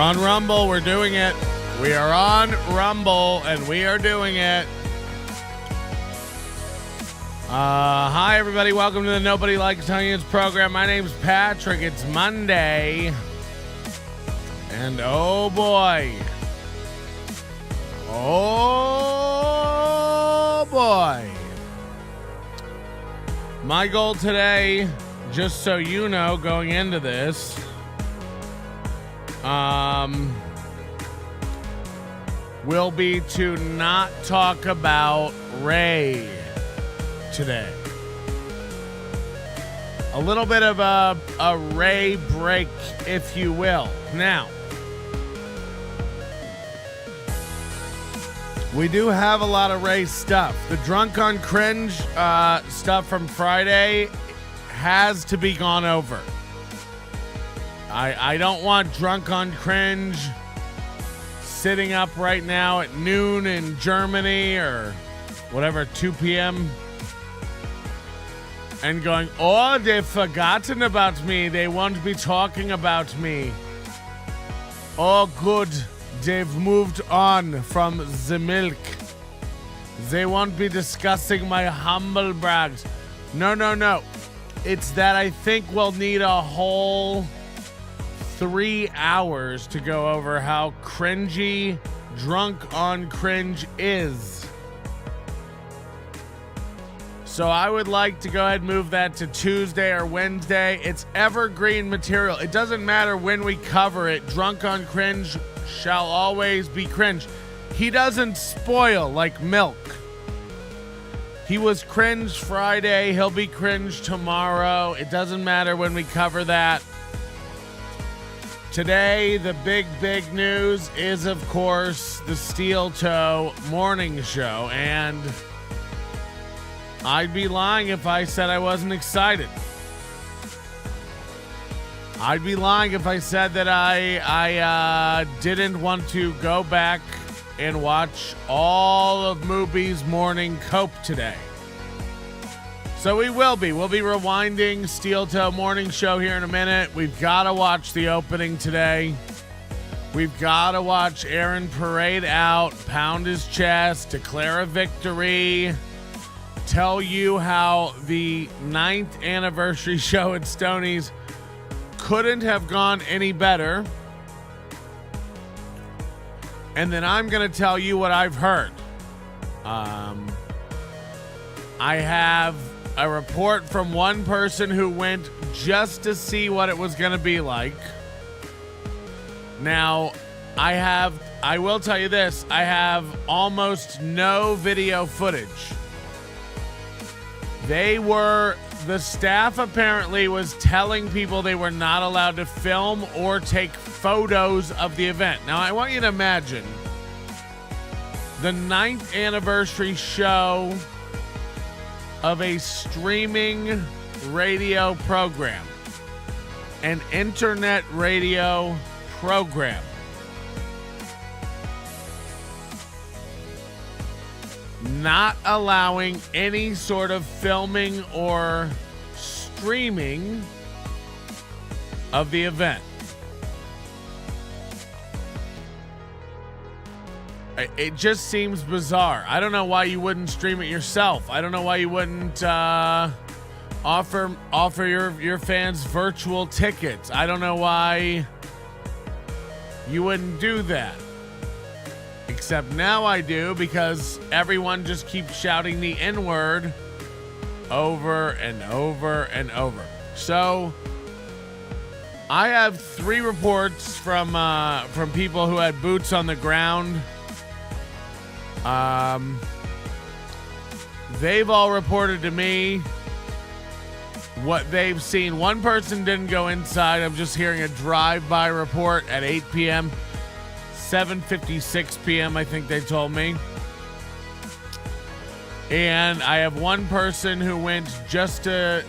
on Rumble. We're doing it. We are on Rumble, and we are doing it. Hi, everybody. Welcome to the Nobody Likes Onions program. My name's Patrick. It's Monday. And oh, boy. Oh, boy. My goal today, just so you know, going into this, will be to not talk about Ray today. A little bit of a Ray break, if you will. Now, we do have a lot of Ray stuff. The Drunk on Cringe stuff from Friday has to be gone over. I don't want Drunk on Cringe sitting up right now at noon in Germany or whatever, 2 p.m. and going, oh, they've forgotten about me. They won't be talking about me. Oh, good. They've moved on from the milk. They won't be discussing my humble brags. No. It's that I think we'll need a whole 3 hours to go over how cringy Drunk on Cringe is. So I would like to go ahead and move that to Tuesday or Wednesday. It's evergreen material. It doesn't matter when we cover it. Drunk on Cringe shall always be cringe. He doesn't spoil like milk. He was cringe Friday. He'll be cringe tomorrow. It doesn't matter when we cover that. Today, the big news is, of course, the Steel Toe morning show, and I'd be lying if I said I wasn't excited. I'd be lying if I said that I didn't want to go back and watch all of Mubi's morning cope today. So we will be. We'll be rewinding Steel Toe morning show here in a minute. We've got to watch the opening today. We've got to watch Aaron parade out, pound his chest, declare a victory, tell you how the 9th anniversary show at Stoney's couldn't have gone any better. And then I'm going to tell you what I've heard. I have a report from one person who went just to see what it was going to be like. Now, I will tell you this, I have almost no video footage. The staff apparently was telling people they were not allowed to film or take photos of the event. Now, I want you to imagine the 9th anniversary show of a streaming radio program, an internet radio program. Not allowing any sort of filming or streaming of the event. It just seems bizarre. I don't know why you wouldn't stream it yourself. I don't know why you wouldn't offer your fans virtual tickets. I don't know why you wouldn't do that. Except now I do, because everyone just keeps shouting the N-word over and over and over. So I have 3 reports from people who had boots on the ground. They've all reported to me what they've seen. One person didn't go inside. I'm just hearing a drive-by report at 8 p.m. 7:56 p.m. I think they told me. And I have one person who went just to,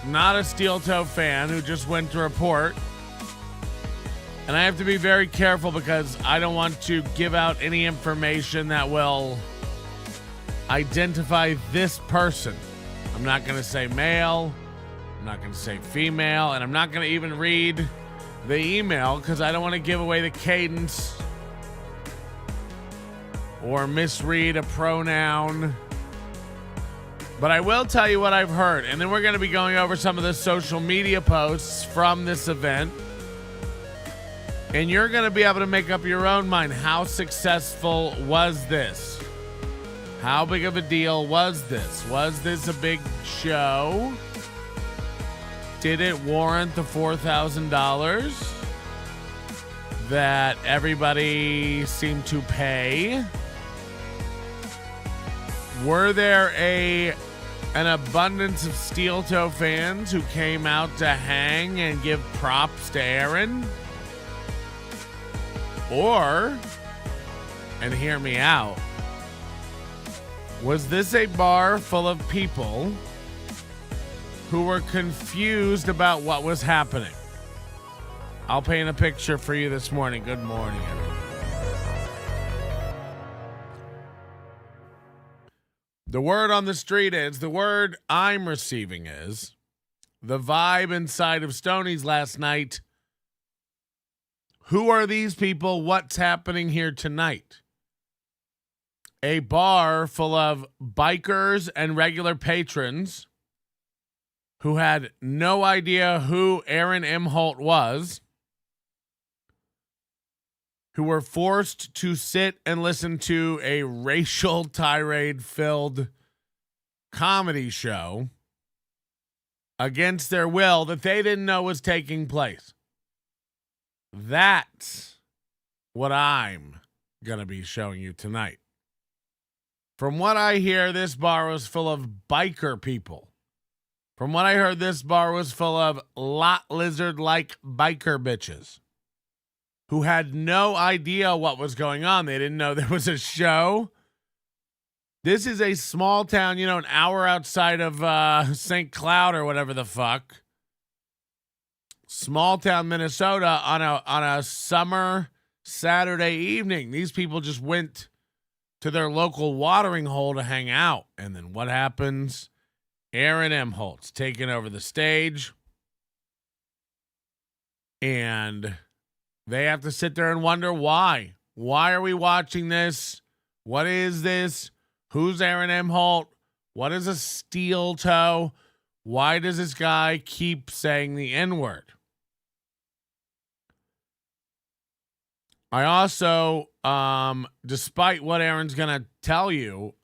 not a Steel Toe fan, who just went to report. And I have to be very careful because I don't want to give out any information that will identify this person. I'm not going to say male. I'm not going to say female. And I'm not going to even read the email because I don't want to give away the cadence or misread a pronoun. But I will tell you what I've heard. And then we're going to be going over some of the social media posts from this event. And you're going to be able to make up your own mind. How successful was this? How big of a deal was this? Was this a big show? Did it warrant the $4,000 that everybody seemed to pay? Were there an abundance of Steel Toe fans who came out to hang and give props to Aaron? Or, and hear me out, was this a bar full of people who were confused about what was happening? I'll paint a picture for you this morning. Good morning, everyone. The word on the street is, the word I'm receiving is, the vibe inside of Stoney's last night. Who are these people? What's happening here tonight? A bar full of bikers and regular patrons who had no idea who Aaron Imholt was, who were forced to sit and listen to a racial tirade-filled comedy show against their will that they didn't know was taking place. That's what I'm going to be showing you tonight. From what I hear, this bar was full of biker people. From what I heard, this bar was full of lot lizard-like biker bitches who had no idea what was going on. They didn't know there was a show. This is a small town, an hour outside of St. Cloud or whatever the fuck. Small town Minnesota on a summer Saturday evening. These people just went to their local watering hole to hang out. And then what happens? Aaron Imholt's taking over the stage. And they have to sit there and wonder why. Why are we watching this? What is this? Who's Aaron Imholt? What is a steel toe? Why does this guy keep saying the N-word? I also, despite what Aaron's going to tell you,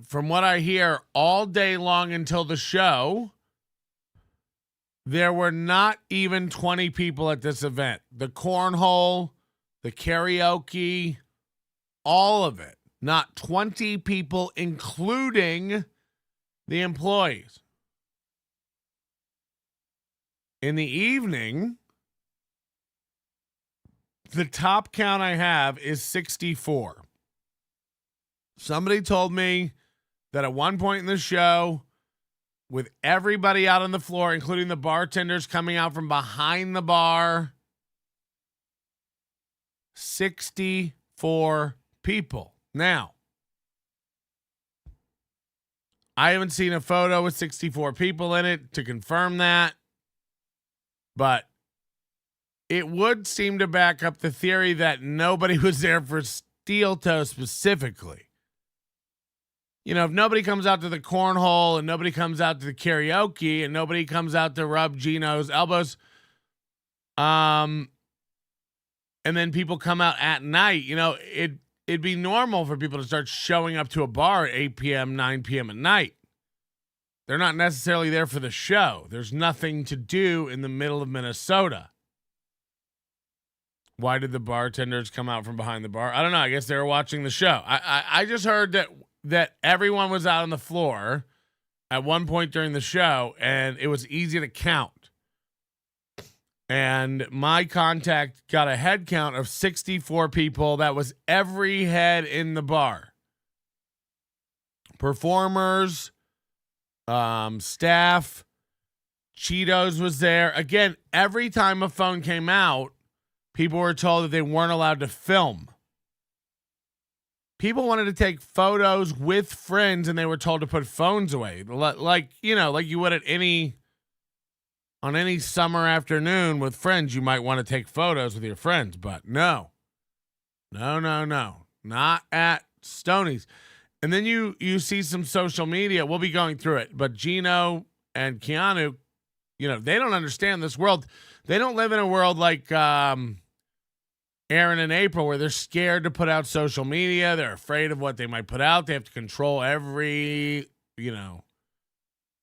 from what I hear all day long until the show, there were not even 20 people at this event. The cornhole, the karaoke, all of it. Not 20 people, including the employees. In the evening, the top count I have is 64. Somebody told me that at one point in the show, with everybody out on the floor, including the bartenders coming out from behind the bar, 64 people. Now, I haven't seen a photo with 64 people in it to confirm that, but it would seem to back up the theory that nobody was there for Steel Toe specifically. If nobody comes out to the cornhole and nobody comes out to the karaoke and nobody comes out to rub Gino's elbows, and then people come out at night, it'd be normal for people to start showing up to a bar at 8 p.m., 9 p.m. at night. They're not necessarily there for the show. There's nothing to do in the middle of Minnesota. Why did the bartenders come out from behind the bar? I don't know. I guess they were watching the show. I just heard that everyone was out on the floor at one point during the show, and it was easy to count. And my contact got a head count of 64 people. That was every head in the bar. Performers, staff, Cheetos was there. Again, every time a phone came out, people were told that they weren't allowed to film. People wanted to take photos with friends, and they were told to put phones away. Like you would at any on any summer afternoon with friends, you might want to take photos with your friends, but no, not at Stoney's. And then you see some social media. We'll be going through it, but Gino and Keanu, they don't understand this world. They don't live in a world like Aaron and April, where they're scared to put out social media. They're afraid of what they might put out. They have to control every bit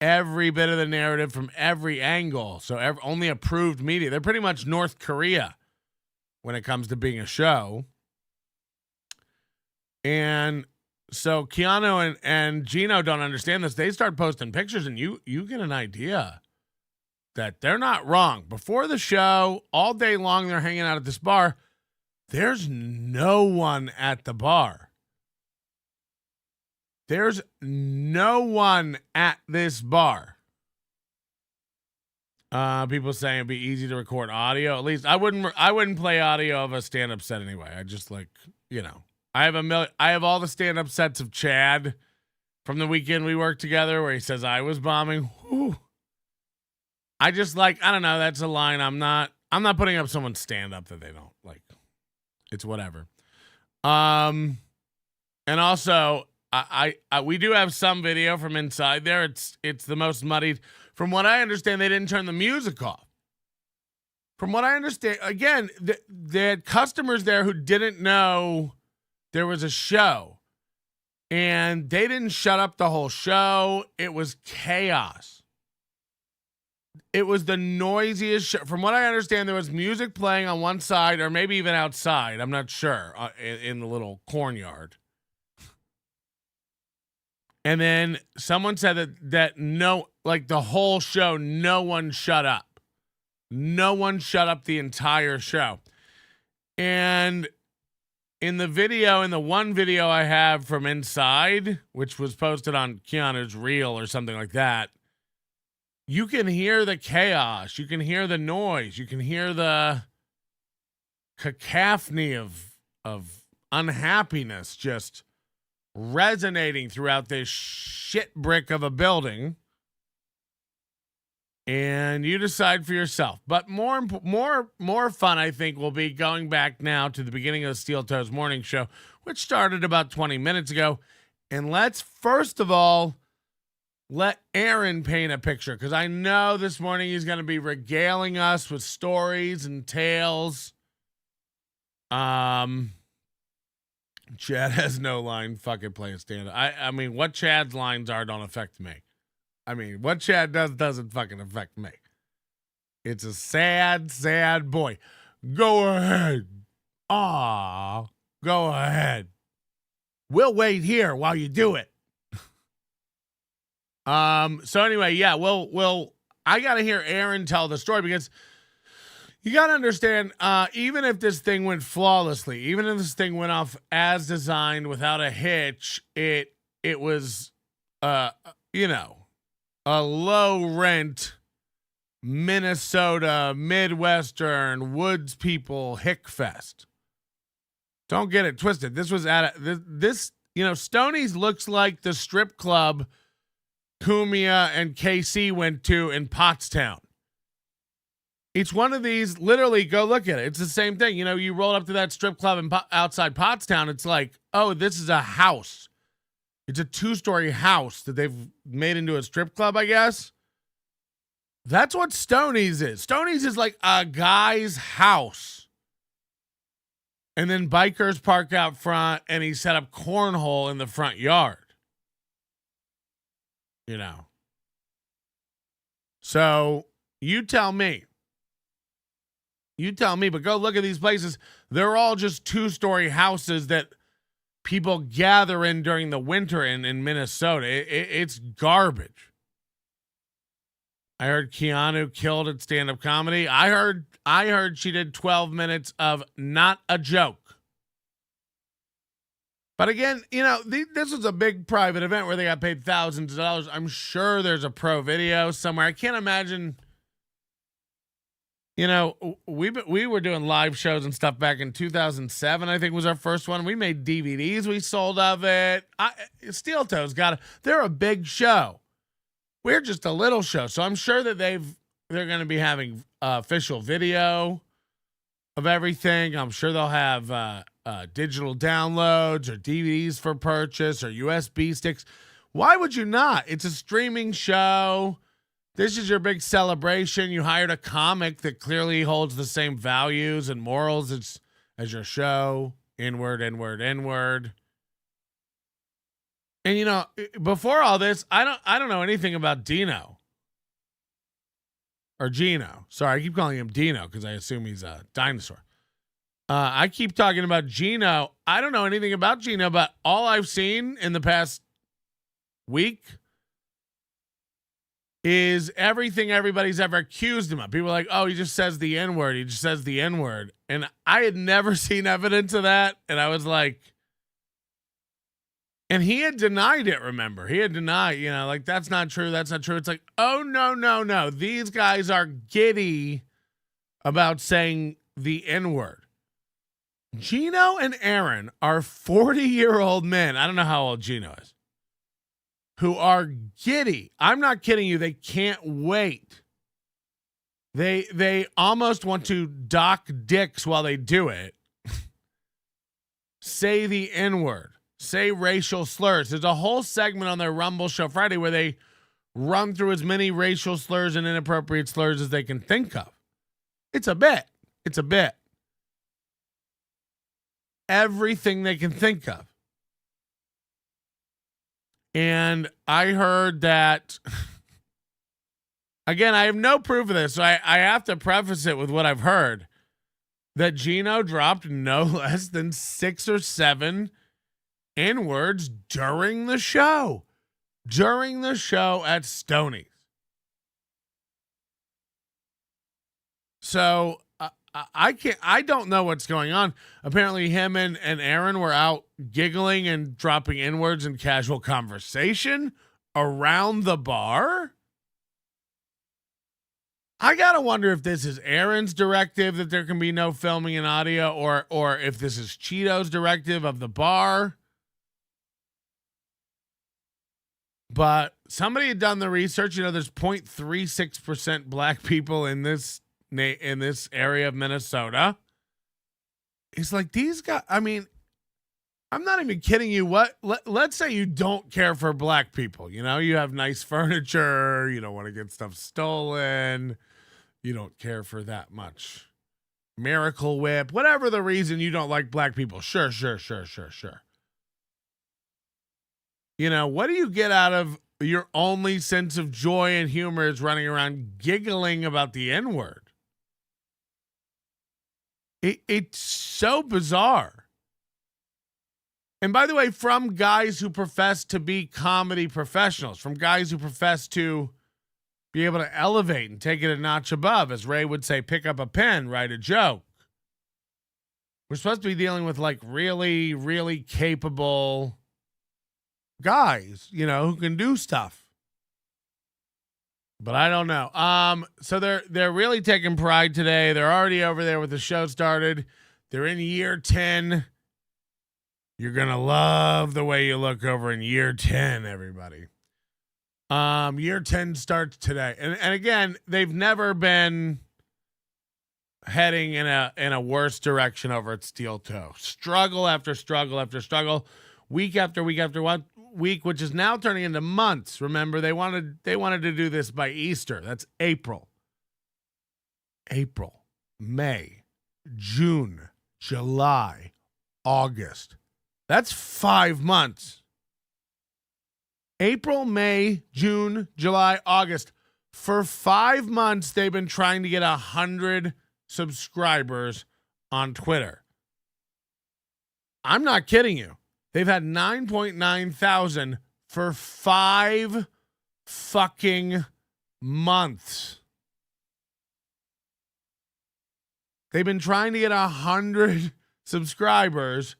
of the narrative from every angle. So only approved media. They're pretty much North Korea when it comes to being a show. And so Keanu and Gino don't understand this. They start posting pictures, and you get an idea that they're not wrong. Before the show, all day long, they're hanging out at this bar. There's no one at the bar. There's no one at this bar. People saying it'd be easy to record audio. At least I wouldn't play audio of a stand-up set anyway. I just I have all the stand-up sets of Chad from the weekend we worked together where he says I was bombing. Whew. I just I don't know. That's a line. I'm not putting up someone's stand-up that they don't like. It's whatever. And also we do have some video from inside there. It's the most muddied. From what I understand, they didn't turn the music off. From what I understand, again, they had customers there who didn't know there was a show, and they didn't shut up the whole show. It was chaos. It was the noisiest show. From what I understand, there was music playing on one side, or maybe even outside. I'm not sure, in the little cornyard. And then someone said that no, the whole show, no one shut up. No one shut up the entire show. And in the one video I have from inside, which was posted on Keanu's Reel or something like that, you can hear the chaos. You can hear the noise. You can hear the cacophony of unhappiness just resonating throughout this shit brick of a building. And you decide for yourself. But more fun, I think, will be going back now to the beginning of the Steel Toes Morning Show, which started about 20 minutes ago. And let's, first of all, let Aaron paint a picture, because I know this morning he's going to be regaling us with stories and tales. Chad has no line. Fucking playing stand-up. I mean, what Chad's lines are don't affect me. I mean, what Chad does doesn't fucking affect me. It's a sad, sad boy. Go ahead. Aw, go ahead. We'll wait here while you do it. So anyway, yeah, we'll I gotta hear Aaron tell the story, because you gotta understand, even if this thing went flawlessly, even if this thing went off as designed without a hitch, it was a low rent Minnesota, Midwestern, woods people hick fest. Don't get it twisted. This was Stoney's looks like the strip club Kumia and KC went to in Pottstown. It's one of these, literally, go look at it. It's the same thing. You roll up to that strip club outside Pottstown, it's like, oh, this is a house. It's a 2-story house that they've made into a strip club, I guess. That's what Stoney's is. Stoney's is like a guy's house. And then bikers park out front, and he set up cornhole in the front yard. So you tell me, but go look at these places. They're all just 2-story houses that people gather in during the winter in Minnesota. It's garbage. I heard Keanu killed at stand-up comedy. I heard she did 12 minutes of not a joke. But again, this was a big private event where they got paid thousands of dollars. I'm sure there's a pro video somewhere. I can't imagine. We were doing live shows and stuff back in 2007, I think was our first one. We made DVDs we sold of it. Steel Toes they're a big show. We're just a little show. So I'm sure that they've they're going to be having official video of everything. I'm sure they'll have digital downloads or DVDs for purchase or USB sticks. Why would you not? It's a streaming show. This is your big celebration. You hired a comic that clearly holds the same values and morals as your show. Inward, inward, inward. And you know, before all this, I don't know anything about Dino. Or Gino. Sorry, I keep calling him Dino because I assume he's a dinosaur. I keep talking about Gino. I don't know anything about Gino, but all I've seen in the past week is everything everybody's ever accused him of. People are like, oh, he just says the N-word. He just says the N-word. And I had never seen evidence of that. And I was like, and he had denied it, remember? He had denied, you know, like, that's not true. That's not true. It's like, oh, no. These guys are giddy about saying the N-word. Gino and Aaron are 40-year-old men. I don't know how old Gino is. Who are giddy. I'm not kidding you. They can't wait. They almost want to dock dicks while they do it. Say the N-word. Say racial slurs. There's a whole segment on their Rumble show Friday where they run through as many racial slurs and inappropriate slurs as they can think of. It's a bit. It's a bit. Everything they can think of. And I heard that, again, I have no proof of this, so I have to preface it with what I've heard, that Gino dropped no less than 6 or 7 N-words during the show. During the show at Stoney's. So I don't know what's going on. Apparently him and Aaron were out giggling and dropping N-words in casual conversation around the bar. I gotta wonder if this is Aaron's directive that there can be no filming in audio, or if this is Cheeto's directive of the bar. But somebody had done the research. You know, there's 0.36% black people in this area of Minnesota. It's like these guys, I mean, I'm not even kidding you. Let's say you don't care for black people. You know, you have nice furniture. You don't want to get stuff stolen. You don't care for that much. Miracle Whip, whatever the reason you don't like black people. Sure. You know, what do you get out of your only sense of joy and humor is running around giggling about the N-word? It's so bizarre. And by the way, from guys who profess to be comedy professionals, from guys who profess to be able to elevate and take it a notch above, as Ray would say, pick up a pen, write a joke. We're supposed to be dealing with like really, really capable guys, you know, who can do stuff. But I don't know. So they're really taking pride today. They're already over there with the show started. They're in year 10. You're gonna love the way you look over in year 10, everybody. Year 10 starts today. And again, they've never been heading in a worse direction over at Steel Toe. Struggle after struggle after struggle, week after week after week, which is now turning into months. Remember, they wanted to do this by Easter. That's April, May, June, July, August. That's 5 months. April, May, June, July, August. For 5 months, they've been trying to get 100 subscribers on Twitter. I'm not kidding you. They've had 9.9 thousand for 5 fucking months. They've been trying to get 100 subscribers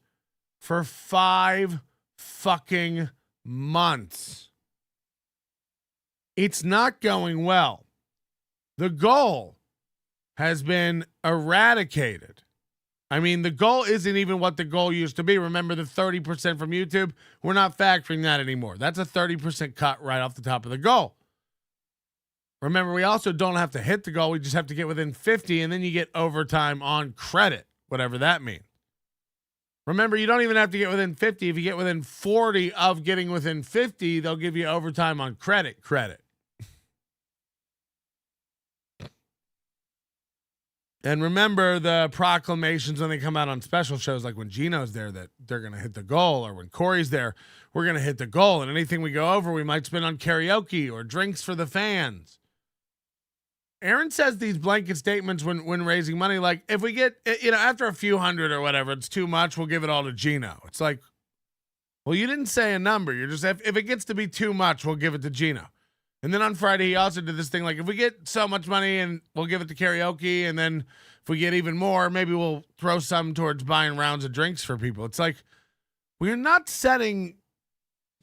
for 5 fucking months. It's not going well. The goal has been eradicated. I mean, the goal isn't even what the goal used to be. Remember the 30% from YouTube? We're not factoring that anymore. That's a 30% cut right off the top of the goal. Remember, we also don't have to hit the goal. We just have to get within 50, and then you get overtime on credit, whatever that means. Remember, you don't even have to get within 50. If you get within 40 of getting within 50, they'll give you overtime on credit. And remember the proclamations when they come out on special shows, like when Gino's there, that they're going to hit the goal, or when Corey's there, we're going to hit the goal. And anything we go over, we might spend on karaoke or drinks for the fans. Aaron says these blanket statements when raising money, like if we get, after a few hundred or whatever, it's too much, we'll give it all to Gino. It's like, well, you didn't say a number. You're just, if it gets to be too much, we'll give it to Gino. And then on Friday, he also did this thing, like if we get so much money and we'll give it to karaoke, and then if we get even more, maybe we'll throw some towards buying rounds of drinks for people. It's like, we're not setting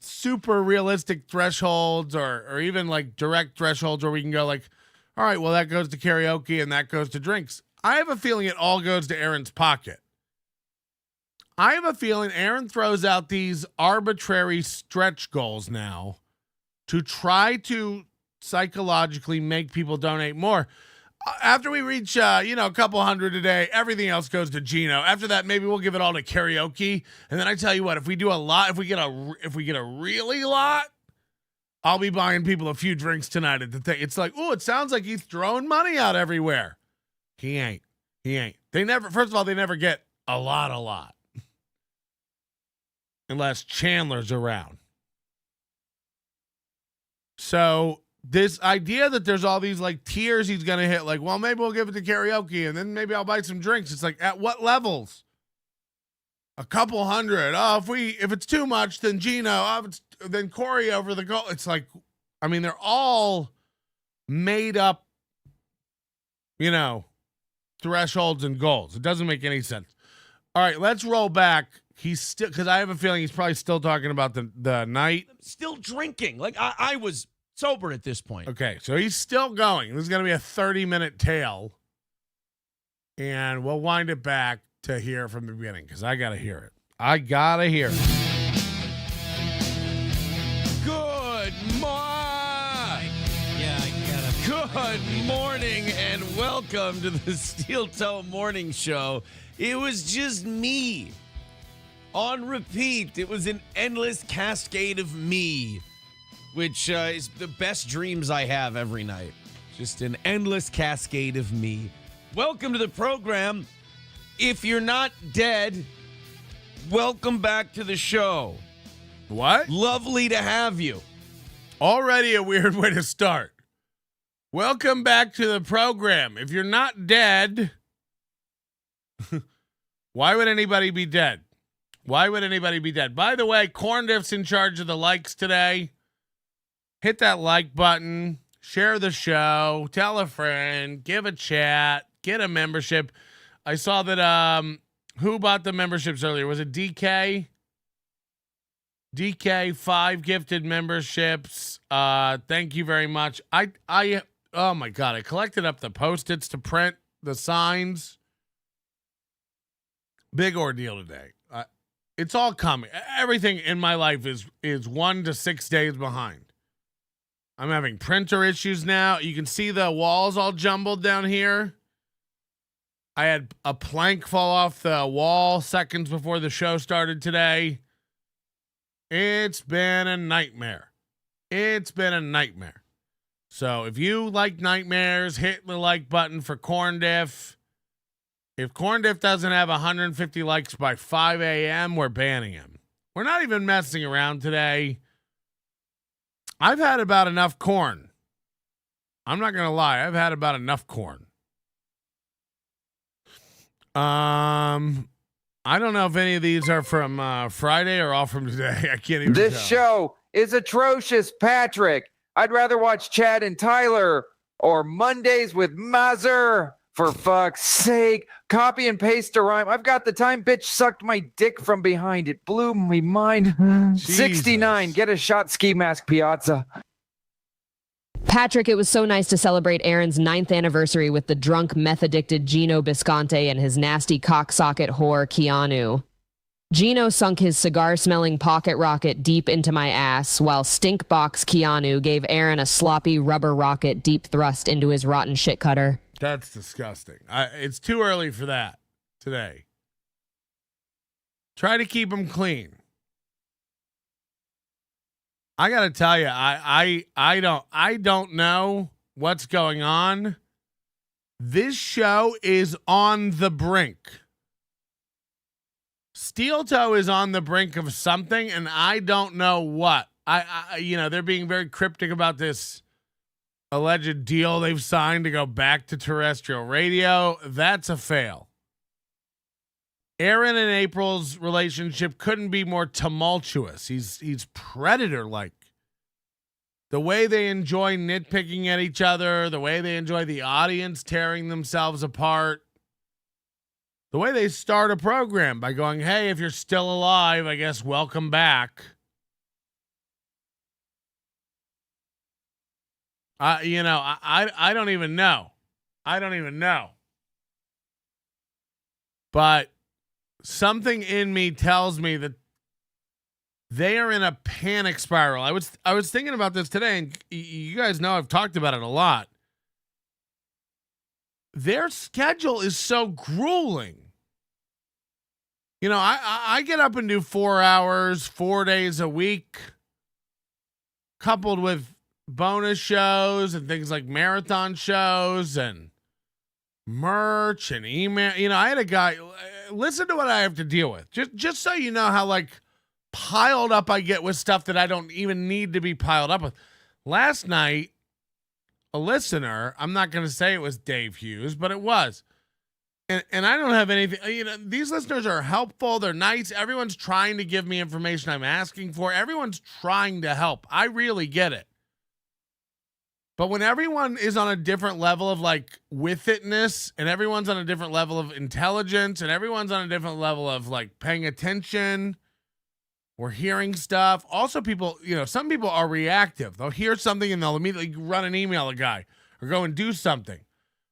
super realistic thresholds or even like direct thresholds where we can go like, all right, well, that goes to karaoke and that goes to drinks. I have a feeling it all goes to Aaron's pocket. I have a feeling Aaron throws out these arbitrary stretch goals now to try to psychologically make people donate more. After we reach, a couple hundred a day, everything else goes to Gino. After that, maybe we'll give it all to karaoke. And then I tell you what, if we do a lot, if we get a really lot, I'll be buying people a few drinks tonight at the thing. It's like, it sounds like he's throwing money out everywhere. He ain't. First of all, they never get a lot. Unless Chandler's around. So this idea that there's all these like tiers he's going to hit, like, well, maybe we'll give it to karaoke and then maybe I'll buy some drinks. It's like, at what levels? A couple hundred. Oh, if it's too much, then Gino. Oh, then Corey over the goal. It's like, I mean, they're all made up, thresholds and goals. It doesn't make any sense. All right, let's roll back. He's still, because I have a feeling he's probably still talking about the night. Still drinking. Like I was sober at this point. Okay, so he's still going. This is going to be a 30-minute tale. And we'll wind it back to hear from the beginning, because I got to hear it. Good morning and welcome to the Steel Toe Morning Show. It was just me on repeat. It was an endless cascade of me, which is the best dreams I have every night. Just an endless cascade of me. Welcome to the program. If you're not dead, welcome back to the show. What? Lovely to have you. Already a weird way to start. Welcome back to the program. If you're not dead, why would anybody be dead? By the way, Corndiff's in charge of the likes today. Hit that like button, share the show, tell a friend, give a chat, get a membership. I saw that who bought the memberships earlier? Was it DK? DK, 5 gifted memberships. Thank you very much. Oh my God, I collected up the Post-its to print the signs. Big ordeal today. It's all coming. Everything in my life is 1 to 6 days behind. I'm having printer issues now. You can see the walls all jumbled down here. I had a plank fall off the wall seconds before the show started today. It's been a nightmare. So if you like nightmares, hit the like button for Corndiff. If Corndiff doesn't have 150 likes by 5 a.m., we're banning him. We're not even messing around today. I've had about enough corn. I'm not going to lie. I've had about enough corn. I don't know if any of these are from Friday or all from today. I can't even tell. This show is atrocious, Patrick. I'd rather watch Chad and Tyler or Mondays with Mazur. For fuck's sake, copy and paste a rhyme. I've got the time. Bitch sucked my dick from behind. It blew my mind. 69. Get a shot, ski mask, Piazza. Patrick, it was so nice to celebrate Aaron's 9th anniversary with the drunk, meth-addicted Gino Bisconte and his nasty cocksocket whore, Keanu. Gino sunk his cigar-smelling pocket rocket deep into my ass, while stinkbox Keanu gave Aaron a sloppy rubber rocket deep thrust into his rotten shit cutter. That's disgusting. It's too early for that today. Try to keep them clean. I gotta tell you, I don't know what's going on. This show is on the brink. Steel Toe is on the brink of something, and I don't know what. They're being very cryptic about this alleged deal they've signed to go back to terrestrial radio. That's a fail. Aaron and April's relationship couldn't be more tumultuous. He's predator-like. The way they enjoy nitpicking at each other, the way they enjoy the audience tearing themselves apart, the way they start a program by going, hey, if you're still alive, I guess welcome back. I don't even know. I don't even know. But something in me tells me that they are in a panic spiral. I was thinking about this today, and you guys know I've talked about it a lot. Their schedule is so grueling. You know, I get up and do 4 hours, 4 days a week, coupled with bonus shows and things like marathon shows and merch and email. You know, I had a guy, listen to what I have to deal with. Just so you know how like piled up I get with stuff that I don't even need to be piled up with. Last night, a listener, I'm not going to say it was Dave Hughes, but it was. And I don't have anything, these listeners are helpful. They're nice. Everyone's trying to give me information I'm asking for. Everyone's trying to help. I really get it. But when everyone is on a different level of like with itness, and everyone's on a different level of intelligence, and everyone's on a different level of like paying attention, we're hearing stuff. Also, people, some people are reactive. They'll hear something and they'll immediately run an email a guy or go and do something.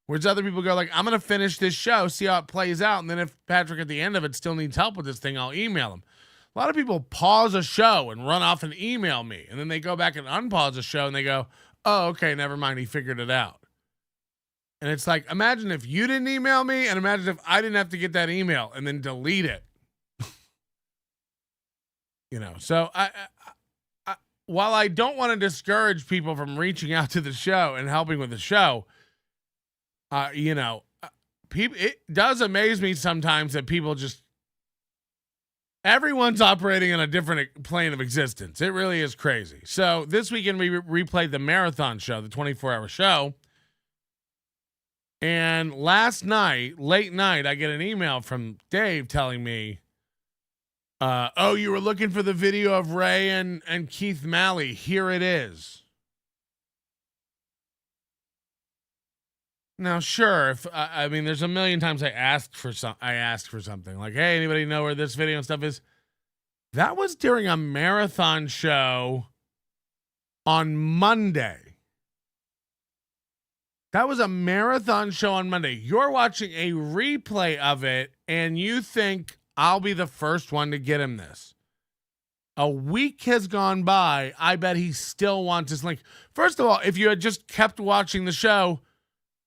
Whereas other people go like, I'm going to finish this show, see how it plays out. And then if Patrick at the end of it still needs help with this thing, I'll email him. A lot of people pause a show and run off and email me. And then they go back and unpause a show and they go, oh, okay, never mind. He figured it out. And it's like, imagine if you didn't email me, and imagine if I didn't have to get that email and then delete it. So I while I don't want to discourage people from reaching out to the show and helping with the show, people, it does amaze me sometimes that people everyone's operating on a different plane of existence. It really is crazy. So this weekend we replayed the marathon show, the 24-hour show. And last night, late night, I get an email from Dave telling me, you were looking for the video of Ray and Keith Malley. Here it is. Now, sure, if there's a million times I asked for something like, hey, anybody know where this video and stuff is? That was during a marathon show on Monday. That was a marathon show on Monday. You're watching a replay of it, and you think I'll be the first one to get him this. A week has gone by. I bet he still wants this link. First of all, if you had just kept watching the show,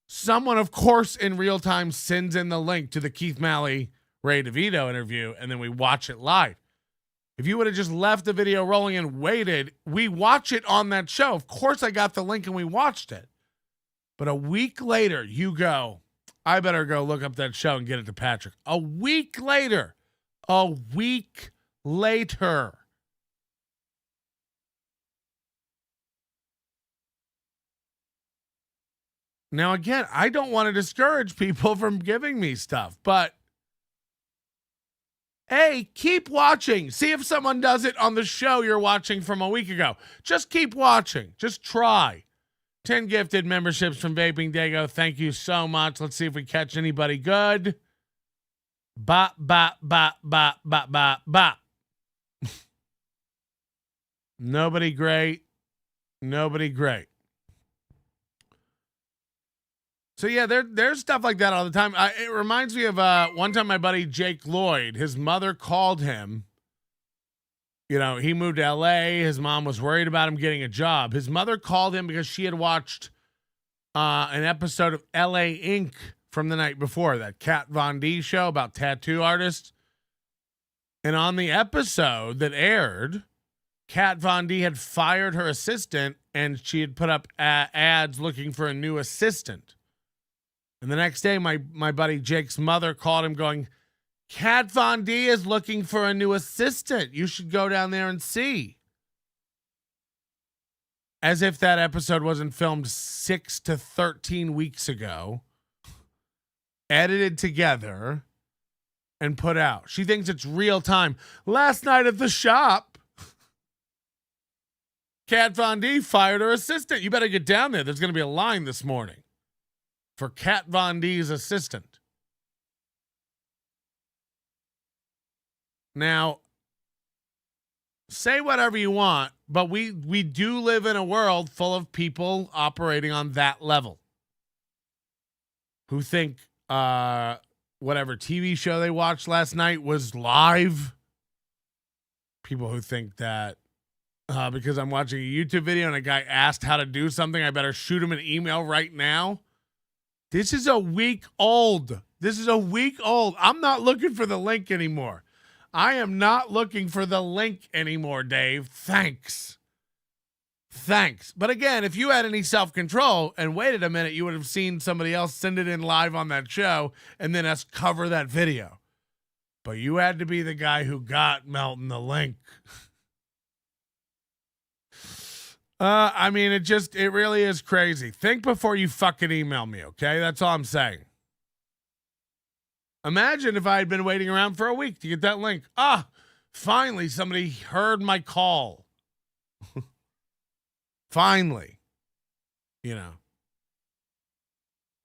someone, of course, in real time sends in the link to the Keith Malley, Ray DeVito interview, and then we watch it live. If you would have just left the video rolling and waited, we watch it on that show. Of course, I got the link and we watched it. But a week later, you go, I better go look up that show and get it to Patrick. A week later. Now, again, I don't want to discourage people from giving me stuff, but hey, keep watching. See if someone does it on the show you're watching from a week ago. Just keep watching. Just try. 10 gifted memberships from Vaping Dago. Thank you so much. Let's see if we catch anybody good. Bop, bop, bop, bop, bop, bop, bop. Nobody great. Nobody great. So yeah, there's stuff like that all the time. It reminds me of one time my buddy Jake Lloyd, his mother called him. You know, he moved to LA. His mom was worried about him getting a job. His mother called him because she had watched an episode of LA Inc. from the night before, that Kat Von D show about tattoo artists. And on the episode that aired, Kat Von D had fired her assistant and she had put up ads looking for a new assistant. And the next day, my buddy Jake's mother called him going, Kat Von D is looking for a new assistant. You should go down there and see. As if that episode wasn't filmed 6 to 13 weeks ago, edited together, and put out. She thinks it's real time. Last night at the shop, Kat Von D fired her assistant. You better get down there. There's going to be a line this morning for Kat Von D's assistant. Now, say whatever you want, but we do live in a world full of people operating on that level who think whatever TV show they watched last night was live. People who think that because I'm watching a YouTube video and a guy asked how to do something, I better shoot him an email right now. This is a week old. I'm not looking for the link anymore. I am not looking for the link anymore, Dave. Thanks. But again, if you had any self-control and waited a minute, you would have seen somebody else send it in live on that show and then us cover that video. But you had to be the guy who got Melton the link. I mean, it really is crazy. Think before you fucking email me, okay? That's all I'm saying. Imagine if I had been waiting around for a week to get that link. Finally, somebody heard my call. Finally. You know.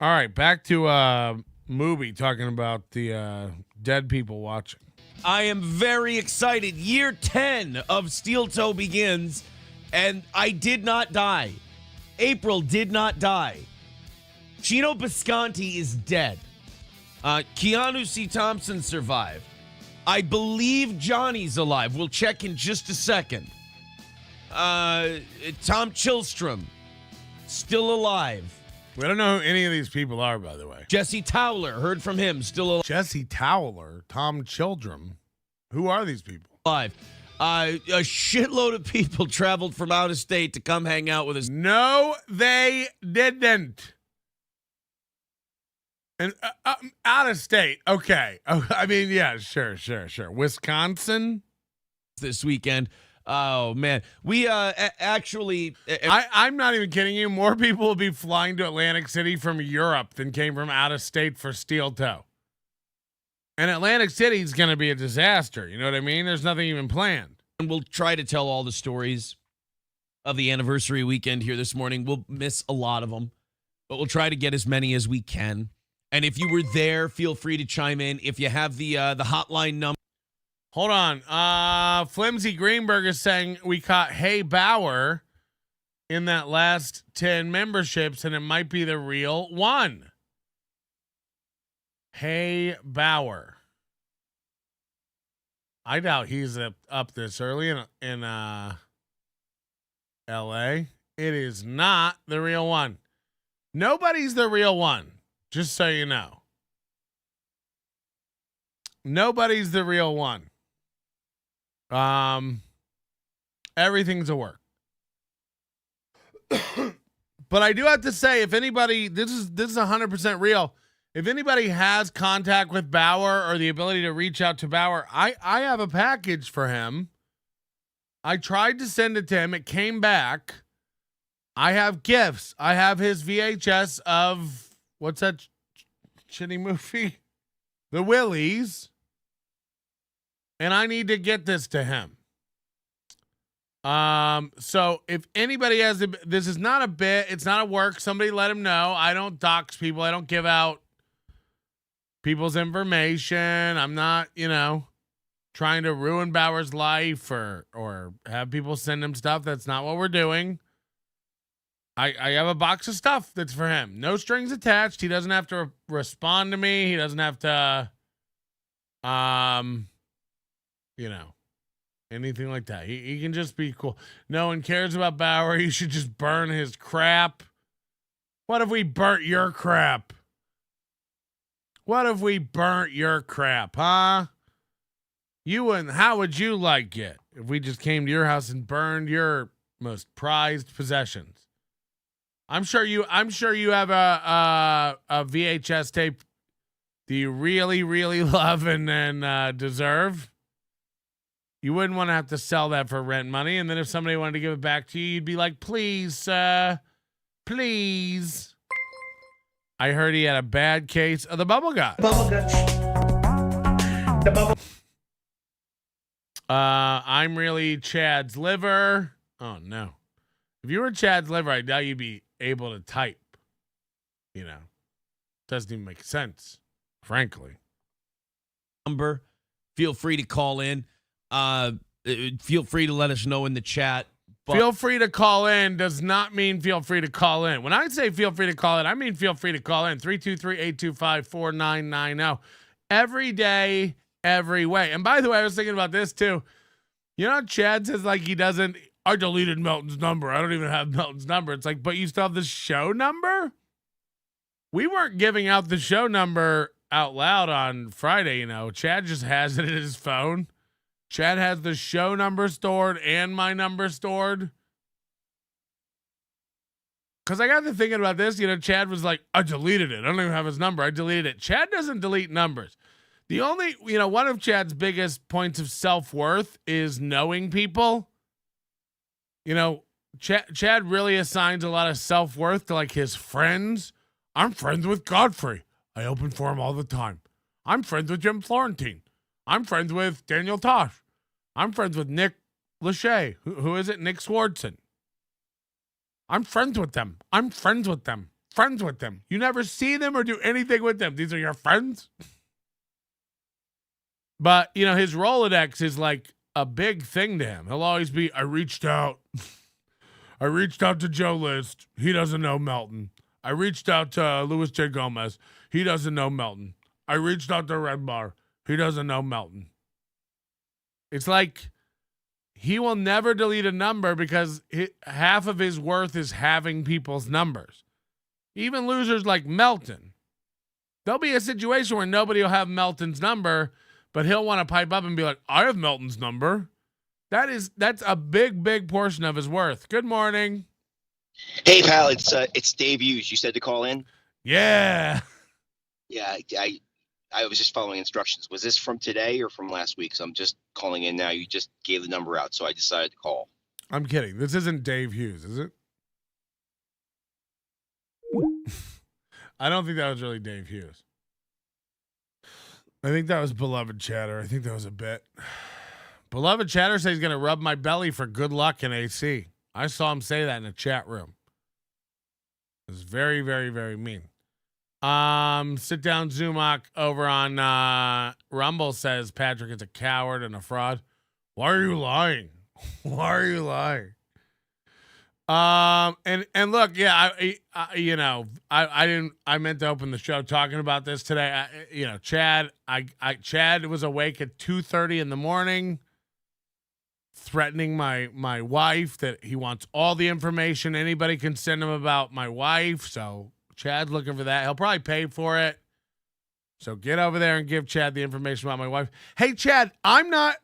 All right, back to movie, talking about the dead people watching. I am very excited. Year 10 of Steel Toe begins, and I did not die. April did not die. Gino Bisconti is dead. Keanu C. Thompson survived. I believe Johnny's alive. We'll check in just a second. Tom Chilstrom, still alive. We don't know who any of these people are, by the way. Jesse Towler, heard from him, still alive. Jesse Towler, Tom Children. Who are these people? Alive. A shitload of people traveled from out of state to come hang out with us. No, they didn't. And out of state. Okay. I mean, yeah, sure. Wisconsin this weekend. Oh man, we actually. I'm not even kidding you. More people will be flying to Atlantic City from Europe than came from out of state for Steel Toe. And Atlantic City is going to be a disaster. You know what I mean? There's nothing even planned. And we'll try to tell all the stories of the anniversary weekend here this morning. We'll miss a lot of them, but we'll try to get as many as we can. And if you were there, feel free to chime in. If you have the hotline number. Hold on. Flimsy Greenberg is saying we caught Hey Bauer in that last 10 memberships, and it might be the real one. Hey Bauer. I doubt he's up this early in LA. It is not the real one. Nobody's the real one, just so you know. Nobody's the real one. Everything's a work. But I do have to say, if anybody, this is 100% real. If anybody has contact with Bauer or the ability to reach out to Bauer, I have a package for him. I tried to send it to him. It came back. I have gifts. I have his VHS of, what's that shitty movie? The Willies. And I need to get this to him. So if anybody has this is not a bit, it's not a work. Somebody let him know. I don't dox people. I don't give out people's information. I'm not, trying to ruin Bauer's life or have people send him stuff. That's not what we're doing. I have a box of stuff that's for him. No strings attached. He doesn't have to respond to me. He doesn't have to, anything like that. He can just be cool. No one cares about Bauer. He should just burn his crap. What if we burnt your crap? What if we burnt your crap, huh? How would you like it if we just came to your house and burned your most prized possessions? I'm sure you have a VHS tape that you really, really love and deserve. You wouldn't want to have to sell that for rent money. And then if somebody wanted to give it back to you, you'd be like, please, please. I heard he had a bad case of the bubble gut. I'm really Chad's liver. Oh, no. If you were Chad's liver, I doubt you'd be able to type. Doesn't even make sense, frankly. Number, feel free to call in. Feel free to let us know in the chat. Feel free to call in does not mean feel free to call in. When I say feel free to call in, I mean feel free to call in. 323-825-4990. Every day, every way. And by the way, I was thinking about this too. Chad says I deleted Melton's number. I don't even have Melton's number. It's like, but you still have the show number? We weren't giving out the show number out loud on Friday, Chad just has it in his phone. Chad has the show number stored and my number stored. Because I got to thinking about this. Chad was like, I deleted it. I don't even have his number. I deleted it. Chad doesn't delete numbers. The only, one of Chad's biggest points of self-worth is knowing people. Chad really assigns a lot of self-worth to his friends. I'm friends with Godfrey. I open for him all the time. I'm friends with Jim Florentine. I'm friends with Daniel Tosh. I'm friends with Nick Lachey. Who is it? Nick Swardson. I'm friends with them. I'm friends with them. Friends with them. You never see them or do anything with them. These are your friends. But, his Rolodex is a big thing to him. He'll always be, I reached out. I reached out to Joe List. He doesn't know Melton. I reached out to Louis J. Gomez. He doesn't know Melton. I reached out to Red Bar. He doesn't know Melton. It's like he will never delete a number because half of his worth is having people's numbers. Even losers like Melton. There'll be a situation where nobody will have Melton's number, but he'll want to pipe up and be like, I have Melton's number. That's a big, big portion of his worth. Good morning. Hey, pal, it's Dave Hughes. You said to call in? Yeah. Yeah, I was just following instructions. Was this from today or from last week? So I'm just calling in now. You just gave the number out, so I decided to call. I'm kidding. This isn't Dave Hughes, is it? I don't think that was really Dave Hughes. I think that was Beloved Chatter. I think that was a bit. Beloved Chatter says he's going to rub my belly for good luck in AC. I saw him say that in a chat room. It was very, very, very mean. Sit down Zumach over on Rumble says Patrick is a coward and a fraud. Why are you lying? Why are you lying? And look, yeah, I meant to open the show talking about this today. Chad was awake at 2:30 in the morning, threatening my wife that he wants all the information anybody can send him about my wife. So Chad's looking for that. He'll probably pay for it. So get over there and give Chad the information about my wife. Hey, Chad, I'm not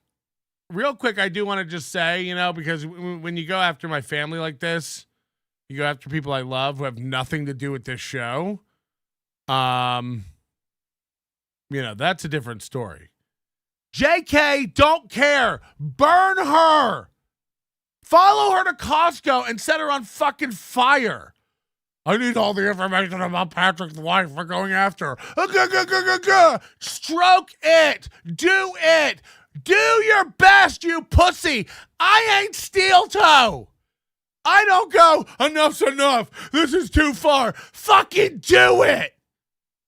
real quick. I do want to just say, because when you go after my family like this, you go after people I love who have nothing to do with this show. That's a different story. JK, don't care. Burn her. Follow her to Costco and set her on fucking fire. I need all the information about Patrick's wife. We're going after her. Stroke it. Do it. Do your best, you pussy. I ain't steel toe. I don't go, enough's enough. This is too far. Fucking do it.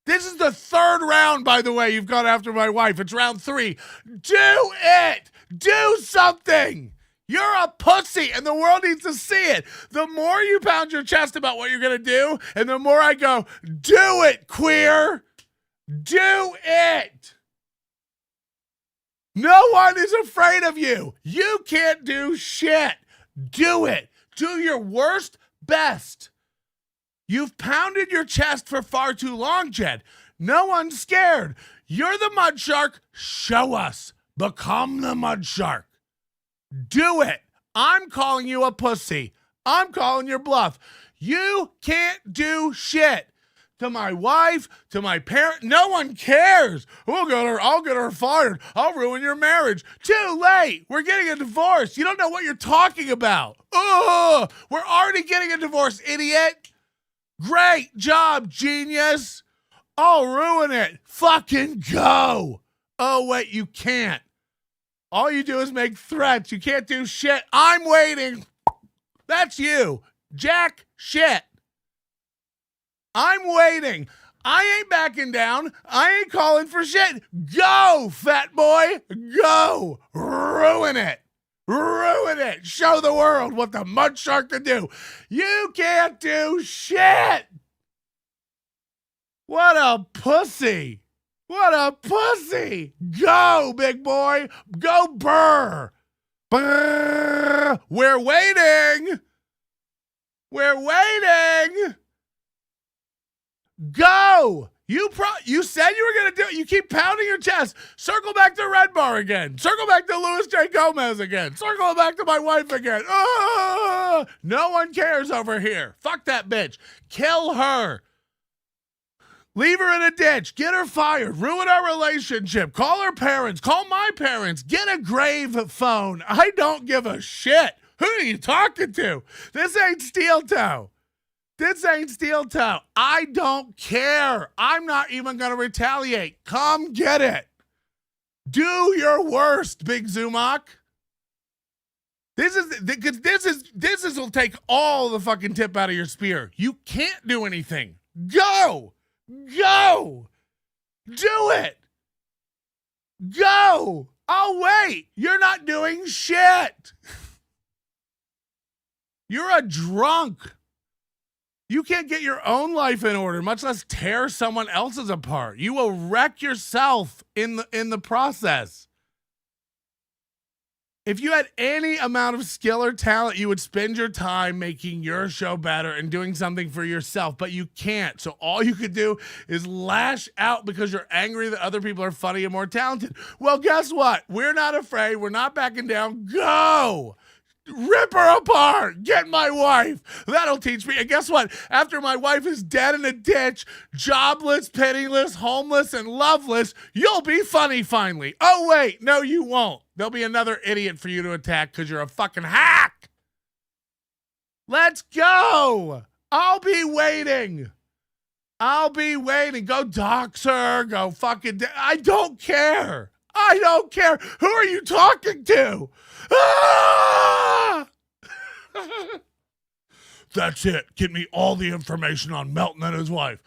This is the third round, by the way, you've gone after my wife. It's round 3. Do it. Do something. You're a pussy, and the world needs to see it. The more you pound your chest about what you're going to do, and the more I go, do it, queer. Do it. No one is afraid of you. You can't do shit. Do it. Do your worst best. You've pounded your chest for far too long, Jed. No one's scared. You're the mud shark. Show us. Become the mud shark. Do it. I'm calling you a pussy. I'm calling your bluff. You can't do shit. To my wife, to my parent, no one cares. I'll get her fired. I'll ruin your marriage. Too late. We're getting a divorce. You don't know what you're talking about. We're already getting a divorce, idiot. Great job, genius. I'll ruin it. Fucking go. Oh, wait, you can't. All you do is make threats. You can't do shit. I'm waiting. That's you. Jack shit. I'm waiting. I ain't backing down. I ain't calling for shit. Go, fat boy. Go. Ruin it. Ruin it. Show the world what the mud shark can do. You can't do shit. What a pussy. What a pussy. Go, big boy. Go burr. Burr. We're waiting. We're waiting. Go. You said you were going to do it. You keep pounding your chest. Circle back to Red Bar again. Circle back to Louis J. Gomez again. Circle back to my wife again. No one cares over here. Fuck that bitch. Kill her. Leave her in a ditch. Get her fired. Ruin our relationship. Call her parents. Call my parents. Get a grave phone. I don't give a shit. Who are you talking to? This ain't Steel Toe. This ain't Steel Toe. I don't care. I'm not even going to retaliate. Come get it. Do your worst, Big Zumock. This will take all the fucking tip out of your spear. You can't do anything. Go. Go. Do it. Go. Oh, wait. You're not doing shit. You're a drunk. You can't get your own life in order, much less tear someone else's apart. You will wreck yourself in the process. If you had any amount of skill or talent, you would spend your time making your show better and doing something for yourself, but you can't. So all you could do is lash out because you're angry that other people are funny and more talented. Well, guess what? We're not afraid. We're not backing down. Go! Rip her apart. Get my wife. That'll teach me. And guess what? After my wife is dead in a ditch, jobless, penniless, homeless, and loveless, you'll be funny finally. Oh, wait. No, you won't. There'll be another idiot for you to attack because you're a fucking hack. Let's go. I'll be waiting. I'll be waiting. Go dox her. Go fucking. I don't care. I don't care. Who are you talking to? Ah! That's it. Get me all the information on Melton and his wife.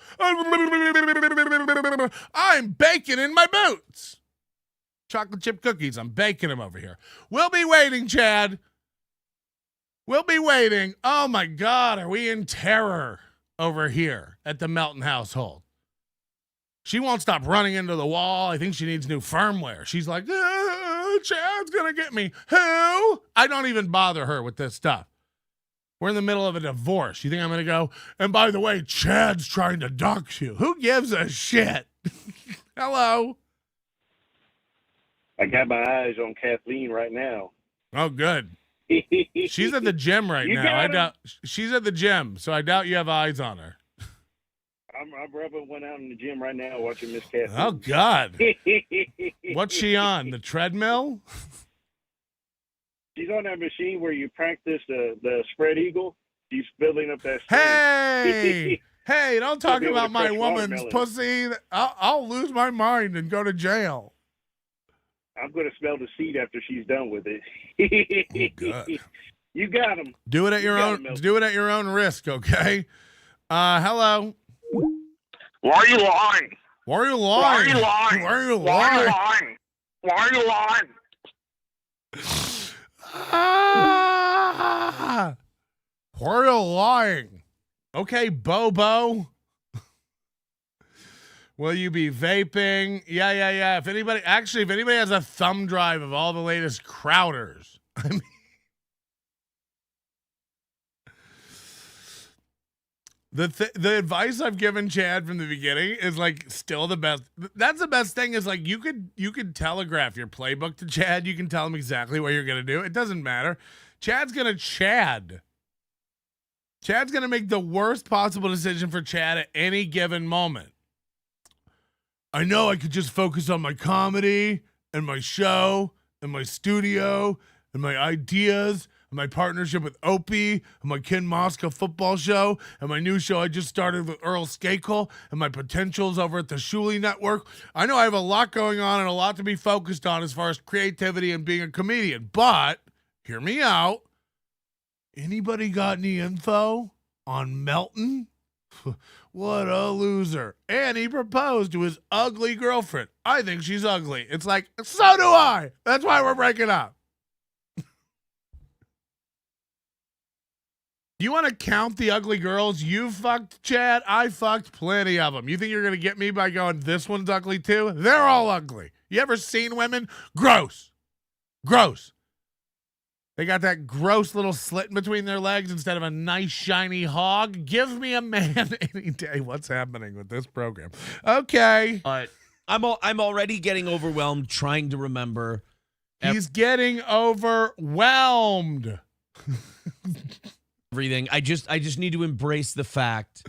I'm baking in my boots. Chocolate chip cookies. I'm baking them over here. We'll be waiting, Chad. We'll be waiting. Oh, my God. Are we in terror over here at the Melton household? She won't stop running into the wall. I think she needs new firmware. She's like, Chad's going to get me. Who? I don't even bother her with this stuff. We're in the middle of a divorce. You think I'm going to go, and by the way, Chad's trying to dox you. Who gives a shit? Hello? I got my eyes on Kathleen right now. Oh, good. She's at the gym right now. I doubt she's at the gym, so I doubt you have eyes on her. I'm rubbing one out in the gym right now watching Miss Kathleen. Oh, God. What's she on? The treadmill? She's on that machine where you practice the spread eagle. She's building up that strength. Hey! Hey, don't talk about my woman's pussy. I'll lose my mind and go to jail. I'm going to smell the seed after she's done with it. Oh, God. You got him. Do it at your own. Do it at your own risk, okay? Hello. Why are you lying? Why are you lying? Why are you lying? Why are you Why are you lying? lying? Why are you lying? Ah, why are you lying? Okay, Bobo. Will you be vaping? Yeah. If anybody has a thumb drive of all the latest Crowders, I mean, the advice I've given Chad from the beginning is like still the best. That's the best thing is like you could telegraph your playbook to Chad. You can tell him exactly what you're gonna do. It doesn't matter. Chad's gonna Chad. Chad's gonna make the worst possible decision for Chad at any given moment. I know I could just focus on my comedy and my show and my studio and my ideas and my partnership with Opie and my Ken Mosca football show and my new show I just started with Earl Skakel and my potentials over at the Shuley Network. I know I have a lot going on and a lot to be focused on as far as creativity and being a comedian, but hear me out. Anybody got any info on Melton? What a loser. And he proposed to his ugly girlfriend. I think she's ugly. It's like, so do I. That's why we're breaking up. You want to count the ugly girls you fucked, Chad? I fucked plenty of them. You think you're going to get me by going, this one's ugly too? They're all ugly. You ever seen women? Gross. They got that gross little slit in between their legs instead of a nice shiny hog. Give me a man any day. What's happening with this program? Okay. I'm already getting overwhelmed trying to remember. He's getting overwhelmed. Everything. I just need to embrace the fact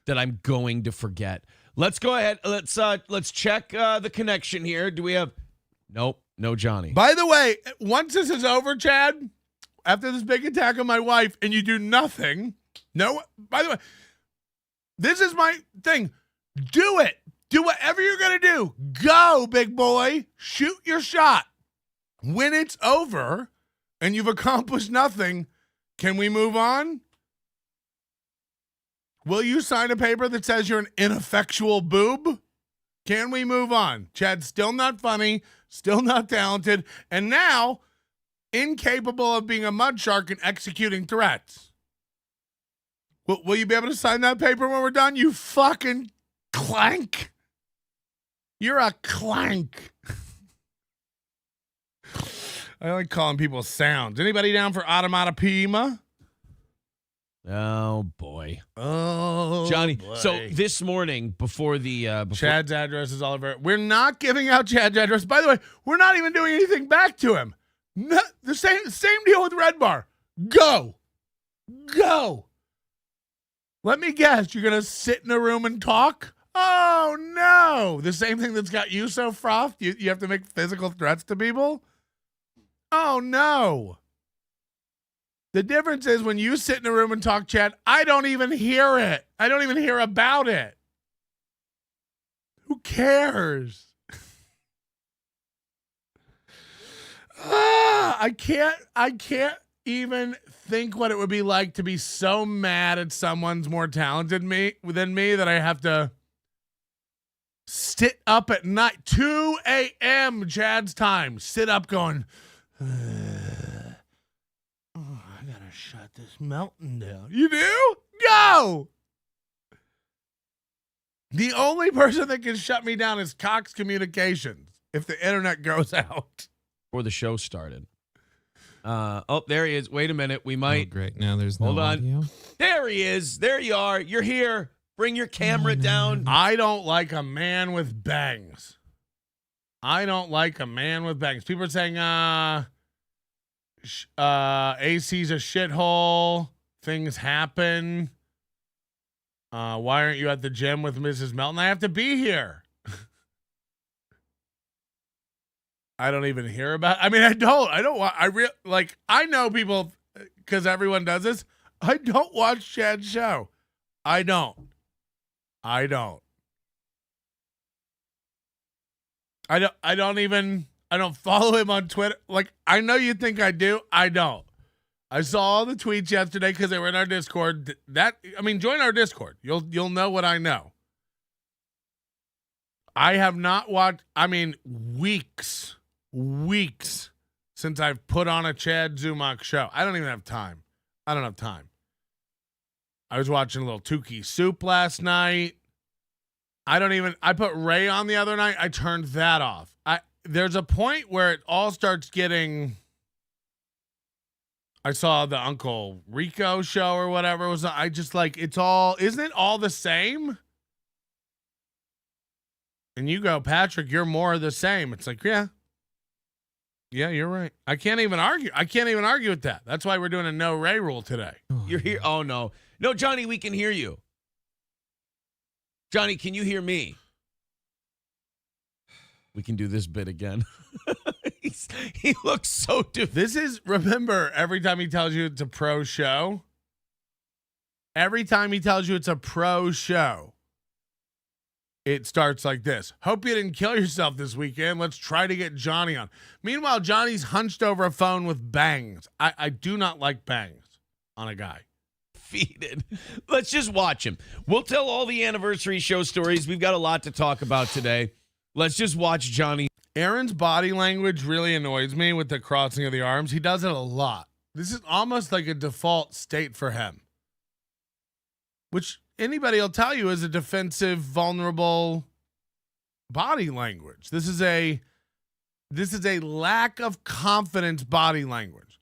that I'm going to forget. Let's go ahead. Let's check the connection here. Do we have? Nope. No Johnny. By the way, once this is over, Chad, after this big attack on my wife, and you do nothing, by the way, this is my thing. Do it. Do whatever you're going to do. Go, big boy. Shoot your shot. When it's over and you've accomplished nothing, can we move on? Will you sign a paper that says you're an ineffectual boob? Can we move on? Chad's still not funny, still not talented, and now incapable of being a mud shark and executing threats. Will you be able to sign that paper when we're done? You fucking clank. You're a clank. I like calling people sounds. Anybody down for automatopoeia? Oh boy. Oh, Johnny. boy. So this morning before Chad's address is all over. We're not giving out Chad's address. By the way, we're not even doing anything back to him. No, the same deal with Red Bar. Go. Let me guess. You're gonna sit in a room and talk? Oh no! The same thing that's got you so frothed. You have to make physical threats to people. Oh no! The difference is when you sit in a room and talk, Chad, I don't even hear it. I don't even hear about it. Who cares? I can't even think what it would be like to be so mad at someone's more talented than me that I have to sit up at night, 2 a.m. Chad's time, sit up going, I gotta shut this Melton down. You do? Go! The only person that can shut me down is Cox Communications if the internet goes out. Before the show started. Oh, there he is. Wait a minute. We might. Oh, great. Now there's no Hold on. audio. There he is. There you are. You're here. Bring your camera down. I don't like a man with bangs. People are saying, AC's a shithole. Things happen. Why aren't you at the gym with Mrs. Melton? I have to be here. I don't even hear about it. I mean, I know people because everyone does this. I don't watch Chad's show. I don't follow him on Twitter. Like, I know you think I do. I don't. I saw all the tweets yesterday because they were in our Discord. Join our Discord. You'll know what I know. I have not watched, weeks since I've put on a Chad Zumock show. I don't even have time. I don't have time. I was watching a little Tukey Soup last night. I put Ray on the other night. I turned that off. There's a point where it all starts getting. I saw the Uncle Rico show or whatever it was. I just like, isn't it all the same? And you go, Patrick, you're more of the same. It's like, yeah, you're right. I can't even argue with that. That's why we're doing a no Ray rule today. You're here. Oh, no. No, Johnny, we can hear you. Johnny, can you hear me? We can do this bit again. He looks so different. Remember, every time he tells you it's a pro show, it starts like this. Hope you didn't kill yourself this weekend. Let's try to get Johnny on. Meanwhile, Johnny's hunched over a phone with bangs. I do not like bangs on a guy. Defeated. Let's just watch him. We'll tell all the anniversary show stories. We've got a lot to talk about today. Let's just watch Johnny. Aaron's body language really annoys me with the crossing of the arms. He does it a lot. This is almost like a default state for him, which anybody will tell you is a defensive, vulnerable body language. This is a lack of confidence body language.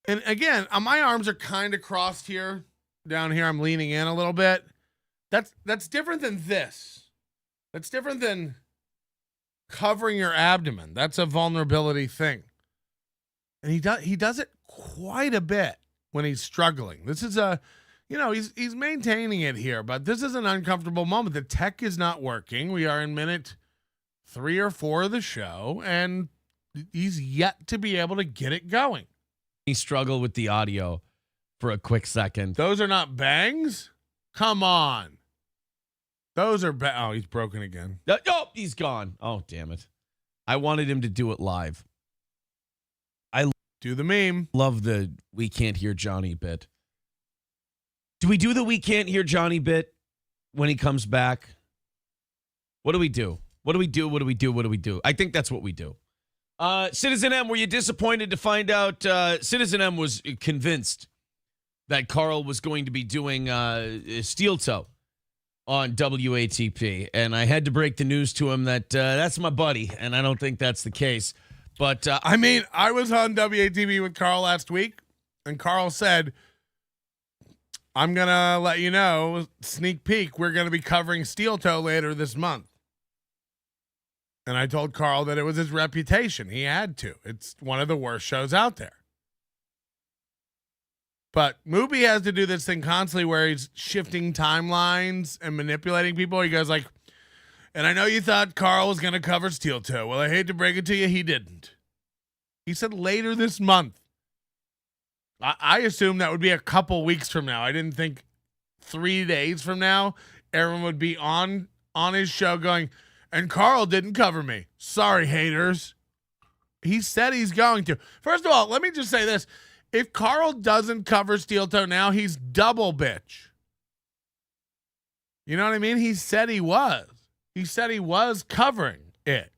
And again, my arms are kind of crossed here. Down here, I'm leaning in a little bit. That's different than this. That's different than covering your abdomen. That's a vulnerability thing. And he does it quite a bit when he's struggling. This is he's maintaining it here, but this is an uncomfortable moment. The tech is not working. We are in minute 3 or 4 of the show, and he's yet to be able to get it going. He struggled with the audio for a quick second. Those are not bangs? Come on. Those are oh, he's broken again. Oh, he's gone. Oh, damn it. I wanted him to do it live. I do the meme. Love the we can't hear Johnny bit. Do we do the we can't hear Johnny bit when he comes back? What do we do? What do we do? What do we do? What do we do? I think that's what we do. Citizen M, were you disappointed to find out Citizen M was convinced that Carl was going to be doing Steel Toe on WATP, and I had to break the news to him that that's my buddy, and I don't think that's the case. But I was on WATP with Carl last week, and Carl said, I'm going to let you know, sneak peek, we're going to be covering Steel Toe later this month. And I told Carl that it was his reputation. He had to. It's one of the worst shows out there. But Mubi has to do this thing constantly where he's shifting timelines and manipulating people. He goes like, and I know you thought Carl was going to cover Steel Toe. Well, I hate to break it to you, he didn't. He said later this month. I assumed that would be a couple weeks from now. I didn't think 3 days from now, Aaron would be on his show going, and Carl didn't cover me. Sorry, haters. He said he's going to. First of all, let me just say this. If Carl doesn't cover Steel Toe now, he's double bitch. You know what I mean? He said he was. He said he was covering it.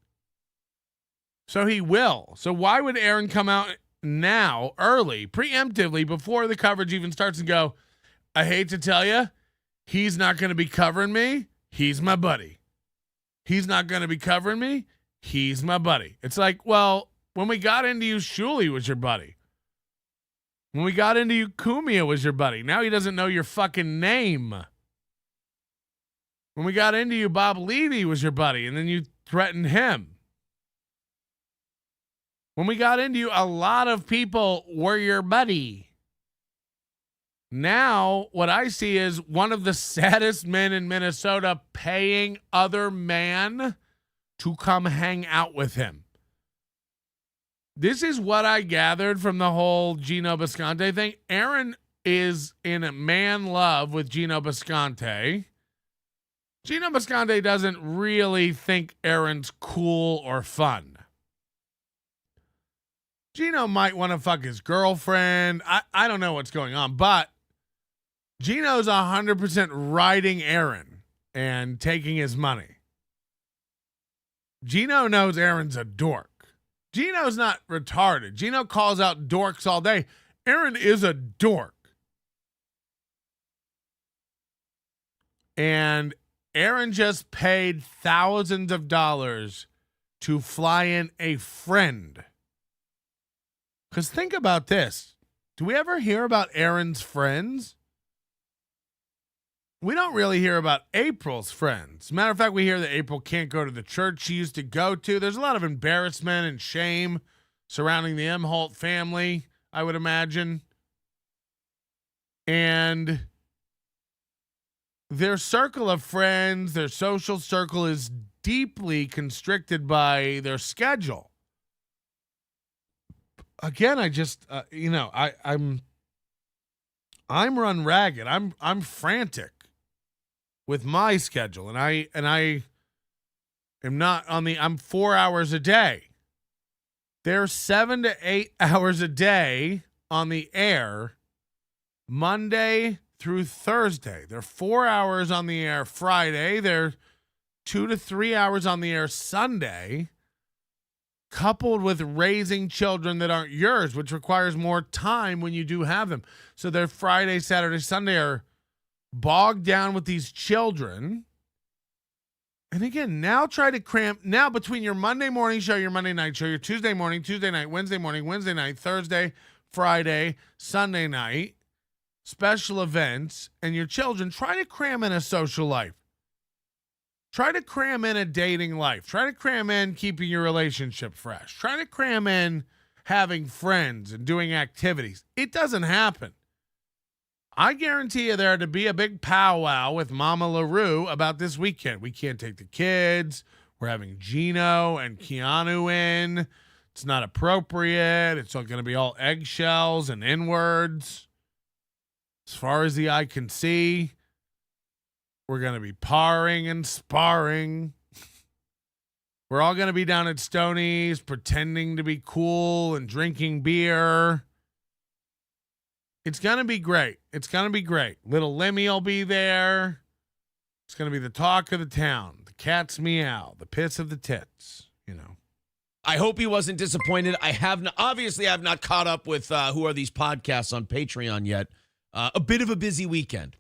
So he will. So why would Aaron come out now, early, preemptively, before the coverage even starts and go, I hate to tell you, he's not going to be covering me. He's my buddy. He's not going to be covering me. He's my buddy. It's like, well, when we got into you, Shuley was your buddy. When we got into you, Kumia was your buddy. Now he doesn't know your fucking name. When we got into you, Bob Levy was your buddy, and then you threatened him. When we got into you, a lot of people were your buddy. Now, what I see is one of the saddest men in Minnesota paying other man to come hang out with him. This is what I gathered from the whole Gino Bisconte thing. Aaron is in man love with Gino Bisconte. Gino Bisconte doesn't really think Aaron's cool or fun. Gino might want to fuck his girlfriend. I don't know what's going on, but Gino's 100% riding Aaron and taking his money. Gino knows Aaron's a dork. Gino's not retarded. Gino calls out dorks all day. Aaron is a dork. And Aaron just paid thousands of dollars to fly in a friend. Because think about this. Do we ever hear about Aaron's friends? We don't really hear about April's friends. Matter of fact, we hear that April can't go to the church she used to go to. There's a lot of embarrassment and shame surrounding the Holt family, I would imagine. And their circle of friends, their social circle is deeply constricted by their schedule. Again, I just, I'm run ragged. I'm frantic with my schedule, and I am not on the. I'm 4 hours a day. They're 7 to 8 hours a day on the air, Monday through Thursday. They're 4 hours on the air Friday. They're 2 to 3 hours on the air Sunday, coupled with raising children that aren't yours, which requires more time when you do have them. So their Friday, Saturday, Sunday are bogged down with these children. And again, now try to cram. Now between your Monday morning show, your Monday night show, your Tuesday morning, Tuesday night, Wednesday morning, Wednesday night, Thursday, Friday, Sunday night, special events, and your children, try to cram in a social life. Try to cram in a dating life. Try to cram in keeping your relationship fresh. Try to cram in having friends and doing activities. It doesn't happen. I guarantee you there to be a big powwow with Mama LaRue about this weekend. We can't take the kids. We're having Gino and Keanu in. It's not appropriate. It's going to be all eggshells and inwards. As far as the eye can see, we're going to be parring and sparring. We're all going to be down at Stoney's pretending to be cool and drinking beer. It's going to be great. It's going to be great. Little Lemmy will be there. It's going to be the talk of the town. The cat's meow. The piss of the tits. I hope he wasn't disappointed. I have not caught up with Who Are These Podcasts on Patreon yet. A bit of a busy weekend.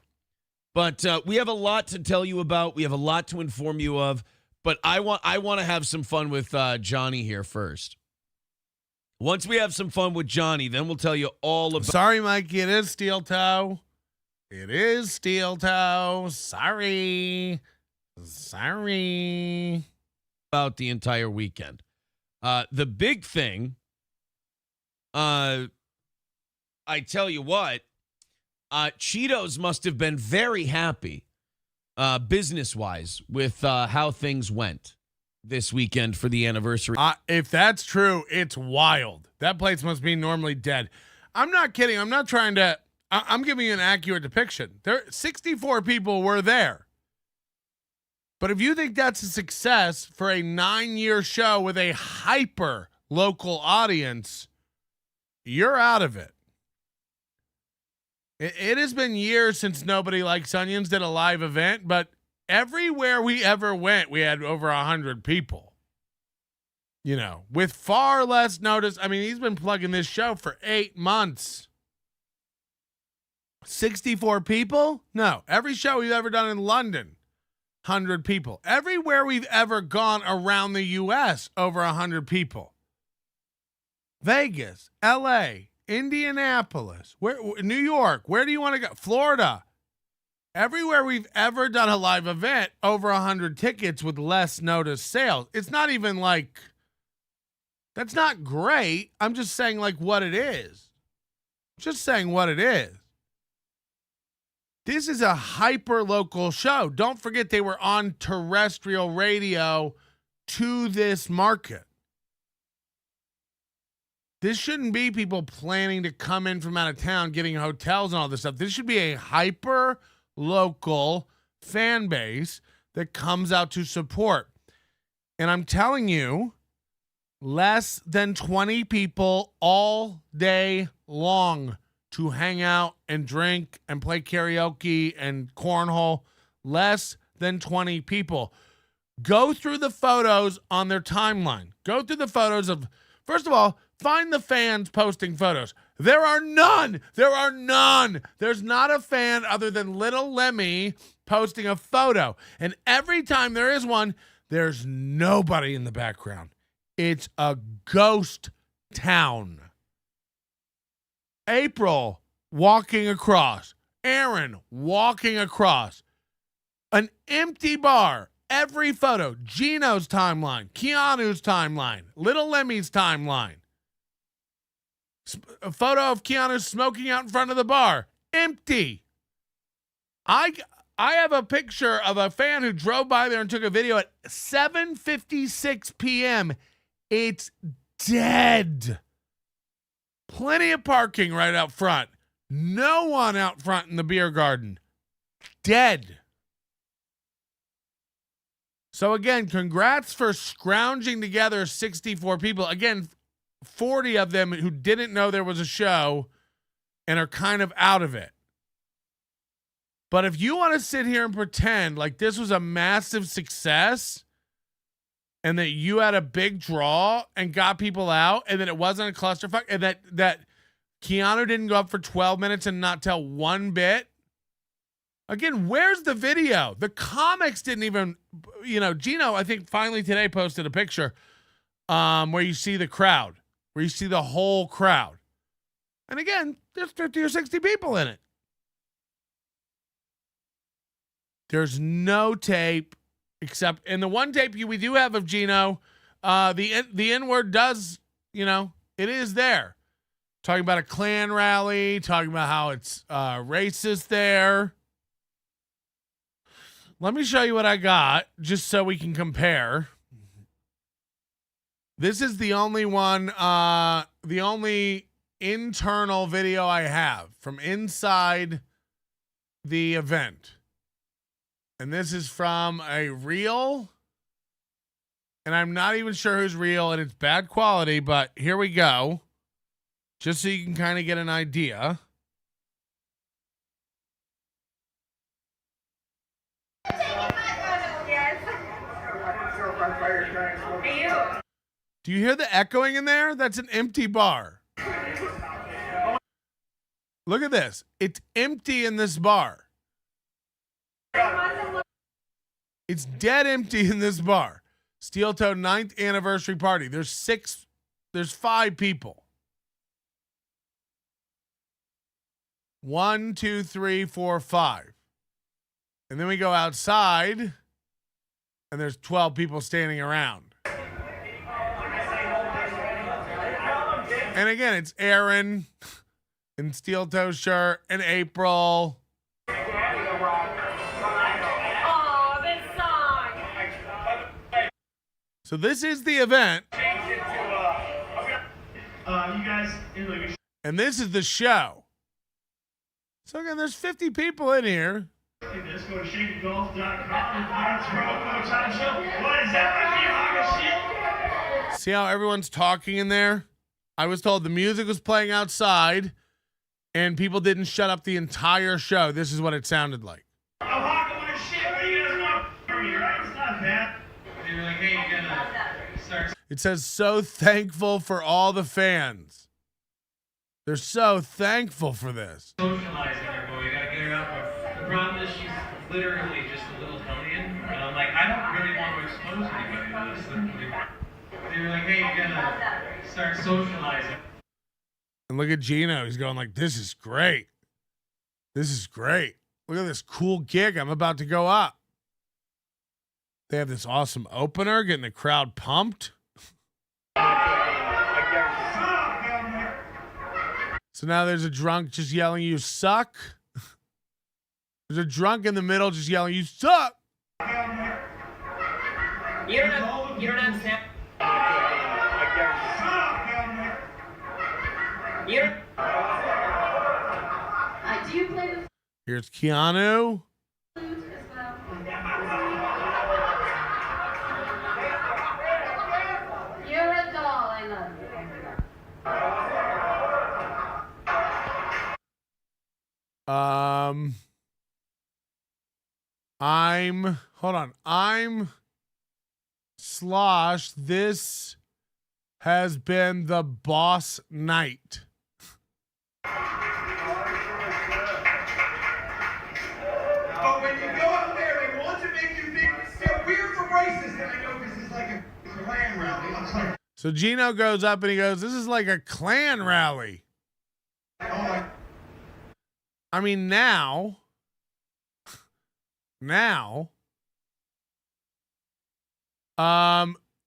But we have a lot to tell you about. We have a lot to inform you of. But I want to have some fun with Johnny here first. Once we have some fun with Johnny, then we'll tell you all about. Sorry, Mikey. It is Steel Toe. It is Steel Toe. Sorry. About the entire weekend. The big thing, I tell you what, Cheetos must have been very happy, business-wise, with how things went this weekend for the anniversary. If that's true, it's wild. That place must be normally dead. I'm not kidding. I'm not trying to. I'm giving you an accurate depiction. 64 people were there. But if you think that's a success for a 9-year show with a hyper local audience, you're out of it. It has been years since Nobody Likes Onions did a live event, but everywhere we ever went, we had over 100 people. With far less notice. I mean, he's been plugging this show for 8 months. 64 people? No. Every show we've ever done in London, 100 people. Everywhere we've ever gone around the U.S., over 100 people. Vegas, L.A., Indianapolis, New York, where do you want to go? Florida. Everywhere we've ever done a live event, over 100 tickets with less notice sales. It's not even like, that's not great. I'm just saying what it is. Just saying what it is. This is a hyper local show. Don't forget they were on terrestrial radio to this market. This shouldn't be people planning to come in from out of town, getting hotels and all this stuff. This should be a hyper local fan base that comes out to support. And I'm telling you, less than 20 people all day long to hang out and drink and play karaoke and cornhole. Less than 20 people. Go through the photos on their timeline. Go through the photos of First of all, find the fans posting photos. There are none. There are none. There's not a fan other than Little Lemmy posting a photo. And every time there is one, there's nobody in the background. It's a ghost town. April walking across. Aaron walking across. An empty bar. Every photo. Gino's timeline. Keanu's timeline. Little Lemmy's timeline. A photo of Keanu smoking out in front of the bar. Empty. I have a picture of a fan who drove by there and took a video at 7:56 p.m. It's dead. Plenty of parking right out front. No one out front in the beer garden. Dead. So again, congrats for scrounging together 64 people. Again, 40 of them who didn't know there was a show and are kind of out of it. But if you want to sit here and pretend like this was a massive success and that you had a big draw and got people out and that it wasn't a clusterfuck and that Keanu didn't go up for 12 minutes and not tell one bit. Again, where's the video? The comics didn't even, Gino, I think finally today posted a picture where you see the crowd, where you see the whole crowd. And again, there's 50 or 60 people in it. There's no tape except, and the one tape we do have of Gino, the N-word does, it is there. Talking about a Klan rally, talking about how it's racist there. Let me show you what I got, just so we can compare. This is the only one, the only internal video I have from inside the event. And this is from a reel. And I'm not even sure who's real, and it's bad quality, but here we go. Just so you can kind of get an idea. Do you hear the echoing in there? That's an empty bar. Look at this. It's empty in this bar. It's dead empty in this bar. Steel Toe 9th anniversary party. There's 5 people. 1, 2, 3, 4, 5. And then we go outside and there's 12 people standing around. And again, it's Aaron in Steel Toe shirt and April. So this is the event. And this is the show. So again, there's 50 people in here. Let's go to shakegolf.com. See how everyone's talking in there? I was told the music was playing outside and people didn't shut up the entire show. This is what it sounded like. I'm hawking my shit. What do you guys want from me, right? It's not bad. They were like, hey, you're gonna start. It says, so thankful for all the fans. They're so thankful for this. Socializing her, boy. You gotta get her out there. The problem is she's literally just a little hellion. And I'm like, I don't really want to expose anybody to this. They were like, hey, you're gonna start socializing. And look at Gino. He's going like, this is great. This is great. Look at this cool gig. I'm about to go up. They have this awesome opener, getting the crowd pumped. So now there's a drunk just yelling, you suck. There's a drunk in the middle just yelling, you suck. You don't understand. Do you play the Here's Keanu. flute as well? You're a doll. I love you. I'm slosh. This has been the boss night. But when you go up there, they want to make you think they're weird for racist. And I know this is like a Klan rally. I'm sorry. So Gino goes up and he goes, this is like a Klan rally. I mean, now,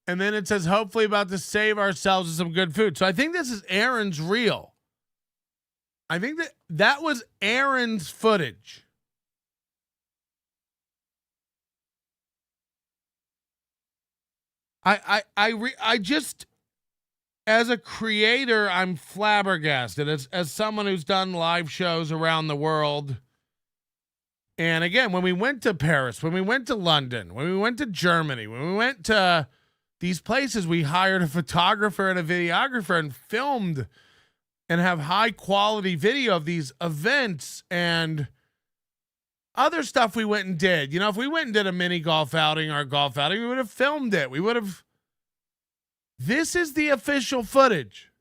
and then it says, hopefully about to save ourselves with some good food. So I think this is Aaron's reel. I think that was Aaron's footage. I just, as a creator, I'm flabbergasted. As someone who's done live shows around the world. And again, when we went to Paris, when we went to London, when we went to Germany, when we went to these places, we hired a photographer and a videographer and filmed and have high quality video of these events and other stuff we went and did. You know, if we went and did a mini golf outing or a golf outing, we would have filmed it. We would have. This is the official footage.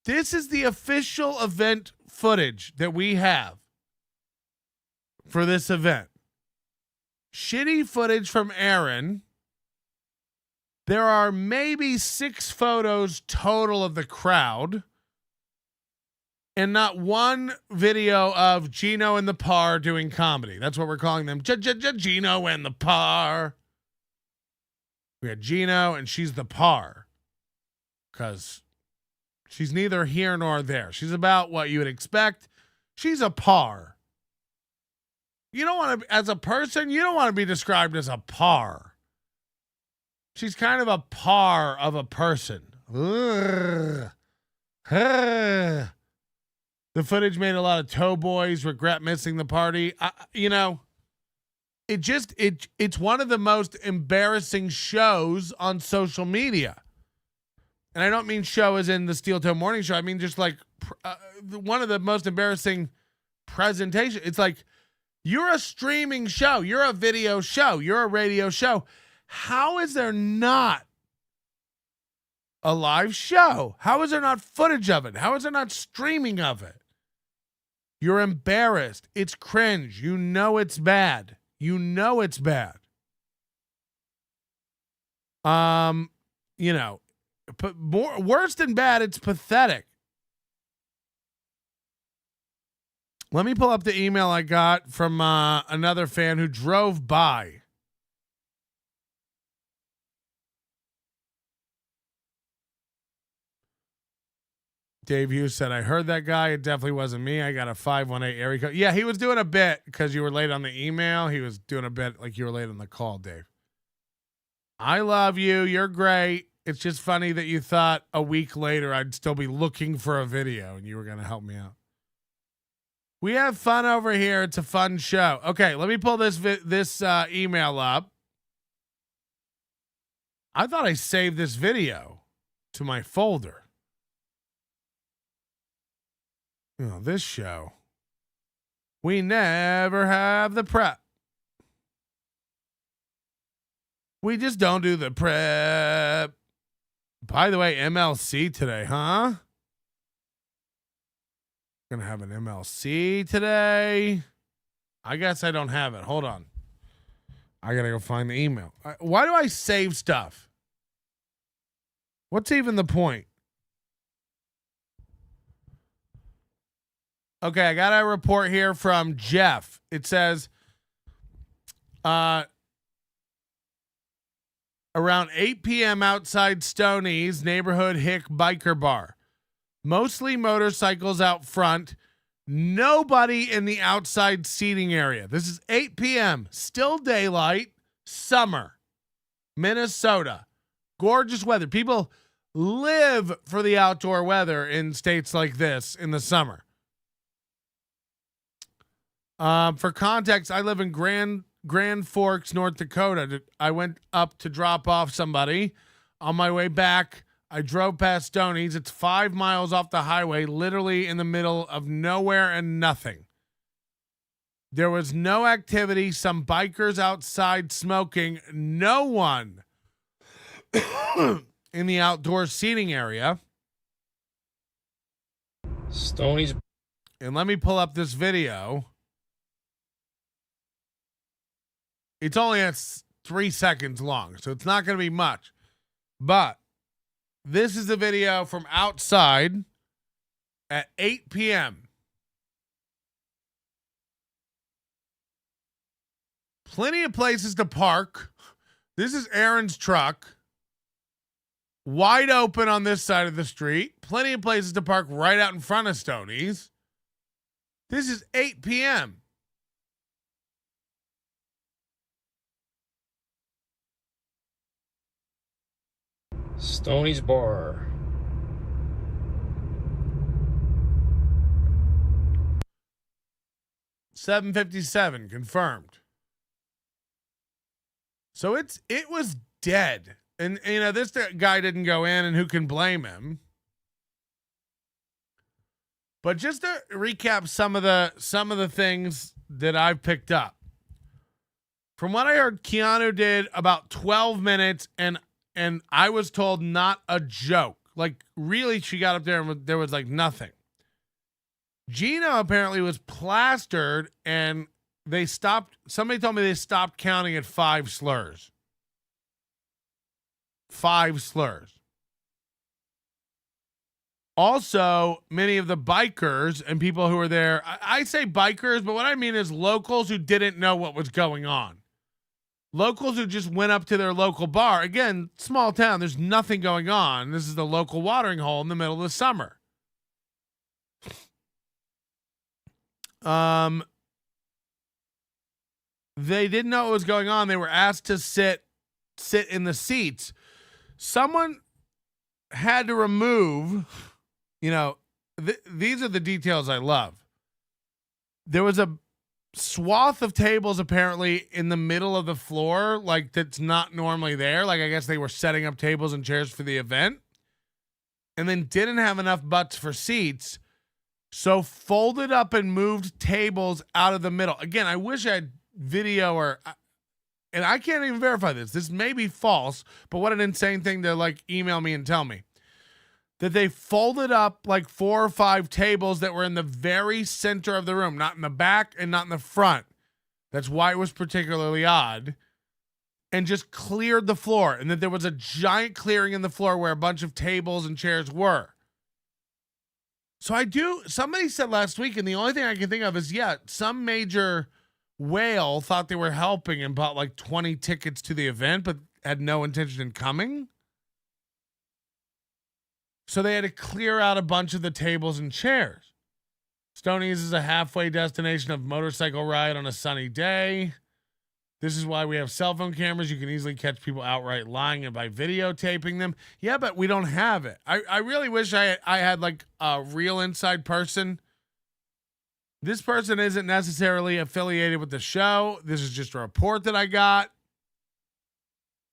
This is the official event footage that we have for this event. Shitty footage from Aaron. There are maybe 6 photos total of the crowd. And not one video of Gino and the Par doing comedy. That's what we're calling them. Gino and the Par. We had Gino and she's the Par. Because she's neither here nor there. She's about what you would expect. She's a par. You don't want to, as a person, you don't want to be described as a par. She's kind of a par of a person. Ugh. The footage made a lot of toe boys regret missing the party. It's one of the most embarrassing shows on social media. And I don't mean show as in the Steel Toe Morning Show. I mean just like one of the most embarrassing presentations. It's like, you're a streaming show. You're a video show. You're a radio show. How is there not a live show? How is there not footage of it? How is there not streaming of it? You're embarrassed. It's cringe. You know it's bad. You know it's bad. Worse than bad, it's pathetic. Let me pull up the email I got from another fan who drove by. Dave Hughes said, I heard that guy. It definitely wasn't me. I got a 518 area code. Yeah, he was doing a bit because you were late on the email. He was doing a bit like you were late on the call, Dave. I love you. You're great. It's just funny that you thought a week later I'd still be looking for a video and you were going to help me out. We have fun over here. It's a fun show. Okay, let me pull this email up. I thought I saved this video to my folder. This show. We never have the prep. We just don't do the prep. By the way, MLC today, huh? Gonna have an MLC today. I guess I don't have it. Hold on. I gotta go find the email. Why do I save stuff? What's even the point? Okay, I got a report here from Jeff. It says around 8 p.m. outside Stoney's neighborhood Hick Biker Bar. Mostly motorcycles out front. Nobody in the outside seating area. This is 8 p.m. Still daylight. Summer. Minnesota. Gorgeous weather. People live for the outdoor weather in states like this in the summer. For context, I live in Grand Forks, North Dakota. I went up to drop off somebody. On my way back, I drove past Stoney's. It's 5 miles off the highway, literally in the middle of nowhere and nothing. There was no activity. Some bikers outside smoking. No one in the outdoor seating area. Stoney's. And let me pull up this video. It's only at 3 seconds long, so it's not going to be much. But this is the video from outside at 8 p.m. Plenty of places to park. This is Aaron's truck. Wide open on this side of the street. Plenty of places to park right out in front of Stoney's. This is 8 p.m. Stoney's Bar. $7.57 confirmed. So it was dead. And you know, this guy didn't go in, and who can blame him? But just to recap some of the things that I've picked up. From what I heard, Keanu did about 12 minutes, and I was told not a joke. Like, really, she got up there and there was like nothing. Gino apparently was plastered, and somebody told me they stopped counting at 5 slurs. 5 slurs. Also, many of the bikers and people who were there, I say bikers, but what I mean is locals who didn't know what was going on. Locals who just went up to their local bar. Again, small town, there's nothing going on. This is the local watering hole in the middle of the summer. They didn't know what was going on. They were asked to sit in the seats. Someone had to remove, you know, these are the details I love. There was a swath of tables apparently in the middle of the floor, like that's not normally there. Like, I guess they were setting up tables and chairs for the event, and then didn't have enough butts for seats. So folded up and moved tables out of the middle. Again, I wish I had video and I can't even verify this. This may be false, but what an insane thing to like email me and tell me. That they folded up like 4 or 5 tables that were in the very center of the room, not in the back and not in the front. That's why it was particularly odd. And just cleared the floor. And that there was a giant clearing in the floor where a bunch of tables and chairs were. So somebody said last week, and the only thing I can think of is, some major whale thought they were helping and bought like 20 tickets to the event, but had no intention in coming. So they had to clear out a bunch of the tables and chairs. Stoney's is a halfway destination of motorcycle ride on a sunny day. This is why we have cell phone cameras. You can easily catch people outright lying and by videotaping them. Yeah, but we don't have it. I really wish I had like a real inside person. This person isn't necessarily affiliated with the show. This is just a report that I got.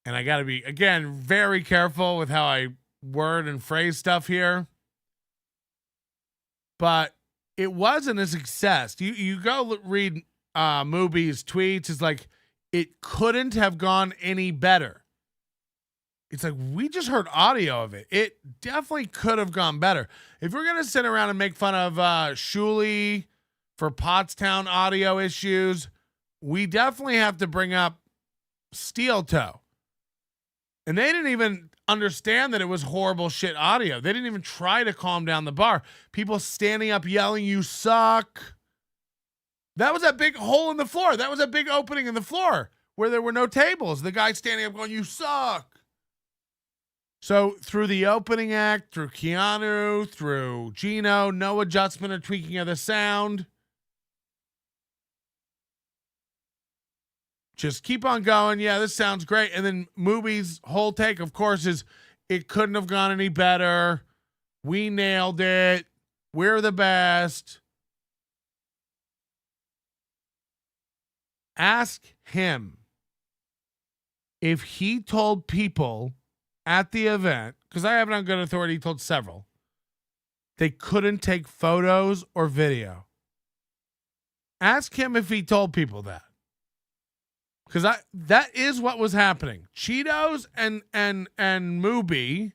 And I got to be, again, very careful with how I word and phrase stuff here. But it wasn't a success. You go read Mubi's tweets. It's like, it couldn't have gone any better. It's like, we just heard audio of it. It definitely could have gone better. If we're going to sit around and make fun of Shuley for Pottstown audio issues, we definitely have to bring up Steel Toe. And they didn't even understand that it was horrible shit audio. They didn't even try to calm down the bar. People standing up yelling, "You suck." That was a big hole in the floor. That was a big opening in the floor where there were no tables. The guy standing up going, "You suck." So through the opening act, through Keanu, through Gino, no adjustment or tweaking of the sound. Just keep on going. Yeah, this sounds great. And then Mubi's whole take, of course, is it couldn't have gone any better. We nailed it. We're the best. Ask him if he told people at the event, because I have it on good authority, he told several, they couldn't take photos or video. Ask him if he told people that. Because that is what was happening. Cheetos and Mubi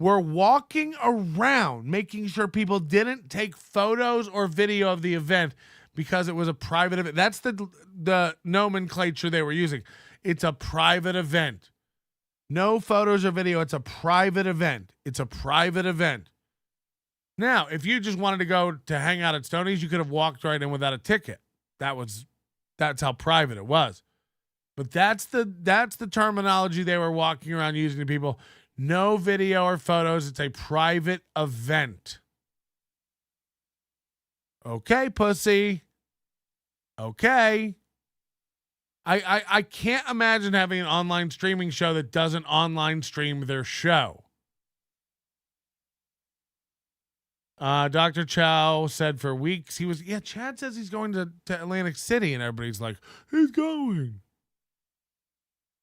were walking around making sure people didn't take photos or video of the event because it was a private event. That's the nomenclature they were using. It's a private event. No photos or video. It's a private event. It's a private event. Now, if you just wanted to go to hang out at Stoney's, you could have walked right in without a ticket. That's how private it was. But that's the terminology they were walking around using to people. No video or photos. It's a private event. Okay, pussy. Okay. I can't imagine having an online streaming show that doesn't online stream their show. Dr. Chow said for weeks Chad says he's going to Atlantic City, and everybody's like, he's going.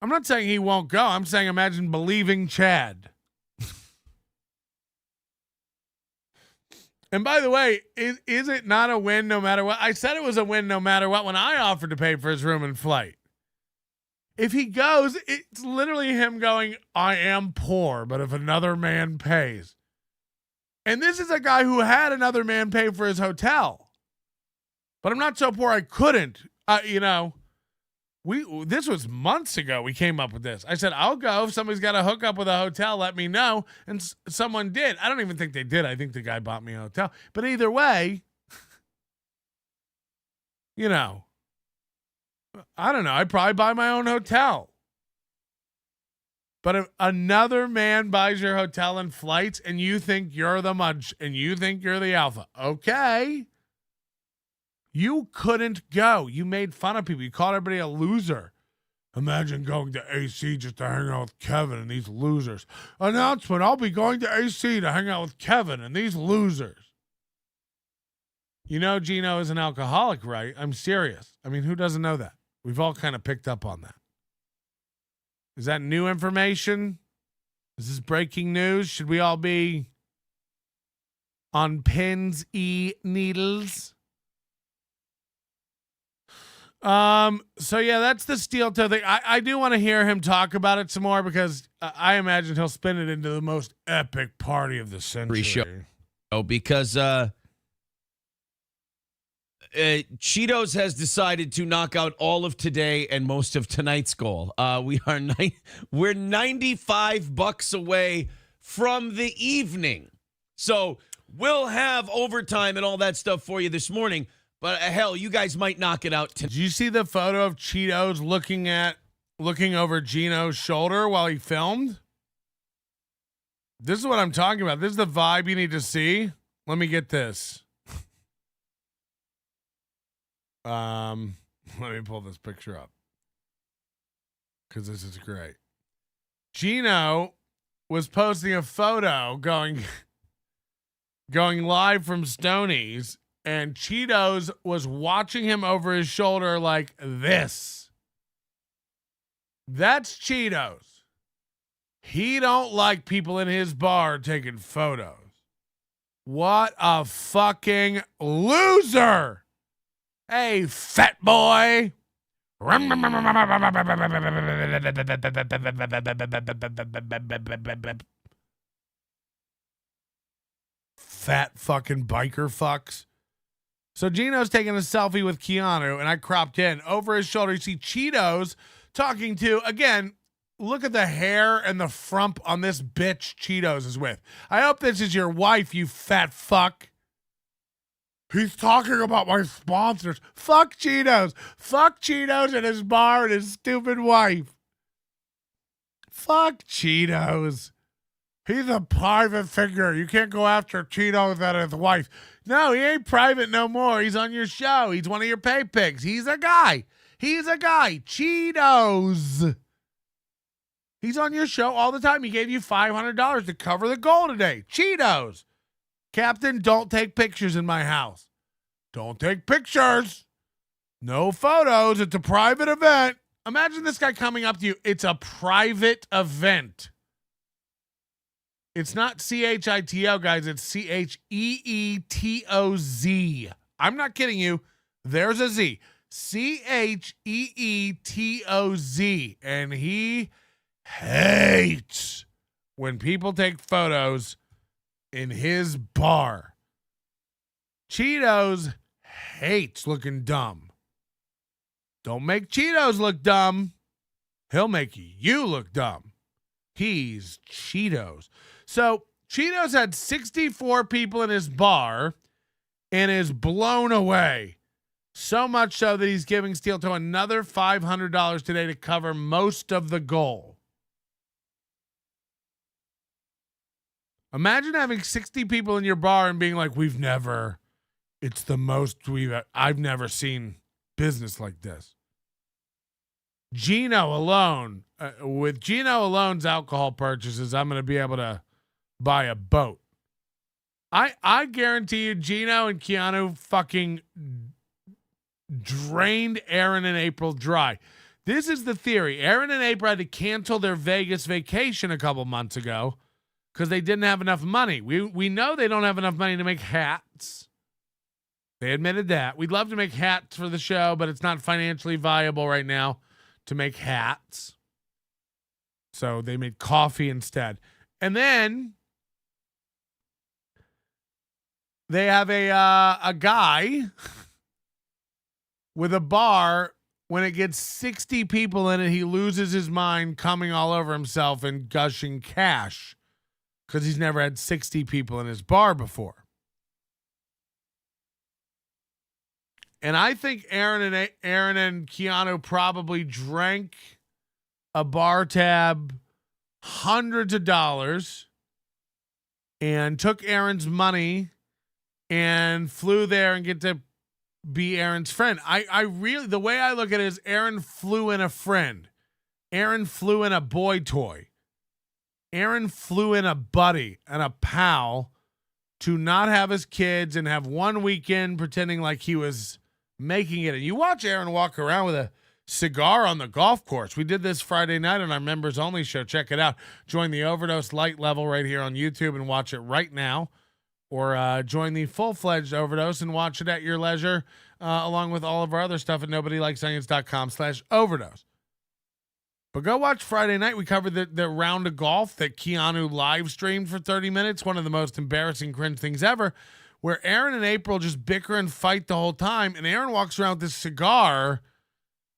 I'm not saying he won't go. I'm saying imagine believing Chad. And by the way, is it not a win no matter what? I said it was a win no matter what when I offered to pay for his room and flight. If he goes, it's literally him going, I am poor, but if another man pays. And this is a guy who had another man pay for his hotel. But I'm not so poor I couldn't. This was months ago we came up with this. I said, I'll go. If somebody's got to hook up with a hotel, let me know. And someone did. I don't even think they did. I think the guy bought me a hotel. But either way, I don't know. I'd probably buy my own hotel. But if another man buys your hotel and flights and you think you're the munch and you think you're the alpha, okay. You couldn't go. You made fun of people. You called everybody a loser. Imagine going to AC just to hang out with Kevin and these losers. Announcement, I'll be going to AC to hang out with Kevin and these losers. Gino is an alcoholic, right? I'm serious. I mean, who doesn't know that? We've all kind of picked up on that. Is that new information? Is this breaking news? Should we all be on pins, needles? So yeah, that's the steel toe thing. I do want to hear him talk about it some more because I imagine he'll spin it into the most epic party of the century. Because Cheetos has decided to knock out all of today and most of tonight's goal. We're $95 away from the evening. So we'll have overtime and all that stuff for you this morning. But hell, you guys might knock it out. Did you see the photo of Cheetos looking over Gino's shoulder while he filmed? This is what I'm talking about. This is the vibe you need to see. Let me get this. Let me pull this picture up because this is great. Gino was posting a photo going live from Stoney's, and Cheetos was watching him over his shoulder like this. That's Cheetos. He don't like people in his bar taking photos. What a fucking loser. Hey, fat boy. Fat fucking biker fucks. So Gino's taking a selfie with Keanu, and I cropped in. Over his shoulder, you see Cheetos talking to, again, look at the hair and the frump on this bitch Cheetos is with. I hope this is your wife, you fat fuck. He's talking about my sponsors. Fuck Cheetos. Fuck Cheetos and his bar and his stupid wife. Fuck Cheetos. He's a private figure. You can't go after Cheetos and his wife. No, he ain't private no more. He's on your show. He's one of your pay pigs. He's a guy. Cheetos. He's on your show all the time. He gave you $500 to cover the goal today. Cheetos. Captain, don't take pictures in my house. Don't take pictures. No photos. It's a private event. Imagine this guy coming up to you. It's a private event. It's not CHITO, guys. It's CHEETOZ. I'm not kidding you. There's a Z. Cheetoz. And he hates when people take photos in his bar. Cheetos hates looking dumb. Don't make Cheetos look dumb. He'll make you look dumb. He's Cheetos. So Cheetos had 64 people in his bar and is blown away. So much so that he's giving Steel Toe another $500 today to cover most of the goal. Imagine having 60 people in your bar and being like, I've never seen business like this. Gino alone, with Gino alone's alcohol purchases, I'm going to be able to buy a boat. I guarantee you Gino and Keanu fucking drained Aaron and April dry. This is the theory. Aaron and April had to cancel their Vegas vacation a couple months ago because they didn't have enough money. We know they don't have enough money to make hats. They admitted that. We'd love to make hats for the show, but it's not financially viable right now to make hats. So they made coffee instead. And then they have a guy with a bar. When it gets 60 people in it, he loses his mind, coming all over himself and gushing cash because he's never had 60 people in his bar before. And I think Aaron and Keanu probably drank a bar tab hundreds of dollars and took Aaron's money and flew there and get to be Aaron's friend. I really, the way I look at it is Aaron flew in a friend. Aaron flew in a boy toy. Aaron flew in a buddy and a pal to not have his kids and have one weekend pretending like he was making it. And you watch Aaron walk around with a cigar on the golf course. We did this Friday night on our members only show. Check it out. Join the Overdose Light level right here on YouTube and watch it right now. Or join the full-fledged Overdose and watch it at your leisure, along with all of our other stuff at nobodylikesonions.com/overdose. But go watch Friday night. We covered the round of golf that Keanu live streamed for 30 minutes. One of the most embarrassing cringe things ever, where Aaron and April just bicker and fight the whole time. And Aaron walks around with this cigar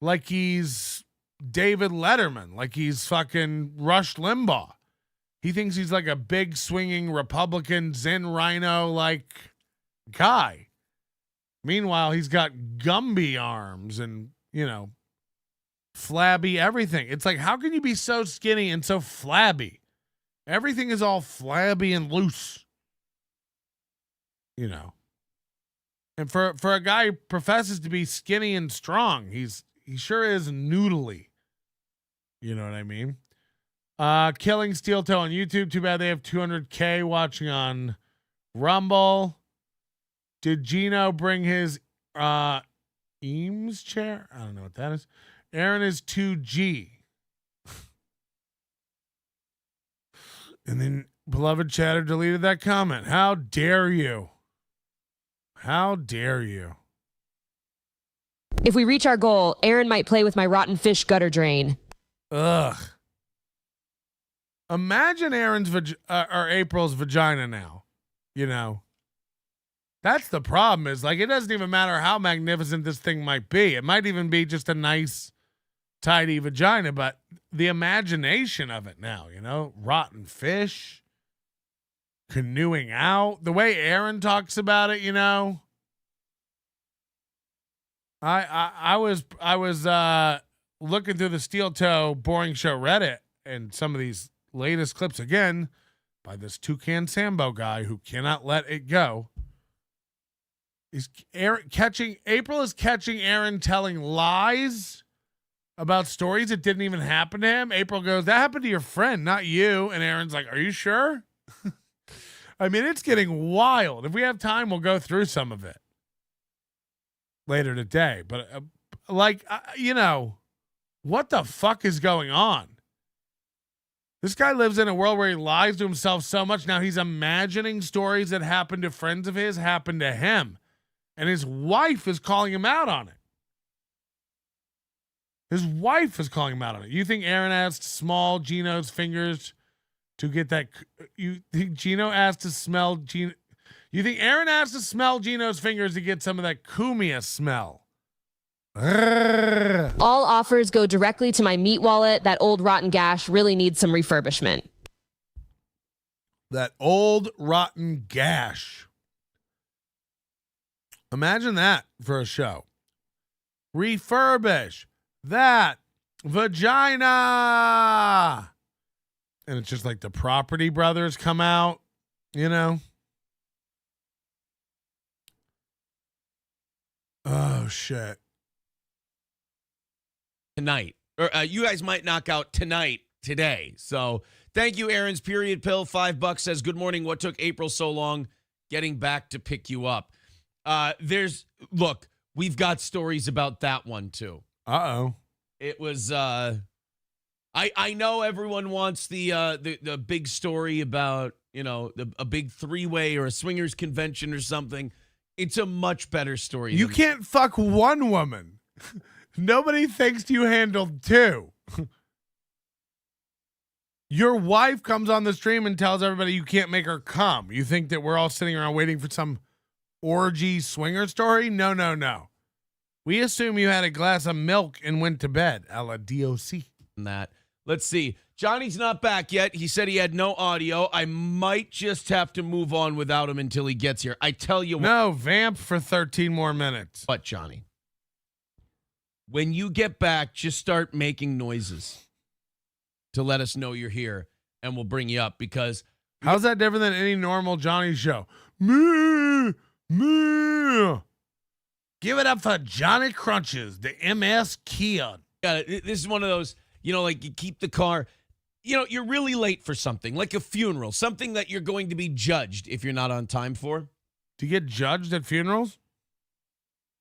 like he's David Letterman, like he's fucking Rush Limbaugh. He thinks he's like a big swinging Republican Zen Rhino like guy. Meanwhile, he's got Gumby arms and, flabby everything. It's like, how can you be so skinny and so flabby? Everything is all flabby and loose. And for a guy who professes to be skinny and strong, he sure is noodly. You know what I mean? Killing Steel Toe on YouTube. Too bad they have 200K watching on Rumble. Did Gino bring his Eames chair? I don't know what that is. Aaron is 2G. And then beloved chatter deleted that comment. How dare you? How dare you? If we reach our goal, Aaron might play with my rotten fish gutter drain. Ugh. Imagine Aaron's or April's vagina now. That's the problem. Is like, it doesn't even matter how magnificent this thing might be. It might even be just a nice, tidy vagina, but the imagination of it now, rotten fish, canoeing out, the way Aaron talks about it, I was looking through the Steel Toe Boring Show Reddit and some of these latest clips again by this Toucan Sambo guy who cannot let it go. April is catching Aaron telling lies about stories that didn't even happen to him. April goes, that happened to your friend, not you. And Aaron's like, are you sure? I mean, it's getting wild. If we have time, we'll go through some of it later today. But what the fuck is going on? This guy lives in a world where he lies to himself so much. Now he's imagining stories that happened to friends of his happen to him. And his wife is calling him out on it. His wife is calling him out on it. You think Aaron asked small Gino's fingers to get that? You think Gino asked to smell Gino? You think Aaron asked to smell Gino's fingers to get some of that Kumia smell? All offers go directly to my meat wallet. That old rotten gash really needs some refurbishment. That old rotten gash. Imagine that for a show. Refurbish that vagina. And it's just like the Property Brothers come out, you know? Oh, shit. Tonight. Or you guys might knock out today. So thank you, Aaron's Period Pill. $5 says, good morning. What took April so long getting back to pick you up? Look, we've got stories about that one too. Uh-oh. It was I know everyone wants the big story about, a big three-way or a swingers convention or something. It's a much better story. You can't fuck one woman. Nobody thinks you handled two. Your wife comes on the stream and tells everybody you can't make her come. You think that we're all sitting around waiting for some orgy swinger story? No. We assume you had a glass of milk and went to bed, a la DOC. That. Let's see. Johnny's not back yet. He said he had no audio. I might just have to move on without him until he gets here. I tell you what. No, vamp for 13 more minutes. What, Johnny? When you get back, just start making noises to let us know you're here, and we'll bring you up because... How's that different than any normal Johnny show? Moo! Moo! Give it up for Johnny Crunches, the MS Kia. Yeah, this is one of those, like you keep the car... you're really late for something, like a funeral, something that you're going to be judged if you're not on time for. Do you get judged at funerals?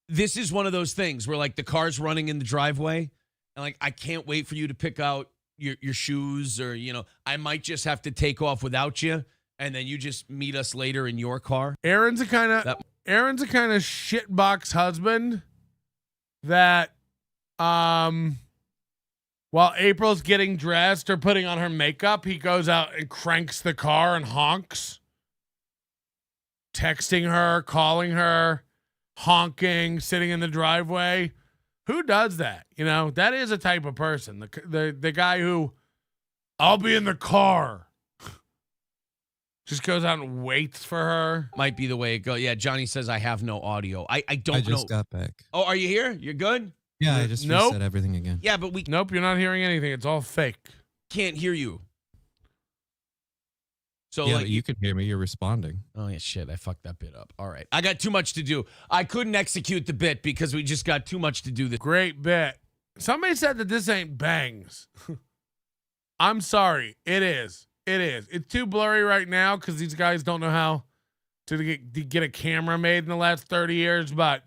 This is one of those things where, like, the car's running in the driveway, and, like, I can't wait for you to pick out your shoes, or, I might just have to take off without you, and then you just meet us later in your car. Aaron's a kind of shitbox husband that, while April's getting dressed or putting on her makeup, he goes out and cranks the car and honks, texting her, calling her, honking, sitting in the driveway. Who does that? That is a type of person. The guy who, I'll be in the car, just goes out and waits for her. Might be the way it goes. Yeah, Johnny says I have no audio. I don't know. I just got back. Oh, are you here? You're good? Yeah, I just reset everything again. Yeah, but Nope, you're not hearing anything. It's all fake. Can't hear you. So yeah, but you can hear me. You're responding. Oh, yeah, shit. I fucked that bit up. All right. I got too much to do. I couldn't execute the bit because we just got too much to do. Great bit. Somebody said that this ain't bangs. I'm sorry. It is. It's too blurry right now because these guys don't know how to get a camera made in the last 30 years, but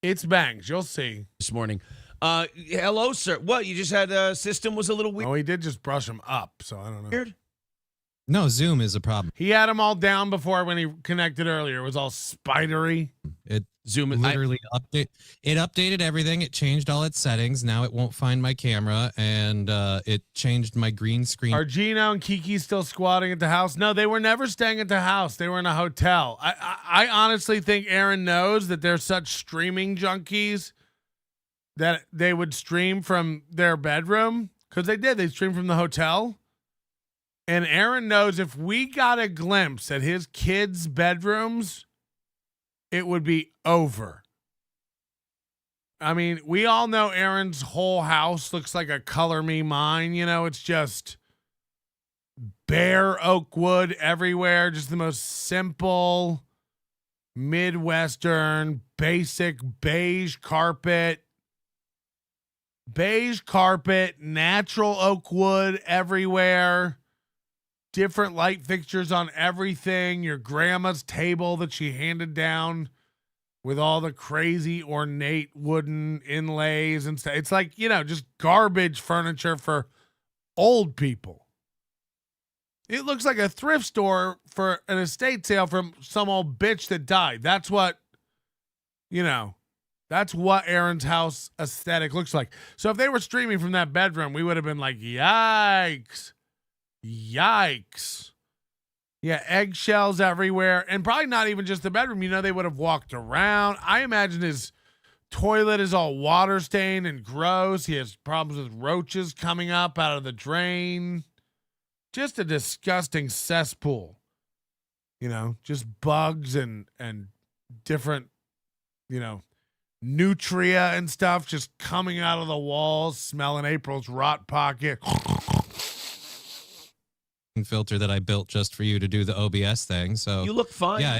it's bangs. You'll see. This morning. Hello, sir. What? You just had system was a little weird? Oh, he did just brush them up, so I don't know. Weird? No, Zoom is a problem. He had them all down before when he connected earlier. It was all spidery. It Zoom literally updated everything. It changed all its settings. Now it won't find my camera, and it changed my green screen. Are Gino and Kiki still squatting at the house? No, they were never staying at the house. They were in a hotel. I honestly think Aaron knows that they're such streaming junkies that they would stream from their bedroom, because they did. They streamed from the hotel. And Aaron knows if we got a glimpse at his kids' bedrooms, it would be over. I mean, we all know Aaron's whole house looks like a Color Me Mine. It's just bare oak wood everywhere. Just the most simple, Midwestern, basic beige carpet, natural oak wood everywhere. Different light fixtures on everything. Your grandma's table that she handed down with all the crazy ornate wooden inlays and stuff. It's like, just garbage furniture for old people. It looks like a thrift store for an estate sale from some old bitch that died. That's what, That's what Aaron's house aesthetic looks like. So if they were streaming from that bedroom, we would have been like, yikes. Yikes. Yeah, eggshells everywhere. And probably not even just the bedroom. They would have walked around. I imagine his toilet is all water stained and gross. He has problems with roaches coming up out of the drain. Just a disgusting cesspool. Just bugs and different, nutria and stuff just coming out of the walls, smelling April's rot pocket. Filter that I built just for you to do the OBS thing. So you look fine. Yeah,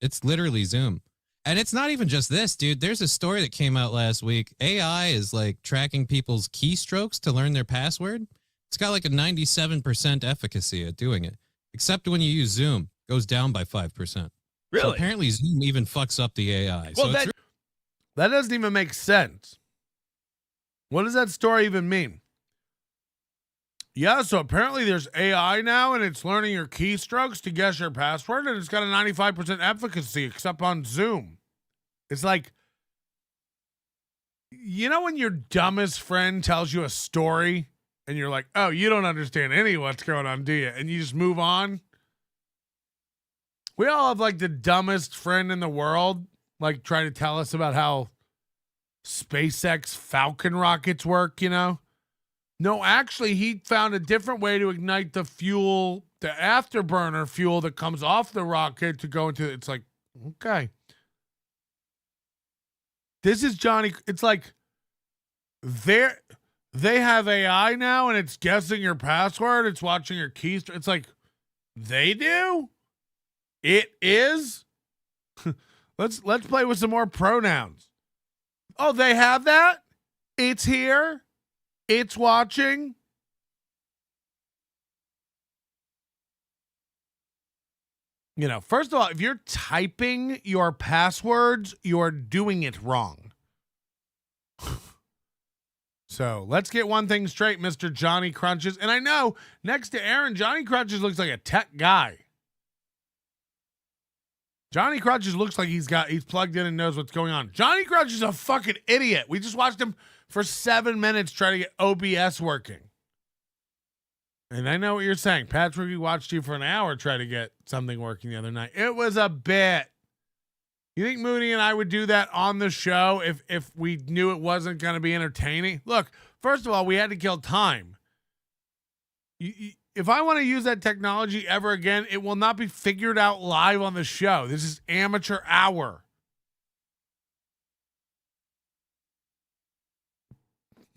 it's literally Zoom. And it's not even just this, dude. There's a story that came out last week. AI is like tracking people's keystrokes to learn their password. It's got like a 97% efficacy at doing it. Except when you use Zoom, it goes down by 5%. Really? So apparently Zoom even fucks up the AI. Well, So that doesn't even make sense. What does that story even mean? Yeah, so apparently there's AI now, and it's learning your keystrokes to guess your password, and it's got a 95% efficacy, except on Zoom. It's like, when your dumbest friend tells you a story, and you're like, oh, you don't understand any of what's going on, do you? And you just move on. We all have, like, the dumbest friend in the world, like, trying to tell us about how SpaceX Falcon rockets work, No, actually, he found a different way to ignite the fuel, the afterburner fuel that comes off the rocket to go into. It's like, okay. This is Johnny. It's like they have AI now, and it's guessing your password. It's watching your keys. It's like they do. It is. Let's play with some more pronouns. Oh, they have that. It's here. It's watching. First of all, if you're typing your passwords, you're doing it wrong. So let's get one thing straight, Mr. Johnny Crunches. And I know next to Aaron, Johnny Crunches looks like a tech guy. Johnny Crunches looks like he's plugged in and knows what's going on. Johnny Crunches is a fucking idiot. We just watched him for 7 minutes trying to get OBS working. And I know what you're saying. Patrick, we watched you for an hour try to get something working the other night. It was a bit. You think Mooney and I would do that on the show if we knew it wasn't going to be entertaining? Look, first of all, we had to kill time. If I want to use that technology ever again, it will not be figured out live on the show. This is amateur hour.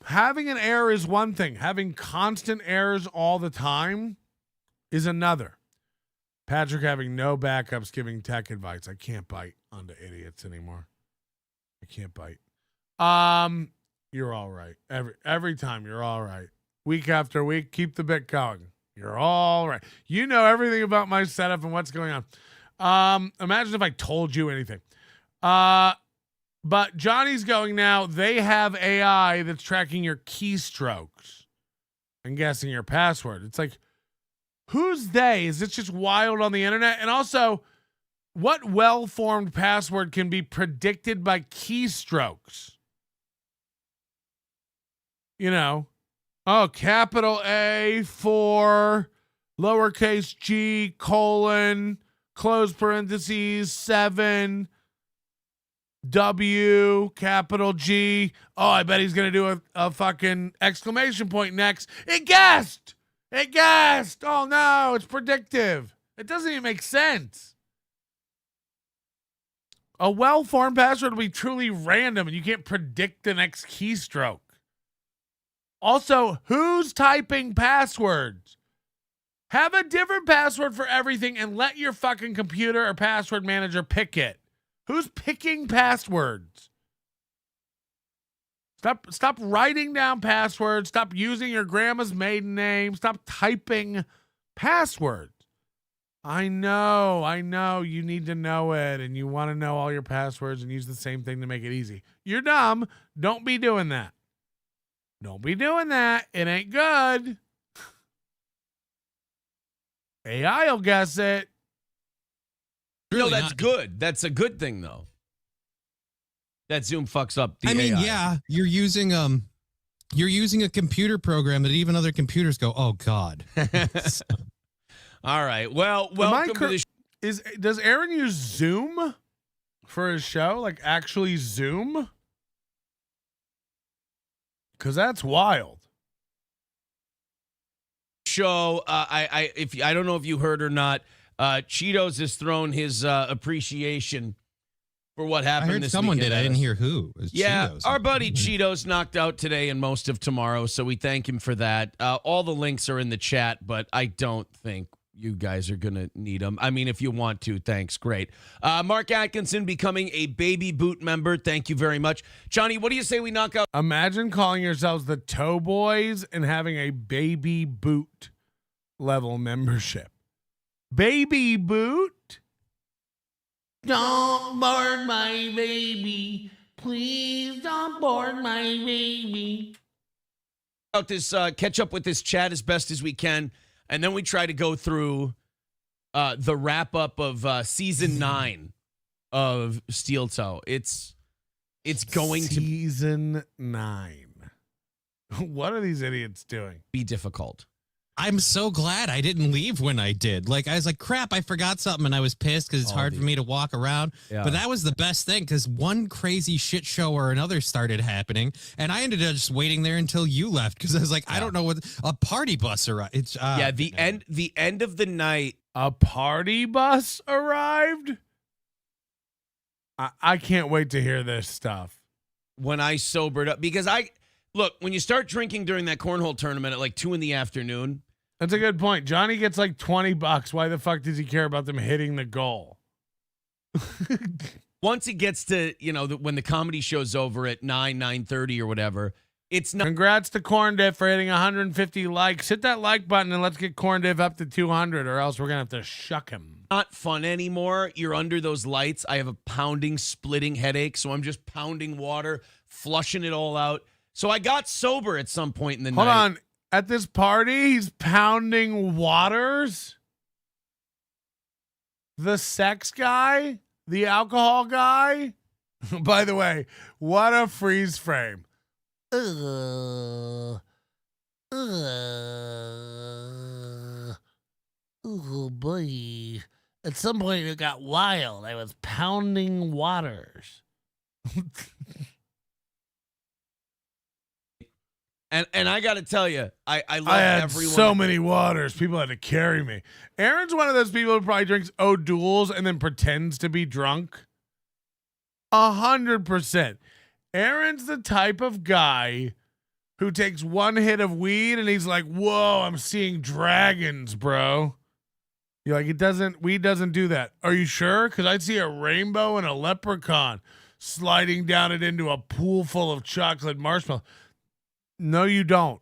Having an error is one thing. Having constant errors all the time is another. Patrick having no backups giving tech advice. I can't bite onto idiots anymore. I can't bite. You're all right. Every time you're all right. Week after week, keep the bit going. You're all right. You know everything about my setup and what's going on. Imagine if I told you anything. But Johnny's going now. They have AI that's tracking your keystrokes and guessing your password. It's like, who's they? Is this just wild on the internet? And also, what well-formed password can be predicted by keystrokes? Capital A for lowercase g, colon, close parentheses, 7, W, capital G. Oh, I bet he's going to do a fucking exclamation point next. It guessed. It guessed. Oh, no, it's predictive. It doesn't even make sense. A well-formed password will be truly random, and you can't predict the next keystroke. Also, who's typing passwords? Have a different password for everything and let your fucking computer or password manager pick it. Who's picking passwords? Stop writing down passwords. Stop using your grandma's maiden name. Stop typing passwords. I know. You need to know it, and you want to know all your passwords and use the same thing to make it easy. You're dumb. Don't be doing that. Don't be doing that. It ain't good. AI will guess it. No, that's good. That's a good thing, though. that Zoom fucks up the I mean, AI. yeah, you're using a computer program that even other computers go, oh God. All right. Well, welcome to the Does Aaron use Zoom for his show? Like actually Zoom? Because that's wild. show. I don't know if you heard or not. Cheetos has thrown his appreciation for what happened. I heard this someone weekend did. I didn't hear who. It was Yeah, Cheetos. our buddy Cheetos knocked out today and most of tomorrow, so we thank him for that. All the links are in the chat, but I don't think you guys are going to need them. I mean, if you want to, thanks. Great. Mark Atkinson becoming a Baby Boot member. Thank you very much. Johnny, what do you say we knock out? Imagine calling yourselves the Toe Boys and having a Baby Boot level membership. Baby Boot? Don't board my baby. Please don't board my baby. Out this, catch up with this chat as best as we can. And then we try to go through the wrap up of season 9 of Steel Toe. It's going to season 9. What are these idiots doing? Be difficult. I'm so glad I didn't leave when I did. Like, I was like, crap, I forgot something, and I was pissed because it's hard for me to walk around. Yeah. But that was the best thing because one crazy shit show or another started happening, and I ended up just waiting there until you left because I was like, I don't know what a party bus arrived. It's the end of the night. A party bus arrived? I can't wait to hear this stuff. When I sobered up, because when you start drinking during that cornhole tournament at like 2 p.m. That's a good point. Johnny gets like $20. Why the fuck does he care about them hitting the goal? Once it gets to, when the comedy show's over at 9:30 or whatever, it's not. Congrats to Corn Diff for hitting 150 likes. Hit that like button and let's get Corn Diff up to 200 or else we're going to have to shuck him. Not fun anymore. You're under those lights. I have a pounding, splitting headache, so I'm just pounding water, flushing it all out. So I got sober at some point in the night. Hold on. At this party, he's pounding waters? The sex guy? The alcohol guy? By the way, what a freeze frame. Oh, boy. At some point, it got wild. I was pounding waters. And I got to tell you, I love I had everyone. so many waters. People had to carry me. Aaron's one of those people who probably drinks O'Doul's and then pretends to be drunk. 100%. Aaron's the type of guy who takes one hit of weed and he's like, whoa, I'm seeing dragons, bro. You're like, weed doesn't do that. Are you sure? Because I'd see a rainbow and a leprechaun sliding down it into a pool full of chocolate marshmallow. No, you don't.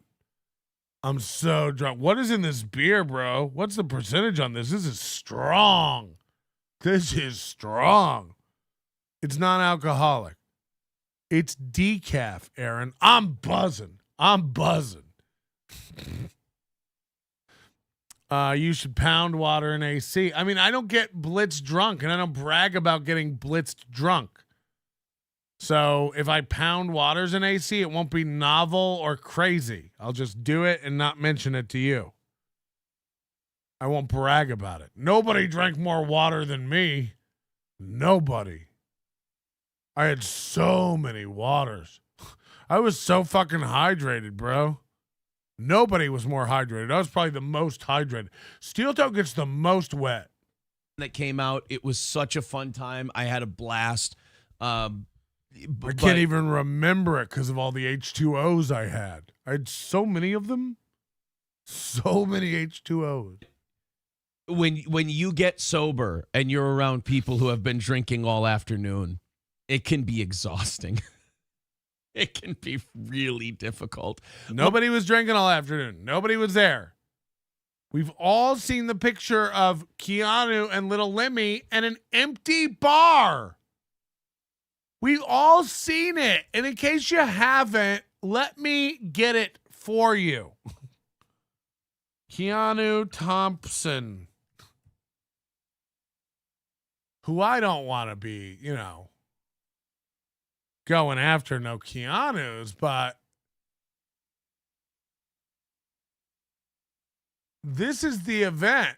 I'm so drunk. What is in this beer, bro? What's the percentage on this? This is strong. This is strong. It's non-alcoholic. It's decaf, Aaron. I'm buzzing. You should pound water in AC. I mean, I don't get blitz drunk, and I don't brag about getting blitzed drunk. So if I pound waters in AC, it won't be novel or crazy. I'll just do it and not mention it to you. I won't brag about it. Nobody drank more water than me. Nobody. I had so many waters. I was so fucking hydrated, bro. Nobody was more hydrated. I was probably the most hydrated. Steel Toe gets the most wet. That came out. It was such a fun time. I had a blast. I can't even remember it because of all the H2Os I had. I had so many of them. So many H2Os. When you get sober and you're around people who have been drinking all afternoon, it can be exhausting. It can be really difficult. Nobody was drinking all afternoon. Nobody was there. We've all seen the picture of Keanu and Little Lemmy and an empty bar. We've all seen it. And in case you haven't, let me get it for you. Keanu Thompson, who I don't want to be, going after no Keanu's, but this is the event.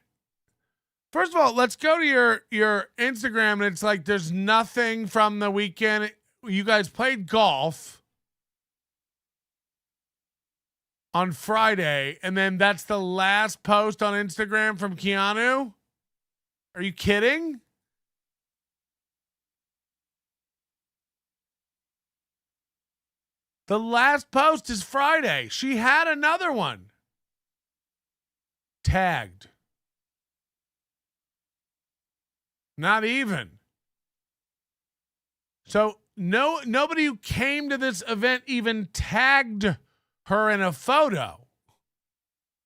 First of all, let's go to your Instagram, and it's like there's nothing from the weekend. You guys played golf on Friday, and then that's the last post on Instagram from Keanu? Are you kidding? The last post is Friday. She had another one. Tagged. Not even. So nobody who came to this event even tagged her in a photo.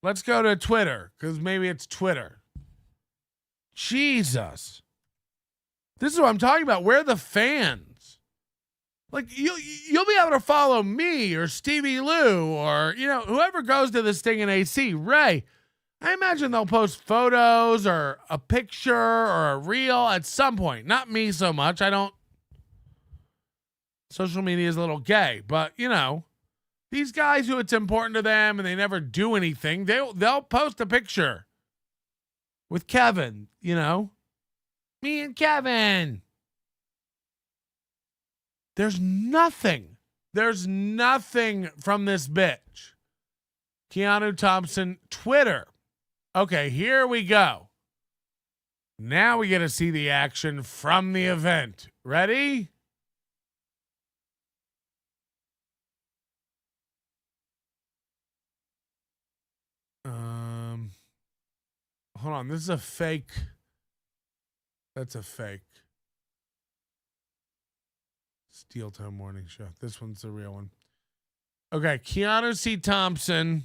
Let's go to Twitter, because maybe it's Twitter. Jesus. This is what I'm talking about. We're the fans. Like, you'll be able to follow me or Stevie Lou or, whoever goes to this thing in AC. Ray, I imagine they'll post photos or a picture or a reel at some point. Not me so much. Social media is a little gay, but, these guys who it's important to them and they never do anything, they'll post a picture with Kevin, me and Kevin. There's nothing from this bitch. Keanu Thompson, Twitter. Okay, here we go. Now we get to see the action from the event. Ready? Hold on. This is a fake. That's a fake. Steel Toe Morning Show. This one's the real one. Okay, Keanu C. Thompson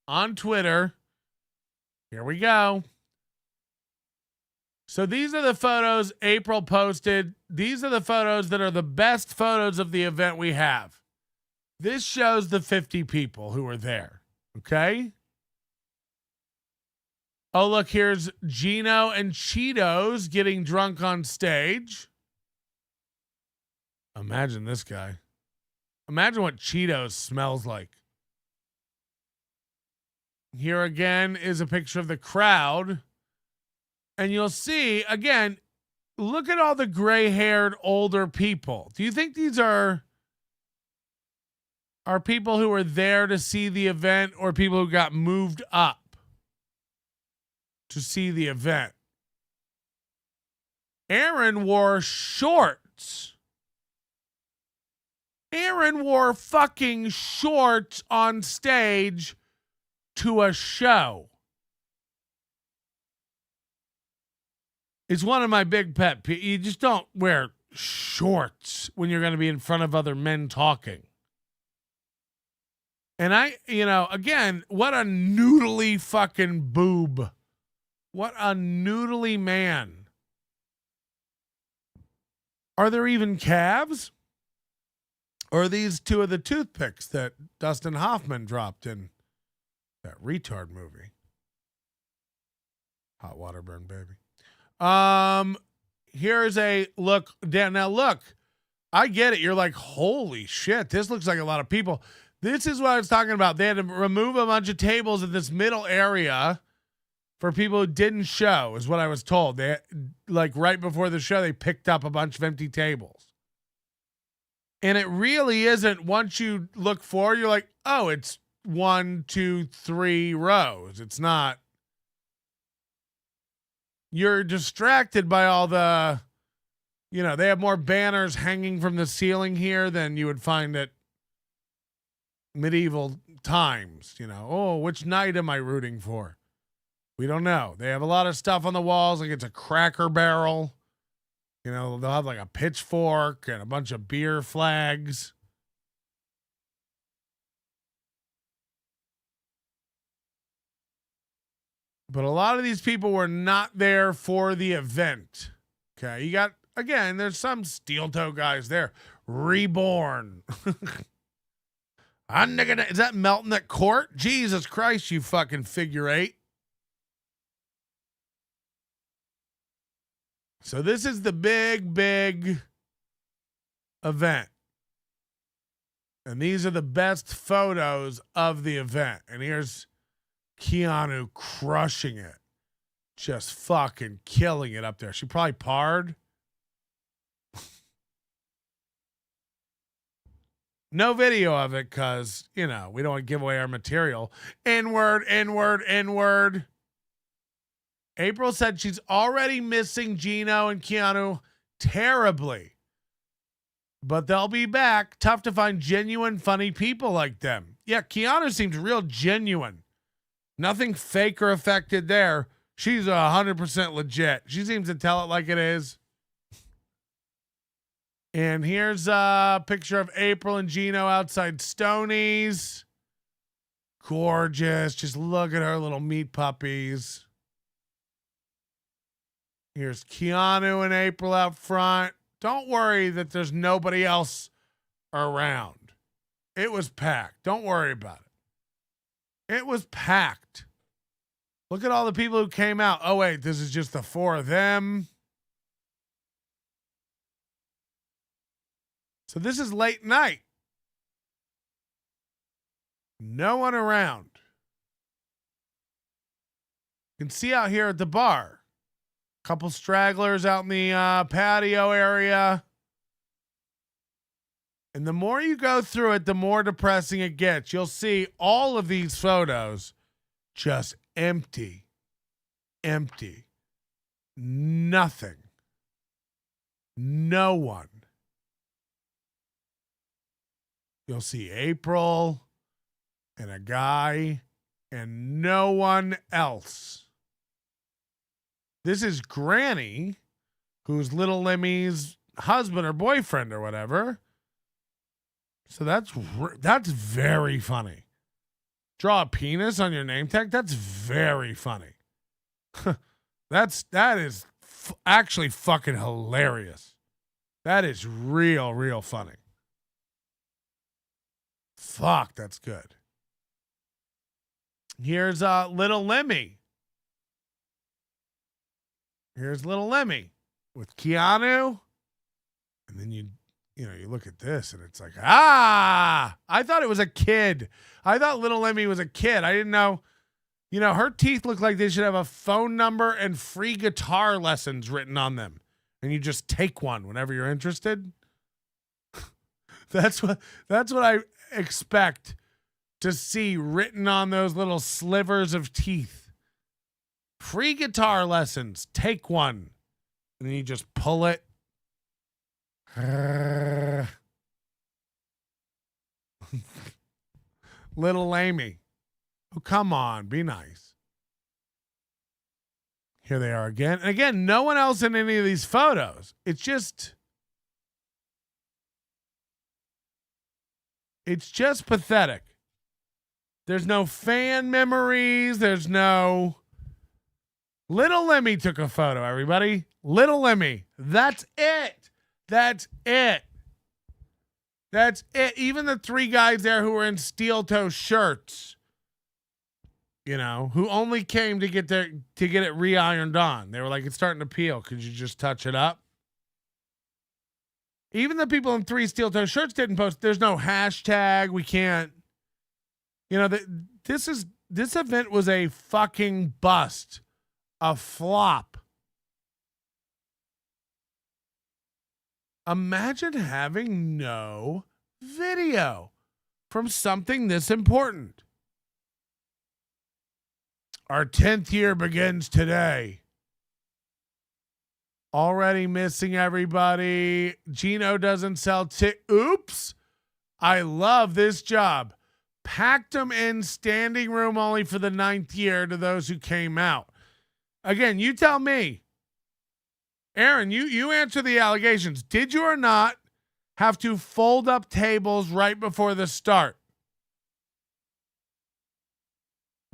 on Twitter. Here we go. So these are the photos April posted. These are the photos that are the best photos of the event we have. This shows the 50 people who were there. Okay? Oh, look, here's Gino and Cheetos getting drunk on stage. Imagine this guy. Imagine what Cheetos smells like. Here again is a picture of the crowd. And you'll see, again, look at all the gray-haired older people. Do you think these are people who were there to see the event or people who got moved up to see the event? Aaron wore shorts. Aaron wore fucking shorts on stage to a show. It's one of my big pet peeves. You just don't wear shorts when you're going to be in front of other men talking. And again, what a noodly fucking boob. What a noodly man. Are there even calves? Or are these two of the toothpicks that Dustin Hoffman dropped in that retard movie? Hot water burn, baby. Here's a look. Now look, I get it. You're like, holy shit, this looks like a lot of people. This is what I was talking about. They had to remove a bunch of tables in this middle area for people who didn't show, is what I was told. They, like, right before the show, they picked up a bunch of empty tables. And it really isn't, once you look forward, you're like, oh, it's 1, 2, 3 rows. It's not. You're distracted by all the, they have more banners hanging from the ceiling here than you would find at medieval times. Oh, which knight am I rooting for? We don't know. They have a lot of stuff on the walls, like it's a Cracker Barrel. They'll have like a pitchfork and a bunch of beer flags. But a lot of these people were not there for the event. Okay, you got, again, there's some steel toe guys there. Reborn. Is that Melton at court? Jesus Christ, you fucking figure eight. So this is the big, big event. And these are the best photos of the event. And here's Keanu crushing it. Just fucking killing it up there. She probably parred. No video of it because, we don't want to give away our material. N-word, N-word, N-word. April said she's already missing Gino and Keanu terribly. But they'll be back. Tough to find genuine, funny people like them. Yeah, Keanu seems real genuine. Nothing fake or affected there. She's 100% legit. She seems to tell it like it is. And here's a picture of April and Gino outside Stoney's. Gorgeous. Just look at her little meat puppies. Here's Keanu and April out front. Don't worry that there's nobody else around. It was packed. Don't worry about it. It was packed. Look at all the people who came out. Oh, wait, this is just the four of them. So this is late night. No one around. You can see out here at the bar. Couple stragglers out in the patio area. And the more you go through it, the more depressing it gets. You'll see all of these photos just empty. Empty. Nothing. No one. You'll see April and a guy and no one else. This is Granny, who's Little Lemmy's husband or boyfriend or whatever. So that's very funny. Draw a penis on your name tag. That's very funny. that is actually fucking hilarious. That is real funny. Fuck, that's good. Here's Little Lemmy. Here's Little Lemmy with Keanu. And then you look at this and it's like, I thought it was a kid. I thought Little Lemmy was a kid. I didn't know. Her teeth look like they should have a phone number and free guitar lessons written on them. And you just take one whenever you're interested. That's what I expect to see written on those little slivers of teeth. Free guitar lessons. Take one. And then you just pull it. Little Amy. Oh, come on. Be nice. Here they are again. And again, no one else in any of these photos. It's just pathetic. There's no fan memories. There's no... Little Lemmy took a photo, everybody. Little Lemmy. That's it. That's it. That's it. Even the three guys there who were in steel toe shirts, who only came to get it re-ironed on. They were like, it's starting to peel. Could you just touch it up? Even the people in three steel toe shirts didn't post. There's no hashtag. We can't. This event was a fucking bust. A flop. Imagine having no video from something this important. Our 10th year begins today. Already missing everybody. Gino doesn't sell Oops. I love this job. Packed them in standing room only for the 9th year to those who came out. Again, you tell me. Aaron, you answer the allegations. Did you or not have to fold up tables right before the start?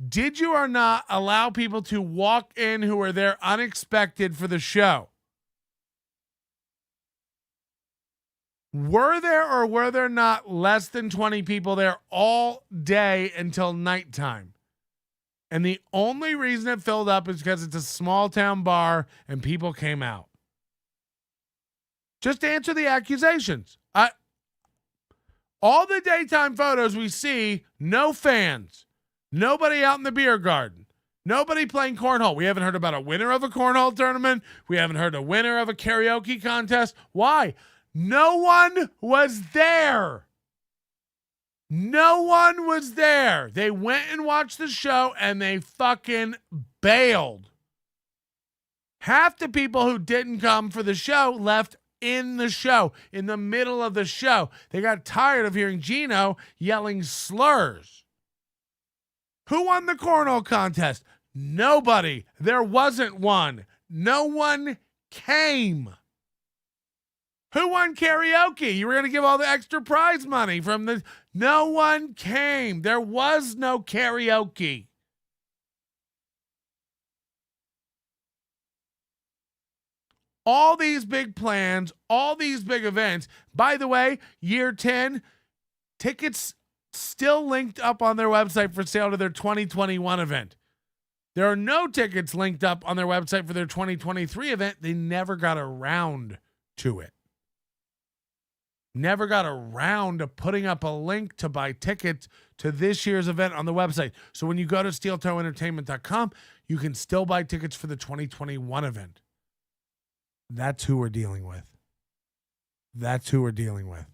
Did you or not allow people to walk in who were there unexpected for the show? Were there or were there not less than 20 people there all day until nighttime? And the only reason it filled up is because it's a small town bar and people came out. Just answer the accusations. All the daytime photos we see, no fans, nobody out in the beer garden, nobody playing cornhole. We haven't heard about a winner of a cornhole tournament. We haven't heard a winner of a karaoke contest. Why? No one was there. No one was there. They went and watched the show and they fucking bailed. Half the people who didn't come for the show left in the show, in the middle of the show. They got tired of hearing Gino yelling slurs. Who won the cornhole contest? Nobody. There wasn't one. No one came. Who won karaoke? You were going to give all the extra prize money from the... No one came. There was no karaoke. All these big plans, all these big events. By the way, year 10, tickets still linked up on their website for sale to their 2021 event. There are no tickets linked up on their website for their 2023 event. They never got around to it. Never got around to putting up a link to buy tickets to this year's event on the website. So when you go to steeltoeentertainment.com, you can still buy tickets for the 2021 event. That's who we're dealing with. That's who we're dealing with.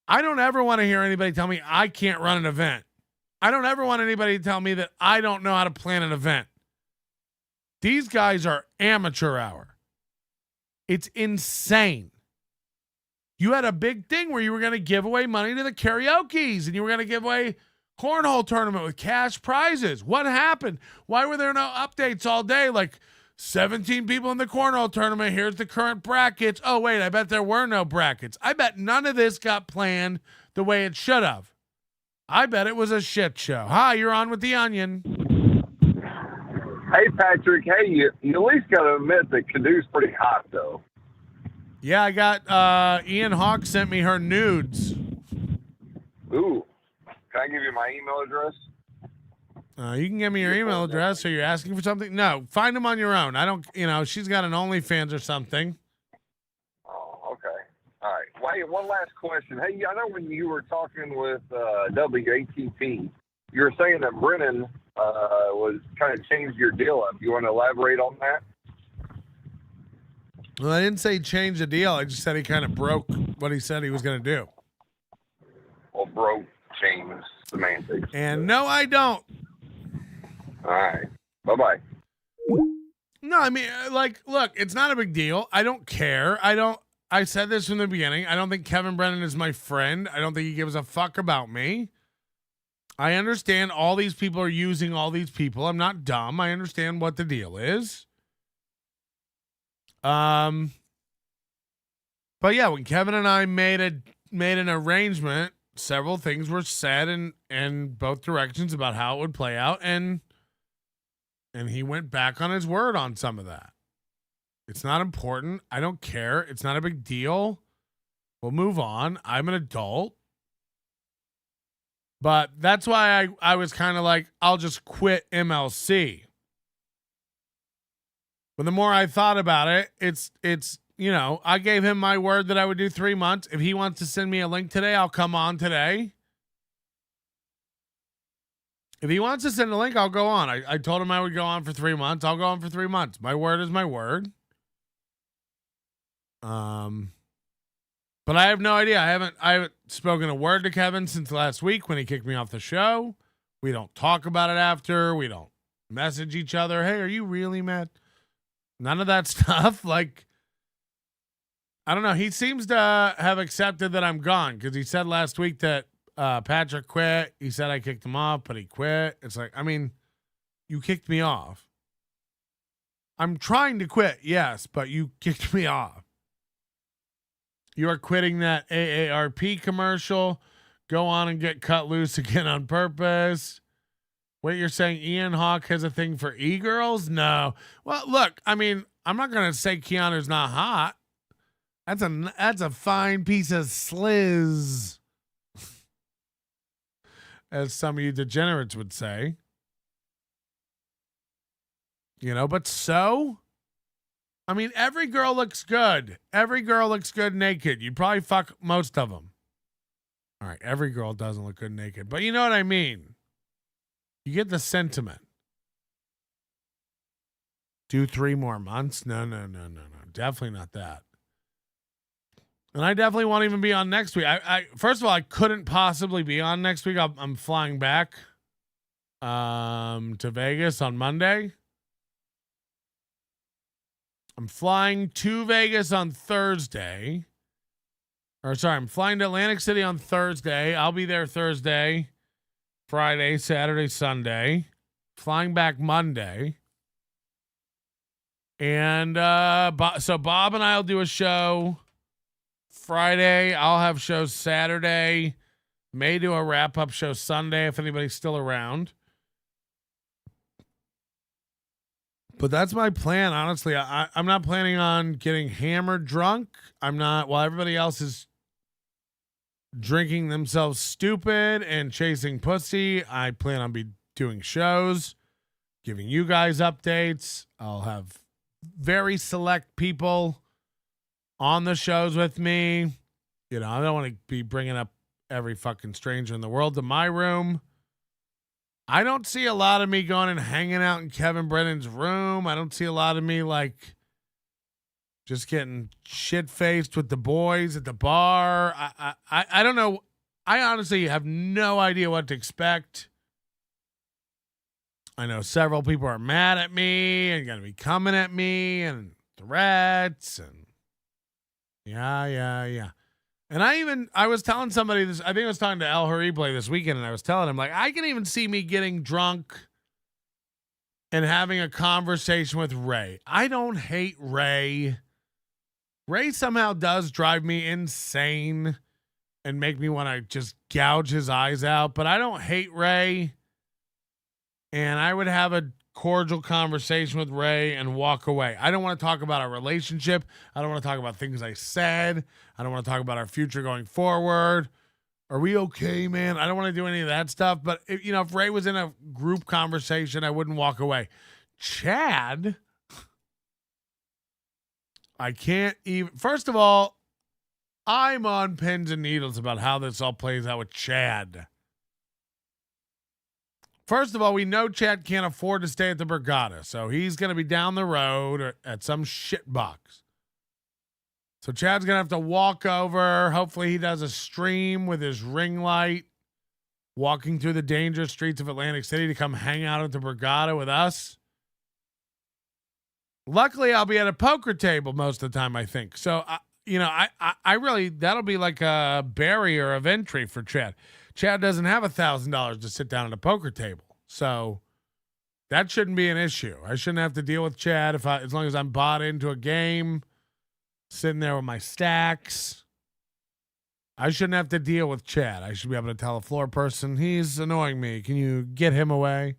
I don't ever want to hear anybody tell me I can't run an event. I don't ever want anybody to tell me that I don't know how to plan an event. These guys are amateur hour. It's insane. You had a big thing where you were going to give away money to the karaoke's and you were going to give away cornhole tournament with cash prizes. What happened? Why were there no updates all day? Like 17 people in the cornhole tournament. Here's the current brackets. Oh, wait, I bet there were no brackets. I bet none of this got planned the way it should have. I bet it was a shit show. Hi, you're on with the Onion. Hey, Patrick. Hey, you at least got to admit that Cadoo's pretty hot, though. Yeah, I got Ian Hawk sent me her nudes. Ooh. Can I give you my email address? You can give me your email address. Or you're asking for something? No, find them on your own. I don't, she's got an OnlyFans or something. Oh, okay. All right. Wait, one last question. Hey, I know when you were talking with WATP, you were saying that Brennan was kind of changed your deal up. You want to elaborate on that? Well, I didn't say change the deal. I just said he kind of broke what he said he was going to do. Well, broke, changed semantics. And no, I don't. All right. Bye-bye. No, I mean, look, it's not a big deal. I don't care. I said this from the beginning. I don't think Kevin Brennan is my friend. I don't think he gives a fuck about me. I understand all these people are using all these people. I'm not dumb. I understand what the deal is. But yeah, when Kevin and I made an arrangement, several things were said in both directions about how it would play out, and he went back on his word on some of that. It's not important. I don't care. It's not a big deal. We'll move on. I'm an adult. But that's why I was kind of like, I'll just quit MLC. But the more I thought about it, it's I gave him my word that I would do 3 months. If he wants to send me a link today, I'll come on today. If he wants to send a link, I'll go on. I told him I would go on for 3 months. I'll go on for 3 months. My word is my word. But I have no idea. I haven't spoken a word to Kevin since last week when he kicked me off the show. We don't talk about it after. We don't message each other. Hey, are you really mad? None of that stuff. Like, I don't know. He seems to have accepted that I'm gone because he said last week that Patrick quit. He said I kicked him off, but he quit. It's like, I mean, you kicked me off. I'm trying to quit, yes, but you kicked me off. You are quitting that AARP commercial. Go on and get cut loose again on purpose. Wait, you're saying Ian Hawk has a thing for e-girls? No. Well, look, I mean, I'm not going to say Keanu's not hot. That's a fine piece of sliz, as some of you degenerates would say. But I mean, every girl looks good. Every girl looks good naked. You'd probably fuck most of them. All right, every girl doesn't look good naked, but you know what I mean. You get the sentiment. Do 3 more months? No. Definitely not that. And I definitely won't even be on next week. I first of all, I couldn't possibly be on next week. I'm flying back to Vegas on Monday. I'm flying to Vegas on Thursday. I'm flying to Atlantic City on Thursday. I'll be there Thursday, Friday, Saturday, Sunday. Flying back Monday. And so Bob and I will do a show Friday. I'll have shows Saturday. May do a wrap-up show Sunday if anybody's still around. But that's my plan, honestly. I'm not planning on getting hammered drunk. I'm not, while everybody else is drinking themselves stupid and chasing pussy, I plan on be doing shows, giving you guys updates. I'll have very select people on the shows with me. You know, I don't want to be bringing up every fucking stranger in the world to my room. I don't see a lot of me going and hanging out in Kevin Brennan's room. I don't see a lot of me like just getting shit-faced with the boys at the bar. I don't know. I honestly have no idea what to expect. I know several people are mad at me and going to be coming at me and threats and yeah. And I was telling somebody this, I think I was talking to El Harible this weekend, and I was telling him, like, I can even see me getting drunk and having a conversation with Ray. I don't hate Ray. Ray somehow does drive me insane and make me want to just gouge his eyes out, but I don't hate Ray. And I would have a cordial conversation with Ray and walk away. I don't want to talk about our relationship. I don't want to talk about things I said. I don't want to talk about our future going forward. Are we okay, man? I don't want to do any of that stuff. But if Ray was in a group conversation, I wouldn't walk away. Chad, I can't even. First of all, I'm on pins and needles about how this all plays out with Chad. First of all, we know Chad can't afford to stay at the Borgata, so he's going to be down the road or at some shit box. So Chad's going to have to walk over. Hopefully he does a stream with his ring light, walking through the dangerous streets of Atlantic City to come hang out at the Borgata with us. Luckily, I'll be at a poker table most of the time, I think. So, I really, that'll be like a barrier of entry for Chad. Chad doesn't have $1,000 to sit down at a poker table. So that shouldn't be an issue. I shouldn't have to deal with Chad as long as I'm bought into a game, sitting there with my stacks. I shouldn't have to deal with Chad. I should be able to tell a floor person, he's annoying me. Can you get him away?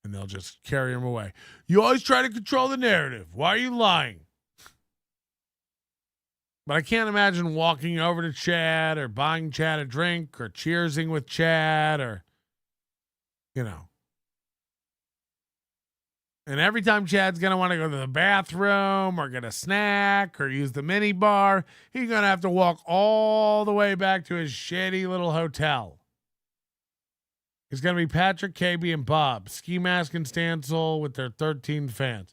And they'll just carry him away. You always try to control the narrative. Why are you lying? But I can't imagine walking over to Chad or buying Chad a drink or cheersing with Chad or, And every time Chad's going to want to go to the bathroom or get a snack or use the mini bar, he's going to have to walk all the way back to his shitty little hotel. It's going to be Patrick, KB, and Bob, Ski Mask and Stancil with their 13 fans.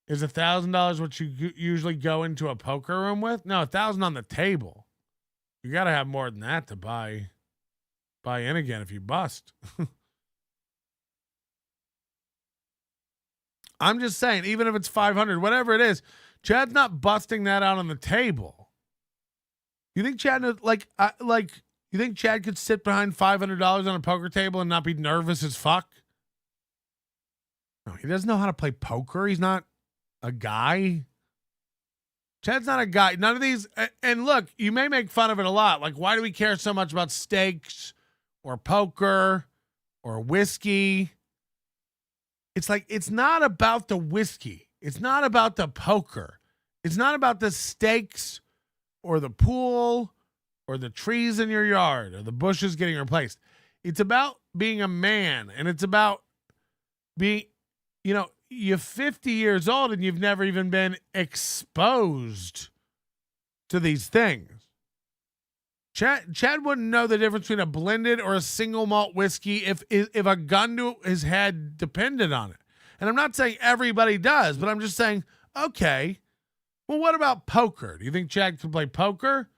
Is $1,000 what you usually go into a poker room with? No, $1,000 on the table. You got to have more than that to buy in again if you bust. I'm just saying, even if it's $500, whatever it is, Chad's not busting that out on the table. You think Chad you think Chad could sit behind $500 on a poker table and not be nervous as fuck? No, he doesn't know how to play poker. He's not a guy. Chad's not a guy. None of these. And look, you may make fun of it a lot. Like, why do we care so much about steaks or poker or whiskey? It's like, it's not about the whiskey. It's not about the poker. It's not about the steaks or the pool or the trees in your yard or the bushes getting replaced. It's about being a man, and it's about being, you're 50 years old and you've never even been exposed to these things. Chad wouldn't know the difference between a blended or a single malt whiskey if a gun to his head depended on it. And I'm not saying everybody does, but I'm just saying, okay, well, what about poker? Do you think Chad can play poker?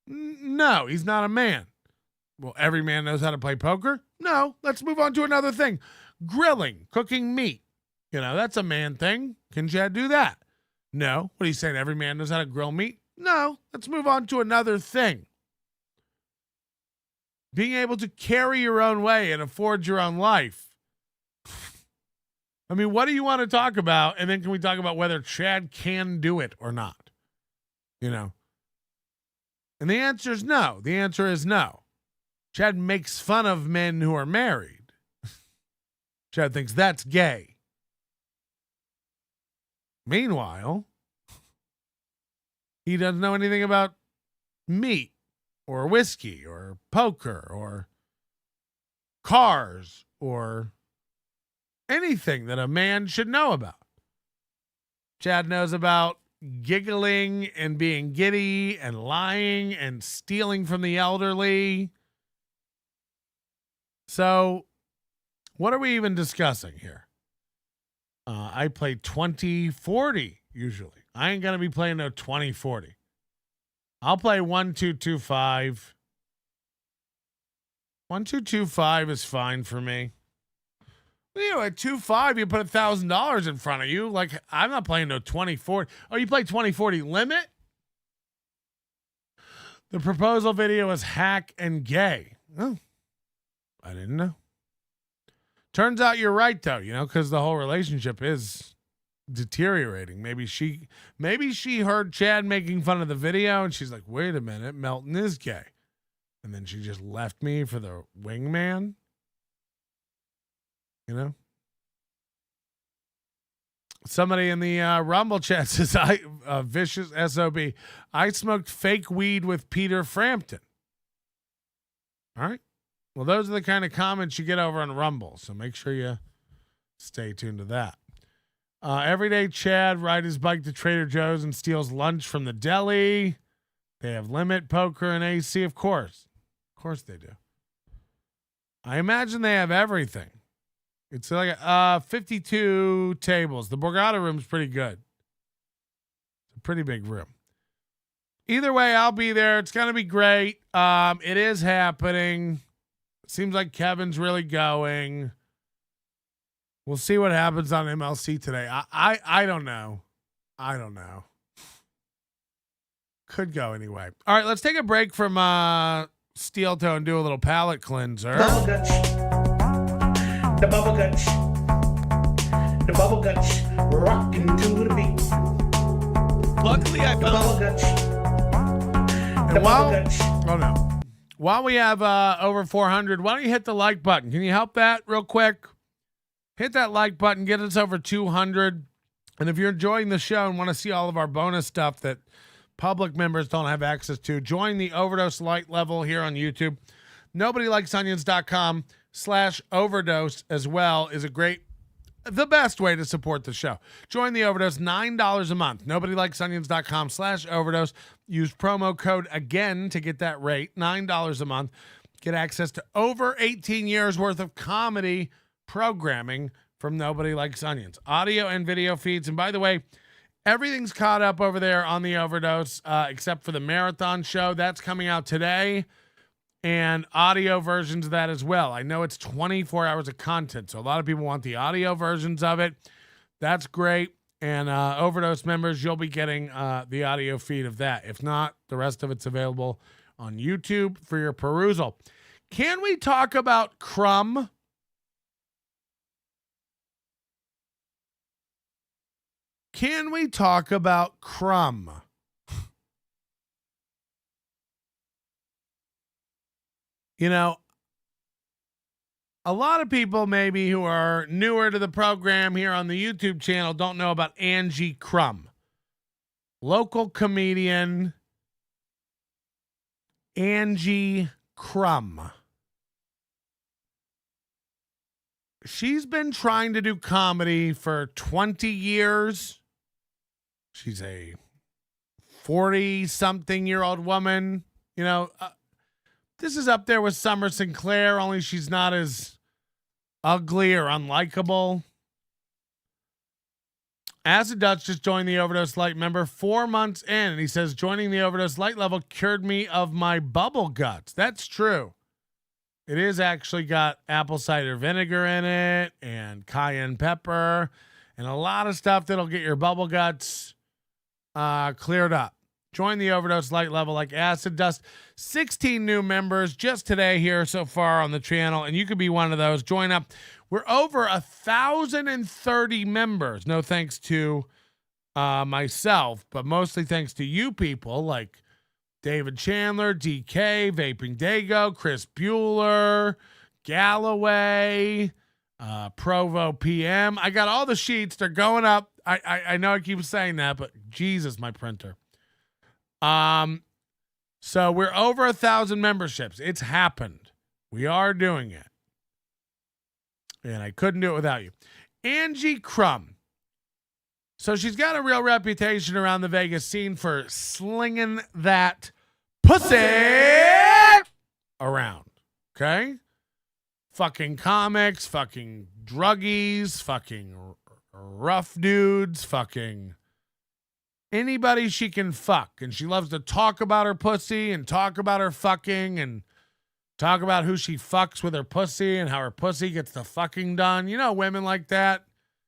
No, he's not a man. Well, every man knows how to play poker? No, let's move on to another thing. Grilling, cooking meat. That's a man thing. Can Chad do that? No. What are you saying? Every man knows how to grill meat? No. Let's move on to another thing. Being able to carry your own way and afford your own life. I mean, what do you want to talk about? And then can we talk about whether Chad can do it or not? And the answer is no. The answer is no. Chad makes fun of men who are married. Chad thinks that's gay. Meanwhile, he doesn't know anything about meat or whiskey or poker or cars or anything that a man should know about. Chad knows about giggling and being giddy and lying and stealing from the elderly. So, what are we even discussing here? I play 20-40 usually. I ain't going to be playing no 20-40. I'll play 1-2-2-5. 1-2-2-5 is fine for me. At 2-5, you put $1,000 in front of you. Like, I'm not playing no 20-40. Oh, you play 20-40 limit? The proposal video is hack and gay. Oh, I didn't know. Turns out you're right, though, because the whole relationship is deteriorating. Maybe she heard Chad making fun of the video, and she's like, wait a minute, Melton is gay. And then she just left me for the wingman. Somebody in the Rumble chat says, vicious SOB, I smoked fake weed with Peter Frampton. All right. Well, those are the kind of comments you get over on Rumble, so make sure you stay tuned to that. Everyday Chad rides his bike to Trader Joe's and steals lunch from the deli. They have limit, poker, and AC, of course. Of course they do. I imagine they have everything. It's like 52 tables. The Borgata room's pretty good. It's a pretty big room. Either way, I'll be there. It's going to be great. It is happening. Seems like Kevin's really going. We'll see what happens on MLC today. I don't know. I don't know. Could go anyway. All right, let's take a break from Steel Toe and do a little palate cleanser. Bubble guts. The bubble guts. The bubble guts. Rocking to the beat. Luckily, I The bubble guts. And while we have over 400, why don't you hit the like button? Can you help that real quick? Hit that like button, get us over 200. And if you're enjoying the show and want to see all of our bonus stuff that public members don't have access to, join the Overdose Light level here on YouTube. NobodyLikesOnions.com/overdose as well is the best way to support the show. Join the Overdose, $9 a month. NobodyLikesOnions.com/overdose. Use promo code again to get that rate, $9 a month. Get access to over 18 years worth of comedy programming from Nobody Likes Onions. Audio and video feeds. And by the way, everything's caught up over there on the Overdose except for the marathon show. That's coming out today. And audio versions of that as well. I know it's 24 hours of content, so a lot of people want the audio versions of it. That's great. And Overdose members, you'll be getting the audio feed of that. If not, the rest of it's available on YouTube for your perusal. Can we talk about Krum? Can we talk about Krum? A lot of people maybe who are newer to the program here on the YouTube channel don't know about Angie Krum. Local comedian Angie Krum. She's been trying to do comedy for 20 years. She's a 40-something-year-old woman. This is up there with Summer Sinclair, only she's not as ugly or unlikable. Acid Dutch just joined the Overdose Light member 4 months in, and he says, joining the Overdose Light level cured me of my bubble guts. That's true. It is actually got apple cider vinegar in it and cayenne pepper and a lot of stuff that'll get your bubble guts cleared up. Join the Overdose Light level like Acid Dust. 16 new members just today here so far on the channel, and you could be one of those. Join up. We're over 1,030 members. No thanks to myself, but mostly thanks to you people like David Chandler, DK, Vaping Dago, Chris Bueller, Galloway, Provo PM. I got all the sheets. They're going up. I know I keep saying that, but Jesus, my printer. So we're over 1,000 memberships. It's happened. We are doing it. And I couldn't do it without you. Angie Krum. So she's got a real reputation around the Vegas scene for slinging that pussy around. Okay? Fucking comics, fucking druggies, fucking rough dudes, fucking anybody she can fuck. And she loves to talk about her pussy and talk about her fucking and talk about who she fucks with her pussy and how her pussy gets the fucking done. You know, women like that.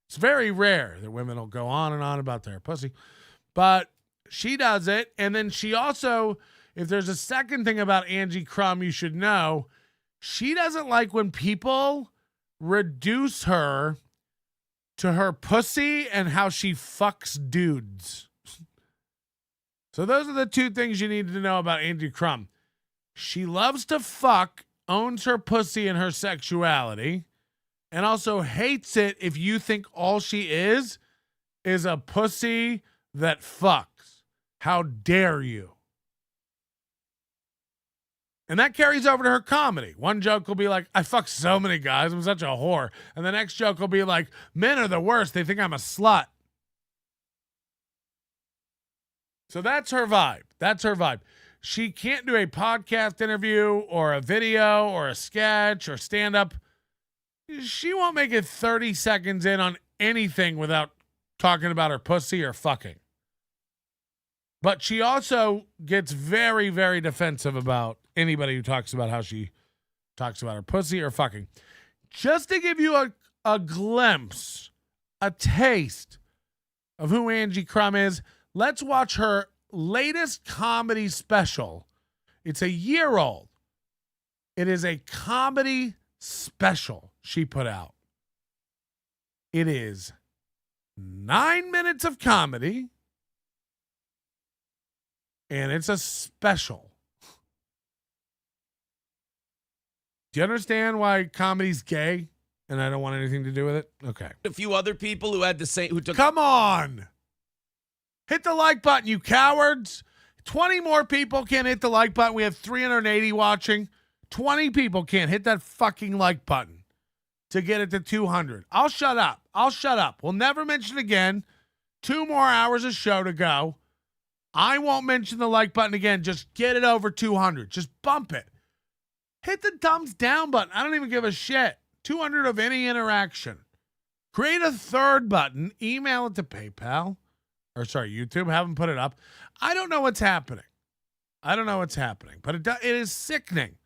It's very rare that women will go on and on about their pussy. But she does it. And then she also, if there's a second thing about Angie Krum you should know, she doesn't like when people reduce her to her pussy and how she fucks dudes. So those are the two things you need to know about Angie Krum. She loves to fuck, owns her pussy and her sexuality, and also hates it if you think all she is a pussy that fucks. How dare you? And that carries over to her comedy. One joke will be like, I fuck so many guys, I'm such a whore. And the next joke will be like, men are the worst, they think I'm a slut. So that's her vibe. That's her vibe. She can't do a podcast interview or a video or a sketch or stand-up. She won't make it 30 seconds in on anything without talking about her pussy or fucking. But she also gets very, very defensive about anybody who talks about how she talks about her pussy or fucking. Just to give you a glimpse, a taste of who Angie Krum is, let's watch her latest comedy special. It's a year old. It is a comedy special she put out. It is 9 minutes of comedy, and it's a special. Do you understand why comedy's gay and I don't want anything to do with it? Okay. A few other people who had the same, who took. Come on. Hit the like button, you cowards. 20 more people can't hit the like button. We have 380 watching. 20 people can't hit that fucking like button to get it to 200. I'll shut up. I'll shut up. We'll never mention again. 2 more hours of show to go. I won't mention the like button again. Just get it over 200. Just bump it. Hit the thumbs down button. I don't even give a shit. 200 of any interaction. Create a third button. Email it to PayPal. Or sorry, YouTube. Have them put it up. I don't know what's happening. But it is sickening.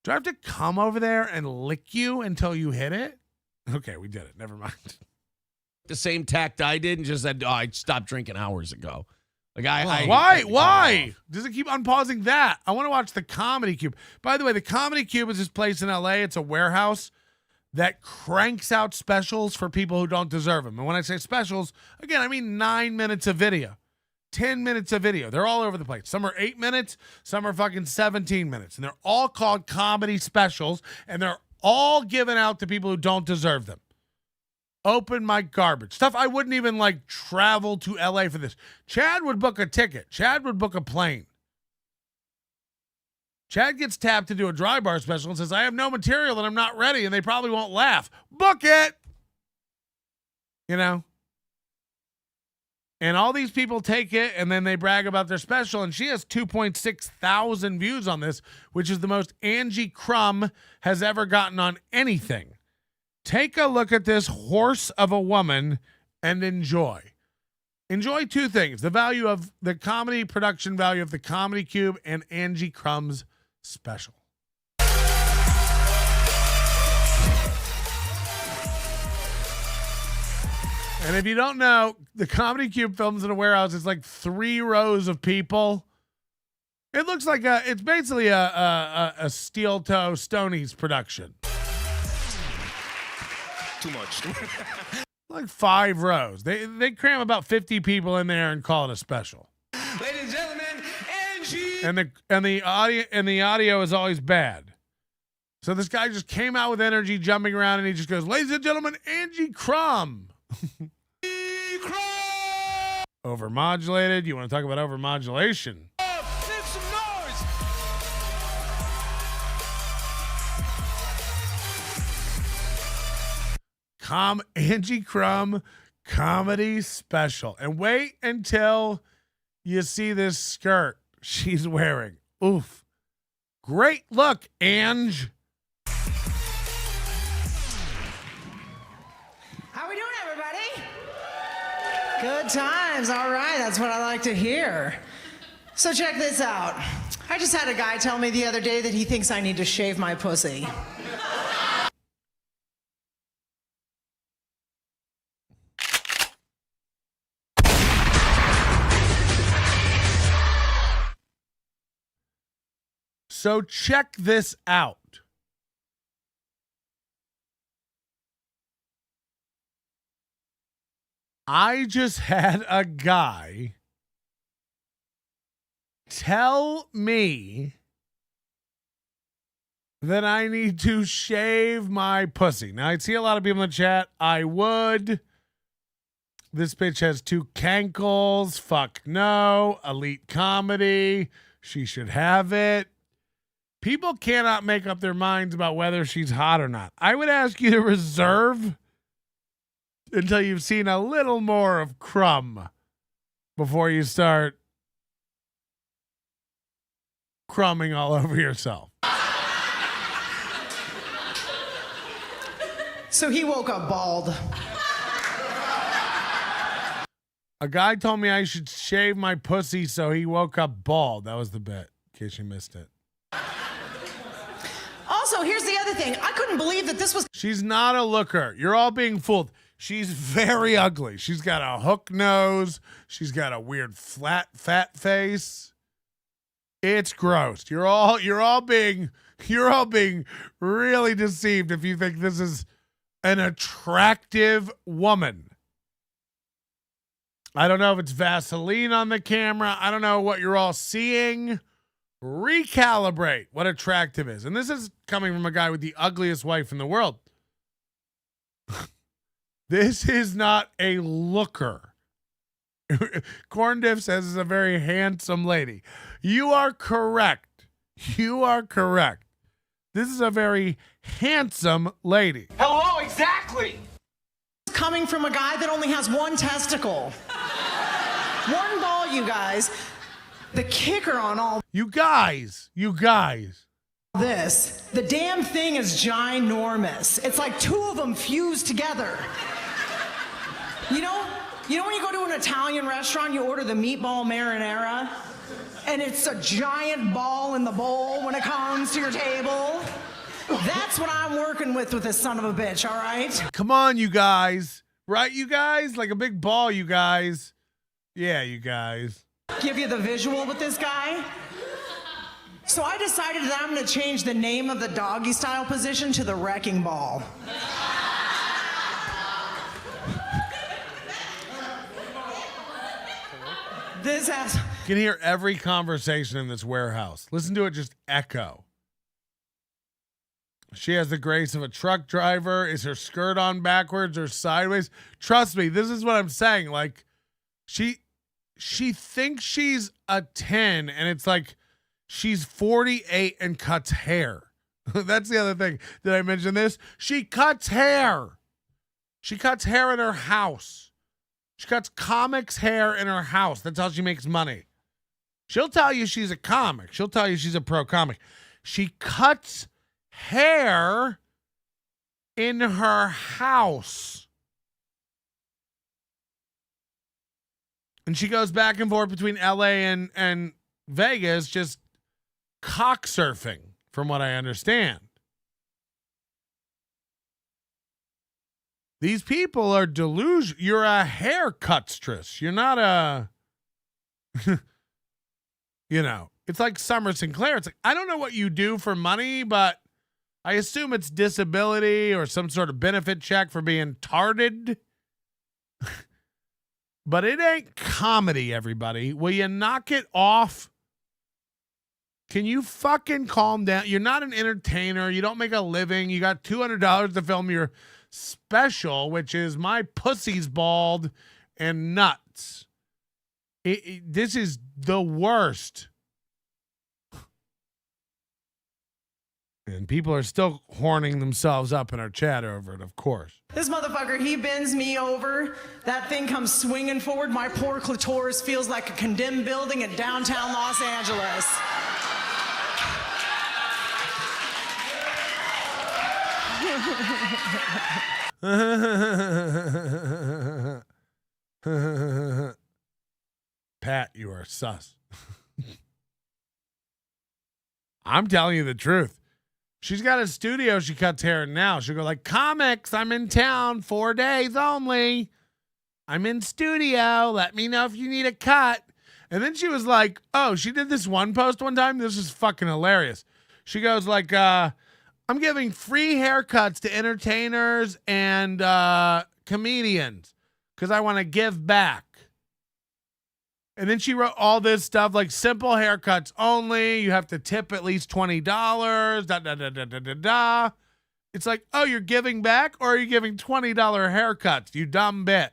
Do I have to come over there and lick you until you hit it? Okay, we did it. Never mind. The same tact I did and just said, oh, I stopped drinking hours ago. Like Why? Does it keep unpausing that? I want to watch the Comedy Cube. By the way, the Comedy Cube is this place in LA. It's a warehouse that cranks out specials for people who don't deserve them. And when I say specials, again, I mean 9 minutes of video, 10 minutes of video. They're all over the place. Some are 8 minutes, some are fucking 17 minutes. And they're all called comedy specials, and they're all given out to people who don't deserve them. Open mic garbage. Stuff I wouldn't even like travel to LA for this. Chad would book a ticket. Chad would book a plane. Chad gets tapped to do a dry bar special and says, I have no material and I'm not ready, and they probably won't laugh. Book it. You know? And all these people take it and then they brag about their special. And she has 2.6 thousand views on this, which is the most Angie Krum has ever gotten on anything. Take a look at this horse of a woman and enjoy. Enjoy two things: the value of the comedy production value of the Comedy Cube and Angie Krum's special. And if you don't know, the Comedy Cube films in a warehouse. It's like 3 rows of people. It looks like it's basically a steel toe Stoney's production. Too much. Like 5 rows. They cram about 50 people in there and call it a special. Ladies and gentlemen, Angie. And the audio is always bad. So this guy just came out with energy, jumping around, and he just goes, "Ladies and gentlemen, Angie Krum." Overmodulated. You want to talk about overmodulation? Make some noise. Angie Krum comedy special. And wait until you see this skirt she's wearing. Oof. Great look, Ange. How we doing, everybody? Good times. All right, that's what I like to hear. So check this out. I just had a guy tell me the other day that he thinks I need to shave my pussy. So check this out. I just had a guy tell me that I need to shave my pussy. Now, I see a lot of people in the chat. I would. This bitch has 2 cankles. Fuck no. Elite comedy. She should have it. People cannot make up their minds about whether she's hot or not. I would ask you to reserve until you've seen a little more of Krum before you start crumbing all over yourself. So he woke up bald. A guy told me I should shave my pussy, so he woke up bald. That was the bit, in case you missed it. Also, here's the other thing. I couldn't believe that this was... She's not a looker. You're all being fooled. She's very ugly. She's got a hook nose. She's got a weird flat face. It's gross. You're all being really deceived if you think this is an attractive woman. I don't know if it's Vaseline on the camera. I don't know what you're all seeing. Recalibrate what attractive is. And this is coming from a guy with the ugliest wife in the world. This is not a looker. Corn Diff says is a very handsome lady. You are correct. You are correct. This is a very handsome lady. Hello, exactly. Coming from a guy that only has 1 testicle. 1 ball, you guys. The kicker on all You guys. this, the damn thing is ginormous. It's like 2 of them fused together. You know when you go to an Italian restaurant, you order the meatball marinara, and it's a giant ball in the bowl when it comes to your table? That's what I'm working with this son of a bitch, all right? Come on, you guys. Right, you guys? Like a big ball, you guys. Yeah, you guys. Give you the visual with this guy. So I decided that I'm going to change the name of the doggy style position to the wrecking ball. This has... You can hear every conversation in this warehouse. Listen to it just echo. She has the grace of a truck driver. Is her skirt on backwards or sideways? Trust me, this is what I'm saying. Like, she thinks she's a 10, and it's like she's 48 and cuts hair. That's the other thing. Did I mention this? She cuts hair. She cuts hair in her house. She cuts comics' hair in her house. That's how she makes money. She'll tell you she's a comic. She'll tell you she's a pro comic. She cuts hair in her house. And she goes back and forth between LA and Vegas, just cock surfing, from what I understand. These people are delusional. You're a haircutstress. You're not a, you know, it's like Summer Sinclair. It's like, I don't know what you do for money, but I assume it's disability or some sort of benefit check for being tarded. But it ain't comedy, everybody. Will you knock it off? Can you fucking calm down? You're not an entertainer. You don't make a living. You got $200 to film your special, which is My Pussy's Bald and Nuts. This is the worst. And people are still horning themselves up in our chat over it, of course. This motherfucker, he bends me over. That thing comes swinging forward. My poor clitoris feels like a condemned building in downtown Los Angeles. Pat, you are sus. I'm telling you the truth. She's got a studio she cuts hair in now. She'll go like, comics, I'm in town 4 days only. I'm in studio. Let me know if you need a cut. And then she was like, oh, she did this one post one time. This is fucking hilarious. She goes like, I'm giving free haircuts to entertainers and comedians because I want to give back. And then she wrote all this stuff like simple haircuts only. You have to tip at least $20. Da, da, da, da, da, da, da. It's like, oh, you're giving back or are you giving $20 haircuts? You dumb bitch.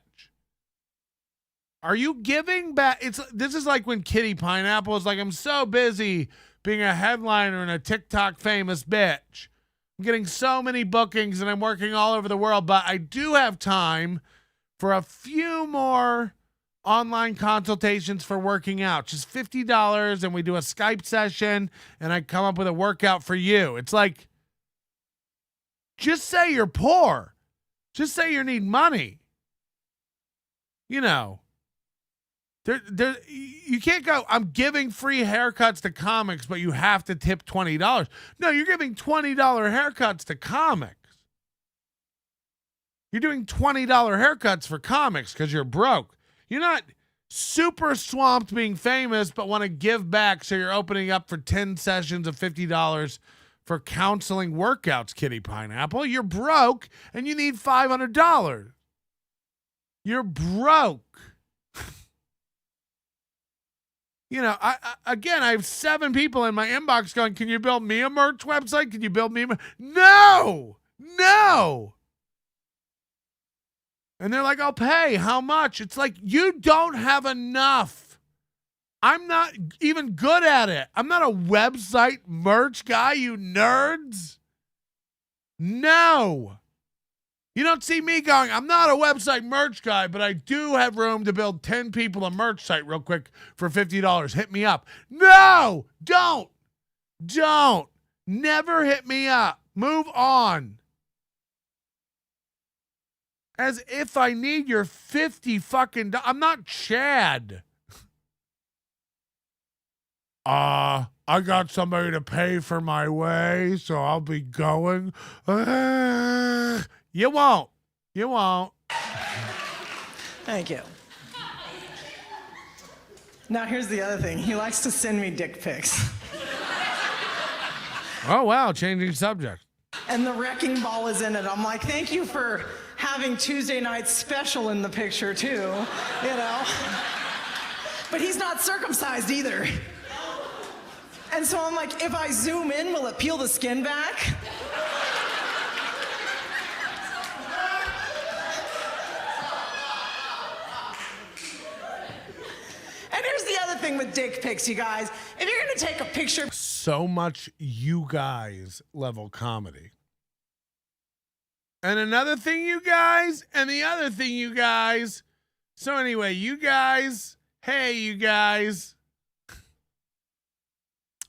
Are you giving back? This is like when Kitty Pineapple is like, I'm so busy being a headliner and a TikTok famous bitch. I'm getting so many bookings and I'm working all over the world, but I do have time for a few more online consultations for working out. Just $50 and we do a Skype session and I come up with a workout for you. It's like, just say you're poor. Just say you need money. You know, you can't go, I'm giving free haircuts to comics, but you have to tip $20. No, you're giving $20 haircuts to comics. You're doing $20 haircuts for comics because you're broke. You're not super swamped being famous, but want to give back, so you're opening up for 10 sessions of $50 for counseling workouts, Kitty Pineapple. You're broke, and you need $500. You're broke. You know, I have 7 people in my inbox going, can you build me a merch website? Can you build me a No! And they're like, I'll pay. How much? It's like, you don't have enough. I'm not even good at it. I'm not a website merch guy, you nerds. No. You don't see me going, I'm not a website merch guy, but I do have room to build 10 people a merch site real quick for $50. Hit me up. No, don't. Never hit me up. Move on. As if I need your 50 fucking I'm not Chad. I got somebody to pay for my way, so I'll be going. You won't. Thank you. Now here's the other thing. He likes to send me dick pics. Oh, wow. Changing subject. And the wrecking ball is in it. I'm like, thank you for having Tuesday Night Special in the picture too, you know. But he's not circumcised either. And so I'm like, if I zoom in, will it peel the skin back? And here's the other thing with dick pics, you guys. If you're gonna take a picture. So much you guys level comedy. And another thing, you guys, and the other thing, you guys, So anyway, you guys. Hey, you guys.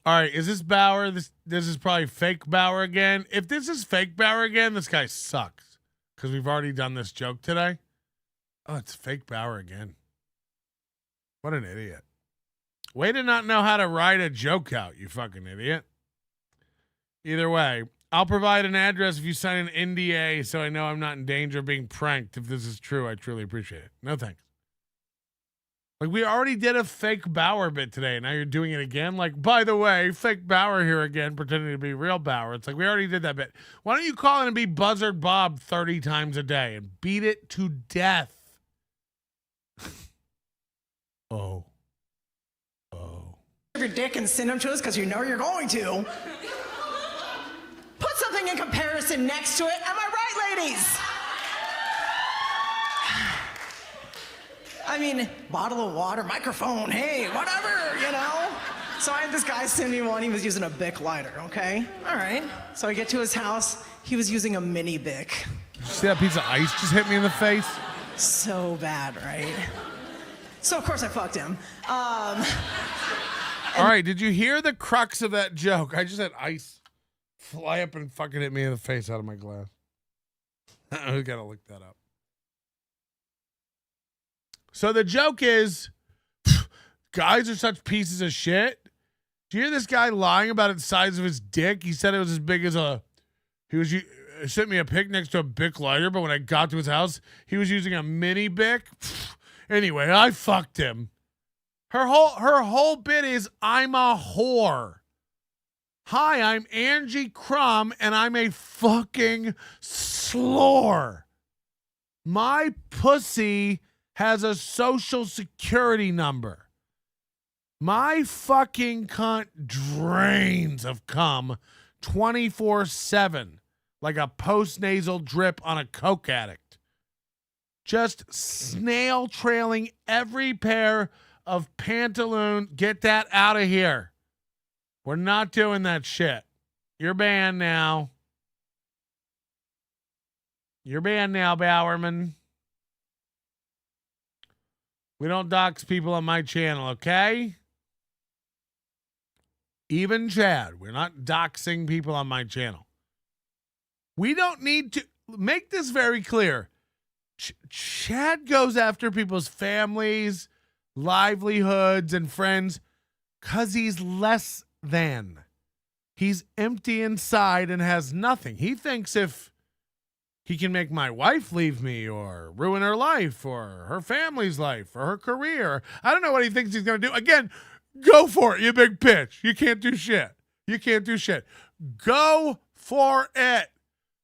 All right, is this Bauer? This is probably fake Bauer again. If this is fake Bauer again, this guy sucks. Because we've already done this joke today. Oh, it's fake Bauer again. What an idiot. Way to not know how to write a joke out, you fucking idiot. Either way, I'll provide an address if you sign an NDA so I know I'm not in danger of being pranked. If this is true, I truly appreciate it. No thanks. Like, we already did a fake Bauer bit today. Now you're doing it again. Like, by the way, fake Bauer here again, pretending to be real Bauer. It's like, we already did that bit. Why don't you call in and be Buzzard Bob 30 times a day and beat it to death? Oh. Your dick and send them to us because you know you're going to. Put something in comparison next to it. Am I right, ladies? I mean, bottle of water, microphone, hey, whatever, you know? So I had this guy send me one. He was using a Bic lighter, okay? All right. So I get to his house. He was using a mini Bic. See that piece of ice just hit me in the face? So bad, right? So, of course, I fucked him. All right, did you hear the crux of that joke? I just had ice fly up and fucking hit me in the face out of my glass. I gotta look that up. So the joke is, guys are such pieces of shit. Do you hear this guy lying about the size of his dick? He said it was as big as he sent me a pic next to a Bic lighter, but when I got to his house, he was using a mini Bic. Anyway, I fucked him. Her whole bit is, I'm a whore. Hi, I'm Angie Krum, and I'm a fucking slore. My pussy has a social security number. My fucking cunt drains of cum 24/7 like a post-nasal drip on a coke addict. Just snail trailing every pair of pantaloons. Get that out of here. We're not doing that shit. You're banned now. You're banned now, Bowerman. We don't dox people on my channel, okay? Even Chad. We're not doxing people on my channel. We don't need to make this very clear. Chad goes after people's families, livelihoods, and friends because he's less than. He's empty inside and has nothing. He thinks if he can make my wife leave me or ruin her life or her family's life or her career, I don't know what he thinks he's going to do. Again, go for it, you big bitch. You can't do shit. You can't do shit. Go for it.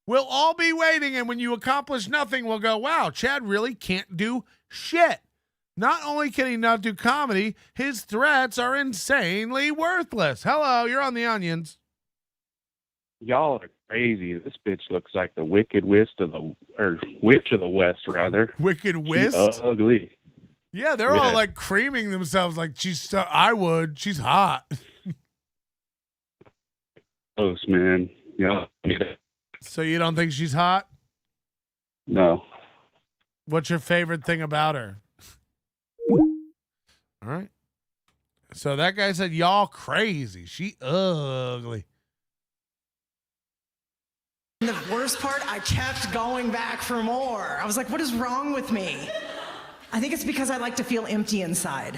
We'll all be waiting, and when you accomplish nothing, we'll go, wow, Chad really can't do shit. Not only can he not do comedy, his threats are insanely worthless. Hello, you're on the Onions. Y'all are crazy. This bitch looks like the Wicked Witch of the West, rather. Wicked Witch? She's ugly. Yeah, they're all like creaming themselves like I would. She's hot. Close, man. Yeah. So you don't think she's hot? No. What's your favorite thing about her? All right. So that guy said, y'all crazy. She ugly. And the worst part, I kept going back for more. I was like, what is wrong with me? I think it's because I like to feel empty inside.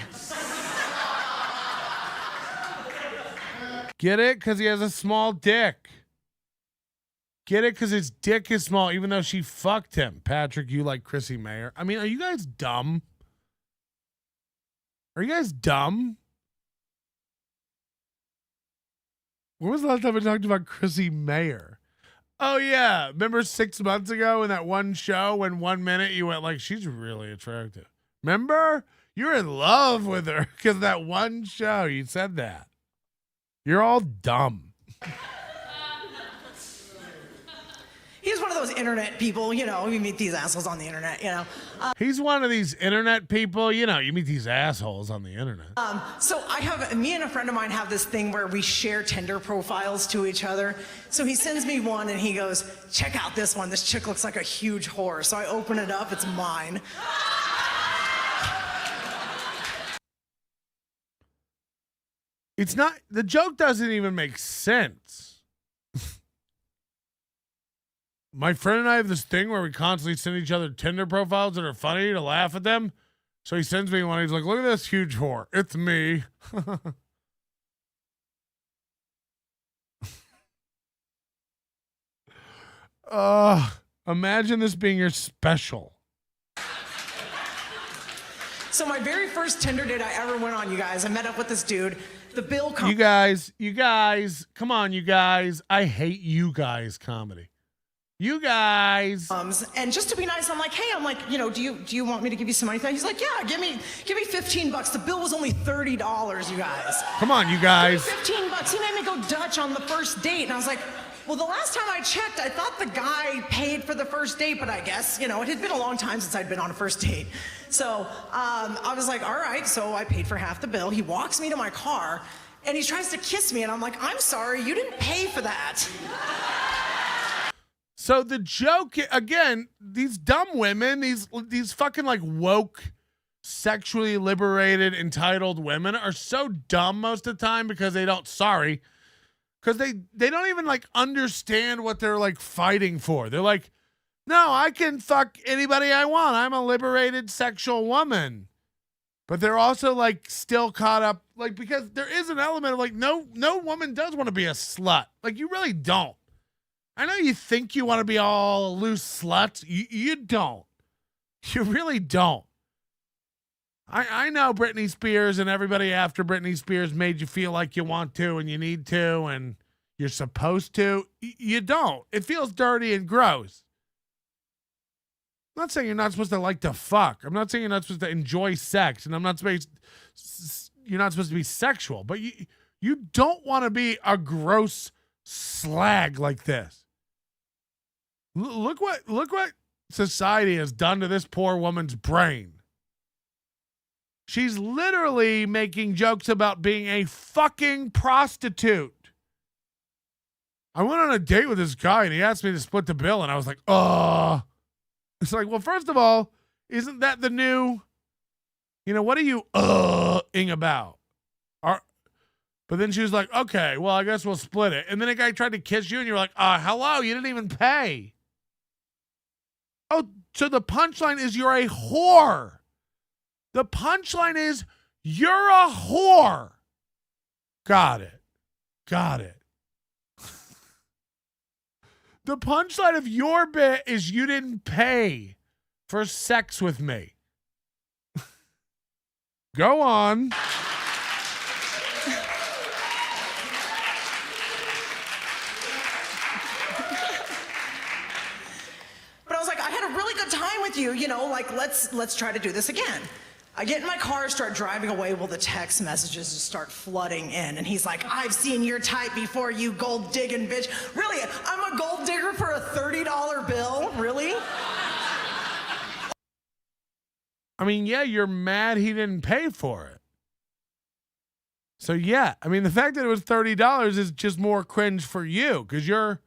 Get it? Because he has a small dick. Get it? Because his dick is small, even though she fucked him. Patrick, you like Chrissy Mayer. I mean, are you guys dumb? Are you guys dumb? When was the last time I talked about Chrissy Mayer? Oh, yeah. Remember 6 months ago in that one show when 1 minute you went like, she's really attractive. Remember? You're in love with her because that one show you said that. You're all dumb. He's one of those internet people, you know, you meet these assholes on the internet, you know. He's one of these internet people, you know, you meet these assholes on the internet. So me and a friend of mine have this thing where we share Tinder profiles to each other. So he sends me one and he goes, check out this one. This chick looks like a huge whore. So I open it up, it's mine. It's not, the joke doesn't even make sense. My friend and I have this thing where we constantly send each other Tinder profiles that are funny to laugh at them. So he sends me one. He's like, look at this huge whore. It's me. Imagine this being your special. So my very first Tinder date I ever went on, you guys, I met up with this dude. The bill You guys, come on, you guys. I hate you guys comedy. You guys. And just to be nice, I'm like, hey, you know, do you want me to give you some money? He's like, yeah, give me $15. The bill was only $30, you guys. Come on, you guys. Give me $15. He made me go Dutch on the first date, and I was like, well, the last time I checked, I thought the guy paid for the first date, but I guess, you know, it had been a long time since I'd been on a first date. So I was like, all right, so I paid for half the bill. He walks me to my car, and he tries to kiss me, and I'm like, I'm sorry, you didn't pay for that. So the joke, again, these dumb women, these fucking like woke, sexually liberated, entitled women are so dumb most of the time because they don't, because they don't even like understand what they're like fighting for. They're like, no, I can fuck anybody I want. I'm a liberated sexual woman. But they're also like still caught up, like, because there is an element of like, no woman does want to be a slut. Like, you really don't. I know you think you want to be all a loose slut. You don't. You really don't. I know Britney Spears and everybody after Britney Spears made you feel like you want to and you need to and you're supposed to. You don't. It feels dirty and gross. I'm not saying you're not supposed to like to fuck. I'm not saying you're not supposed to enjoy sex, and I'm not supposed you're not supposed to be sexual, but you don't want to be a gross slag like this. Look what society has done to this poor woman's brain. She's literally making jokes about being a fucking prostitute. I went on a date with this guy and he asked me to split the bill and I was like, It's like, well, first of all, isn't that the new, what are you ing about? But then she was like, okay, well, I guess we'll split it. And then a guy tried to kiss you and you're like, hello, you didn't even pay. Oh, so the punchline is you're a whore. The punchline is you're a whore. Got it. The punchline of your bit is you didn't pay for sex with me. Go on. But I was like, I had a really good time with you, let's try to do this again. I get in my car, start driving away, the text messages just start flooding in. And he's like, I've seen your type before, you gold digging bitch. Really? I'm a gold digger for a $30 bill? Really? I mean, yeah, you're mad he didn't pay for it. So, yeah, I mean, the fact that it was $30 is just more cringe for you because you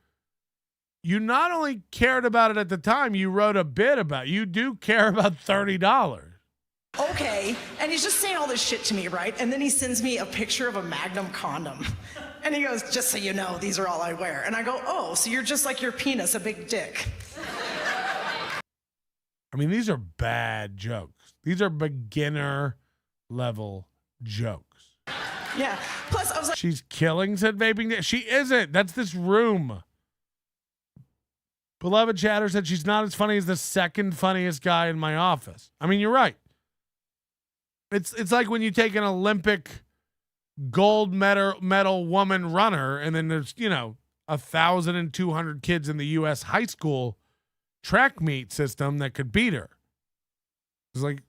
not only cared about it at the time, you wrote a bit about it. You do care about $30. Okay, and he's just saying all this shit to me, right? And then he sends me a picture of a Magnum condom. And he goes, just so you know, these are all I wear. And I go, oh, so you're just like your penis, a big dick. I mean, these are bad jokes. These are beginner level jokes. Yeah, plus I was like, she's killing said vaping. She isn't. That's this room. Beloved Chatter said she's not as funny as the second funniest guy in my office. I mean, you're right. It's like when you take an Olympic gold medal woman runner and then there's, 1,200 kids in the U.S. high school track meet system that could beat her. It's like,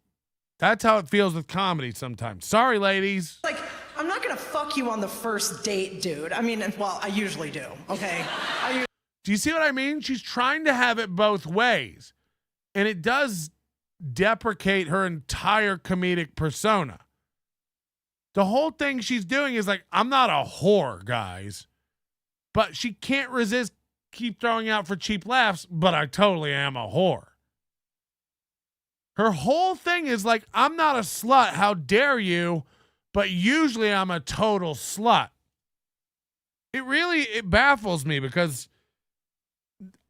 that's how it feels with comedy sometimes. Sorry, ladies. Like, I'm not going to fuck you on the first date, dude. I mean, well, I usually do, okay? Do you see what I mean? She's trying to have it both ways. And it does deprecate her entire comedic persona. The whole thing she's doing is like, I'm not a whore, guys. But she can't resist keep throwing out for cheap laughs, but I totally am a whore. Her whole thing is like, I'm not a slut. How dare you? but usually I'm a total slut. It baffles me because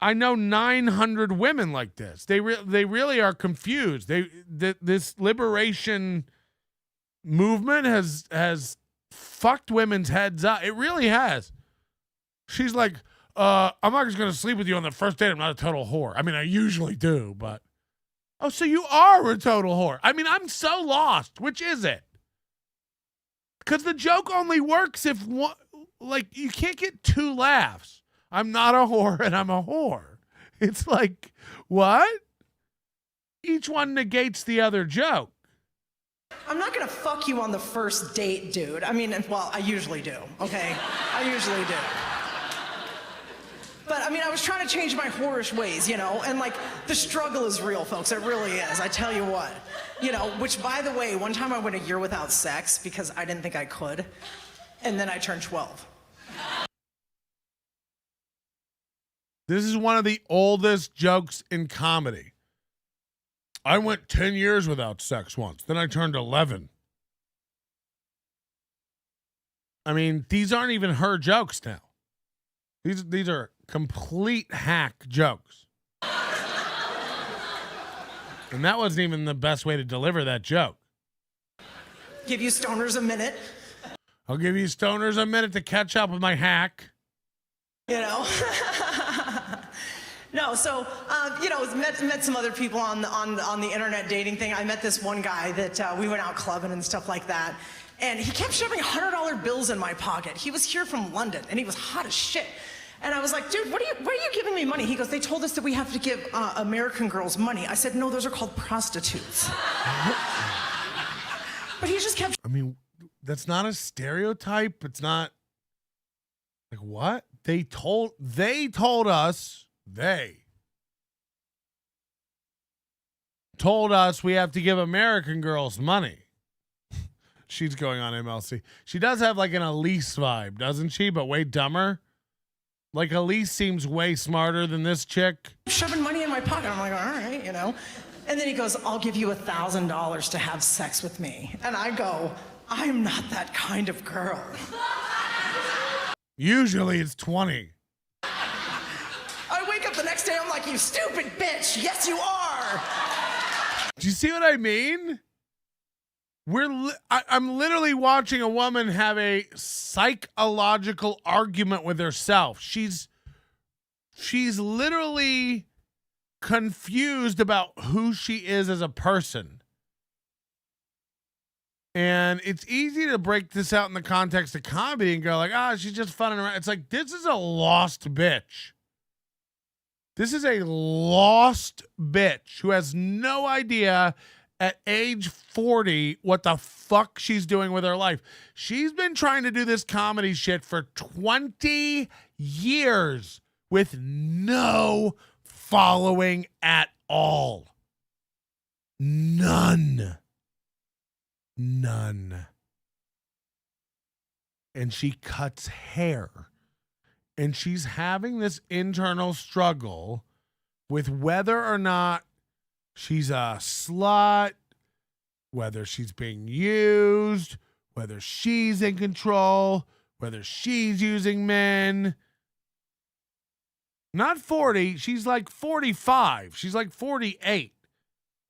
I know 900 women like this. They really are confused. This liberation movement has fucked women's heads up. It really has. She's like, I'm not just going to sleep with you on the first date. I'm not a total whore. I mean, I usually do, but. Oh, so you are a total whore. I mean, I'm so lost. Which is it? Because the joke only works if one, like, you can't get two laughs. I'm not a whore and I'm a whore. It's like, what? Each one negates the other joke. I'm not gonna fuck you on the first date, dude. I mean, well, I usually do, okay? I usually do. But I mean, I was trying to change my whorish ways, you know? And like, the struggle is real, folks. It really is. I tell you what. You know, which by the way, one time I went a year without sex because I didn't think I could. And then I turned 12. This is one of the oldest jokes in comedy. I went 10 years without sex once. Then I turned 11. I mean, these aren't even her jokes now. These are complete hack jokes. And that wasn't even the best way to deliver that joke. Give you stoners a minute. I'll give you stoners a minute to catch up with my hack. You know? No, so, you know, met some other people on the internet dating thing. I met this one guy that we went out clubbing and stuff like that. And he kept shoving $100 bills in my pocket. He was here from London, and he was hot as shit. And I was like, dude, why are you giving me money? He goes, they told us that we have to give American girls money. I said, no, those are called prostitutes. But he just kept... I mean, that's not a stereotype. It's not... Like, what? They told us we have to give American girls money. She's going on MLC. She does have like an Elise vibe, doesn't she? But way dumber. Like, Elise seems way smarter than this chick. Shoving money in my pocket. I'm like, all right, you know. And then he goes, I'll give you $1,000 to have sex with me. And I go, I'm not that kind of girl. Usually it's 20. I wake up the next day, I'm like, you stupid bitch. Yes, you are. Do you see what I mean? I'm literally watching a woman have a psychological argument with herself. She's literally confused about who she is as a person. And it's easy to break this out in the context of comedy and go like, she's just funning around. It's like, this is a lost bitch. This is a lost bitch who has no idea at age 40 what the fuck she's doing with her life. She's been trying to do this comedy shit for 20 years with no following at all. None. And she cuts hair. And she's having this internal struggle with whether or not she's a slut, whether she's being used, whether she's in control, whether she's using men. Not 40, she's like 45. She's like 48.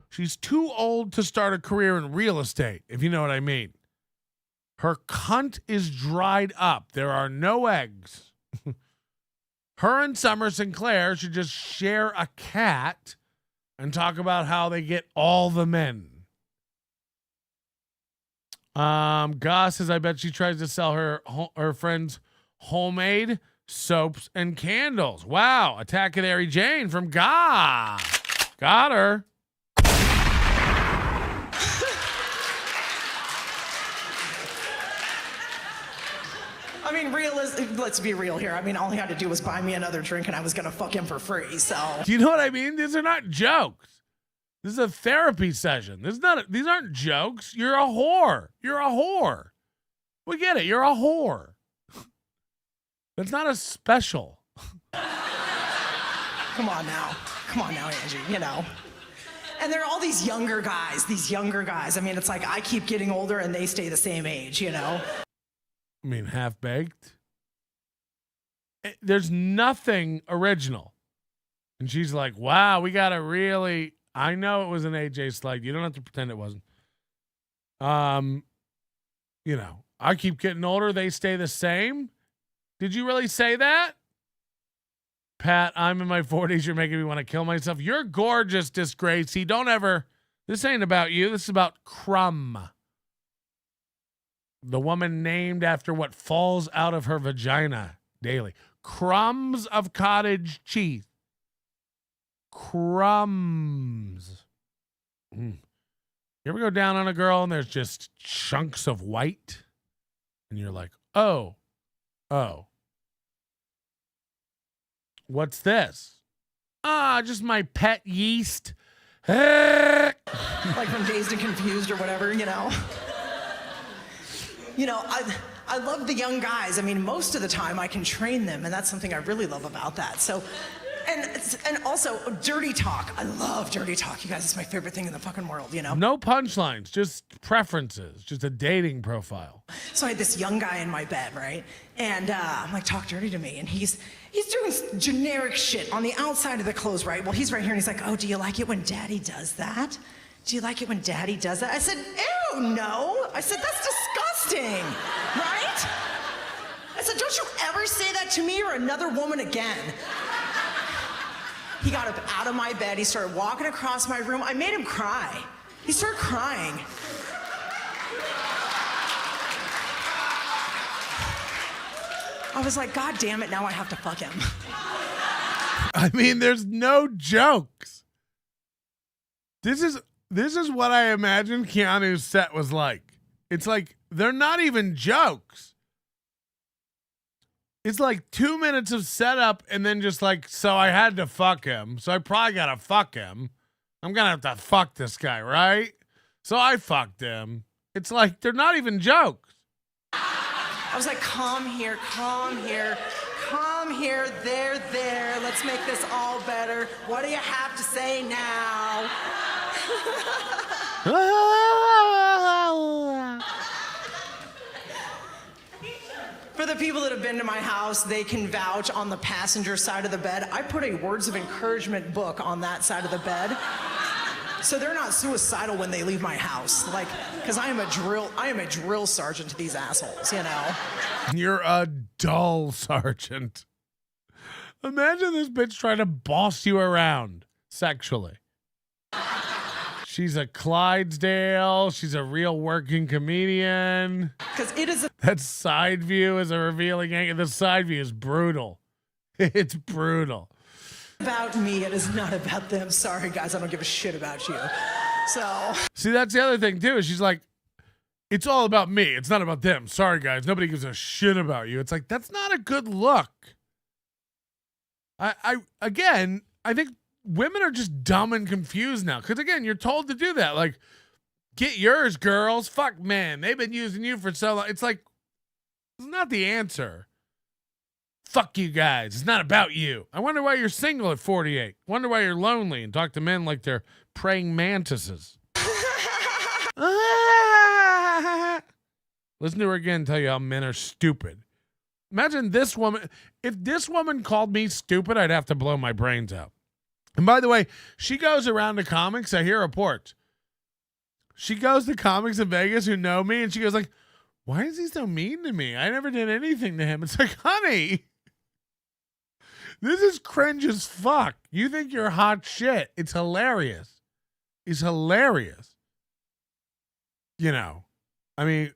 She's too old to start a career in real estate, if you know what I mean. Her cunt is dried up. There are no eggs. Her and Summer Sinclair should just share a cat and talk about how they get all the men. Goss says, I bet she tries to sell her friends homemade soaps and candles. Wow. Attack of Ari Jane from Got her. I mean, let's be real here. I mean, all he had to do was buy me another drink and I was going to fuck him for free, so. Do you know what I mean? These are not jokes. This is a therapy session. These aren't jokes. You're a whore. You're a whore. We get it. You're a whore. That's not a special. Come on now, Angie, you know. And there are all these younger guys. I mean, it's like I keep getting older and they stay the same age, you know? I mean, half-baked. There's nothing original. And she's like, wow, we got to really... I know it was an AJ slide. You don't have to pretend it wasn't. You know, I keep getting older. They stay the same. Did you really say that? Pat, I'm in my 40s. You're making me want to kill myself. You're gorgeous, Disgracey. Don't ever... This ain't about you. This is about Krum. The woman named after what falls out of her vagina daily. Crumbs of cottage cheese. Crumbs. You ever go down on a girl and there's just chunks of white? And you're like, oh. What's this? Just my pet yeast. Like from Dazed and Confused or whatever, you know? You know, I love the young guys. I mean, most of the time I can train them, and that's something I really love about that. So, and also dirty talk. I love dirty talk, you guys. It's my favorite thing in the fucking world, you know? No punchlines, just preferences, just a dating profile. So I had this young guy in my bed, right? And I'm like, talk dirty to me. And he's doing generic shit on the outside of the clothes, right? Well, he's right here, and he's like, oh, do you like it when daddy does that? Do you like it when daddy does that? I said, ew, no. I said, that's disgusting, right? I said, don't you ever say that to me or another woman again. He got up out of my bed. He started walking across my room. I made him cry. He started crying. I was like, God damn it, now I have to fuck him. I mean, there's no jokes. This is what I imagine Keanu's set was like. It's like, they're not even jokes. It's like 2 minutes of setup and then just like, so I had to fuck him. So I probably got to fuck him. I'm going to have to fuck this guy, right? So I fucked him. It's like, they're not even jokes. I was like, come here, there. Let's make this all better. What do you have to say now? For the people that have been to my house, they can vouch on the passenger side of the bed. I put a words of encouragement book on that side of the bed. So they're not suicidal when they leave my house. Like, because I am a drill sergeant to these assholes, you know? You're a dull sergeant. Imagine this bitch trying to boss you around sexually. She's a Clydesdale. She's a real working comedian. Because it is that side view is a revealing angle. The side view is brutal. It's brutal. About me. It is not about them. Sorry, guys. I don't give a shit about you. So. See, that's the other thing, too, is she's like, it's all about me. It's not about them. Sorry, guys. Nobody gives a shit about you. It's like, that's not a good look. I think women are just dumb and confused now. Because, again, you're told to do that. Like, get yours, girls. Fuck, man. They've been using you for so long. It's like, it's not the answer. Fuck you guys. It's not about you. I wonder why you're single at 48. Wonder why you're lonely and talk to men like they're praying mantises. Listen to her again tell you how men are stupid. Imagine this woman. If this woman called me stupid, I'd have to blow my brains out. And by the way, she goes around to comics. I hear reports. She goes to comics in Vegas who know me, and she goes like, why is he so mean to me? I never did anything to him. It's like, honey, this is cringe as fuck. You think you're hot shit. It's hilarious. It's hilarious. You know, I mean,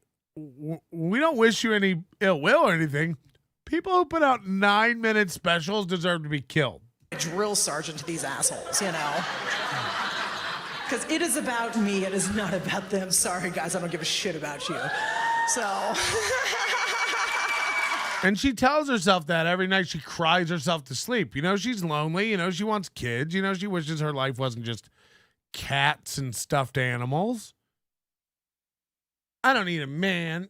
we don't wish you any ill will or anything. People who put out 9-minute specials deserve to be killed. A drill sergeant to these assholes, you know? Because it is about me. It is not about them. Sorry, guys. I don't give a shit about you. So. And she tells herself that every night. She cries herself to sleep. You know, she's lonely. You know, she wants kids. You know, she wishes her life wasn't just cats and stuffed animals. I don't need a man.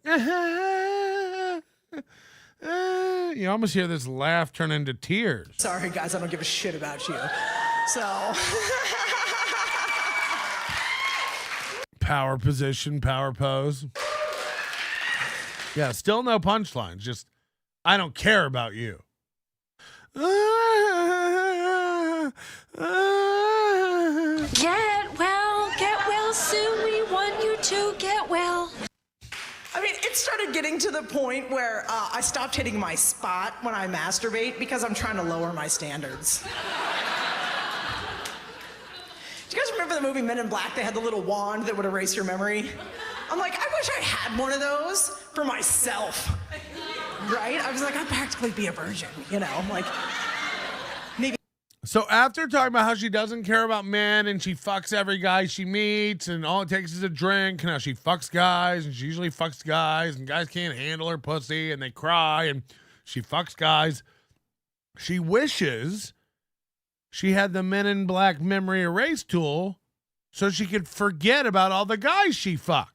You almost hear this laugh turn into tears. Sorry, guys. I don't give a shit about you. So. power position, power pose. Yeah, still no punchlines. Just, I don't care about you. Get well soon. We want you to get well. I mean, it started getting to the point where I stopped hitting my spot when I masturbate because I'm trying to lower my standards. Do you guys remember the movie Men in Black? They had the little wand that would erase your memory. I'm like, I wish I had one of those for myself. Right? I was like, I'd practically be a virgin, you know? I'm like, maybe. So after talking about how she doesn't care about men and she fucks every guy she meets and all it takes is a drink, and how she fucks guys and she usually fucks guys and guys can't handle her pussy and they cry and she fucks guys, she wishes she had the Men in Black memory erase tool so she could forget about all the guys she fucked.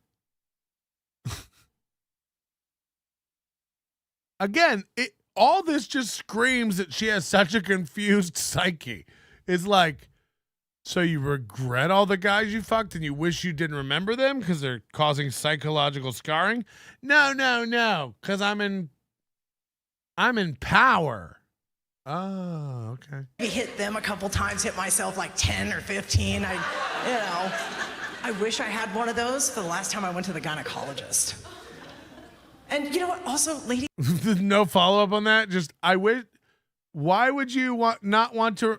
Again, all this just screams that she has such a confused psyche. It's like, so you regret all the guys you fucked and you wish you didn't remember them because they're causing psychological scarring? No, because I'm in power. Oh, okay. I hit them a couple times, hit myself like 10 or 15. I wish I had one of those for the last time I went to the gynecologist. And you know what? Also, lady. No follow-up on that. Just, I wish. Why would you not want to?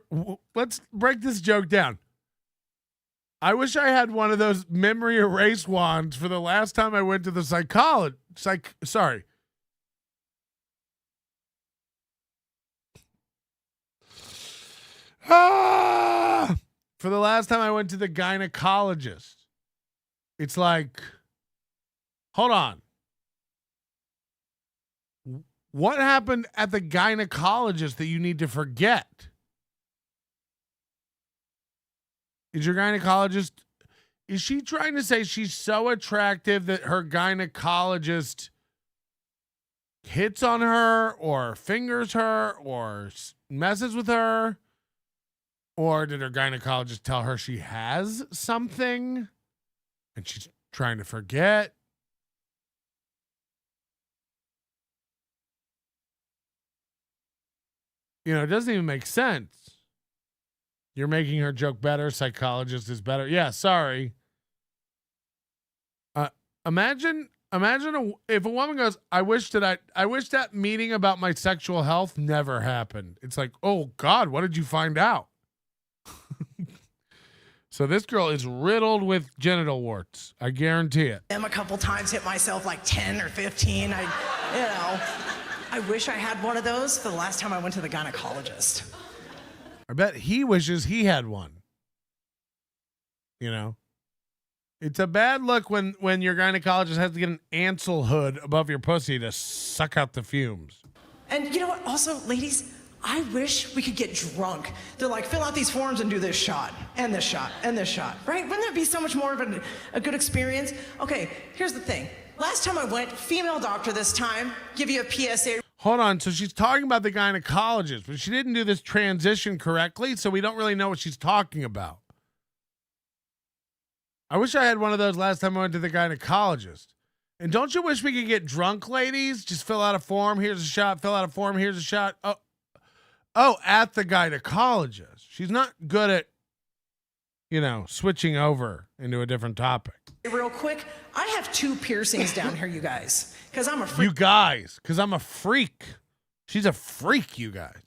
Let's break this joke down. I wish I had one of those memory erase wands for the last time I went to the sorry. For the last time I went to the gynecologist. It's like, hold on. What happened at the gynecologist that you need to forget? Is your gynecologist, is she trying to say she's so attractive that her gynecologist hits on her or fingers her or messes with her? Or did her gynecologist tell her she has something and she's trying to forget? You know, it doesn't even make sense. You're making her joke better. Psychologist is better. Yeah, sorry. Imagine if a woman goes, I wish that meeting about my sexual health never happened. It's like, oh God, what did you find out? So this girl is riddled with genital warts. I guarantee it. Them a couple times, hit myself like 10 or 15. I wish I had one of those for the last time I went to the gynecologist. I bet he wishes he had one. You know? It's a bad look when your gynecologist has to get an Ansel hood above your pussy to suck out the fumes. And you know what? Also, ladies, I wish we could get drunk. They're like, fill out these forms and do this shot, and this shot, and this shot, right? Wouldn't that be so much more of a good experience? Okay, here's the thing. Last time I went, female doctor this time, give you a PSA. Hold on. So she's talking about the gynecologist, but she didn't do this transition correctly, so we don't really know what she's talking about. I wish I had one of those last time I went to the gynecologist. And don't you wish we could get drunk, ladies? Just fill out a form. Here's a shot. Fill out a form. Here's a shot. Oh, at the gynecologist. She's not good at, switching over into a different topic. Real quick, I have 2 piercings down here, you guys, because I'm a freak. You guys, because I'm a freak. She's a freak, you guys.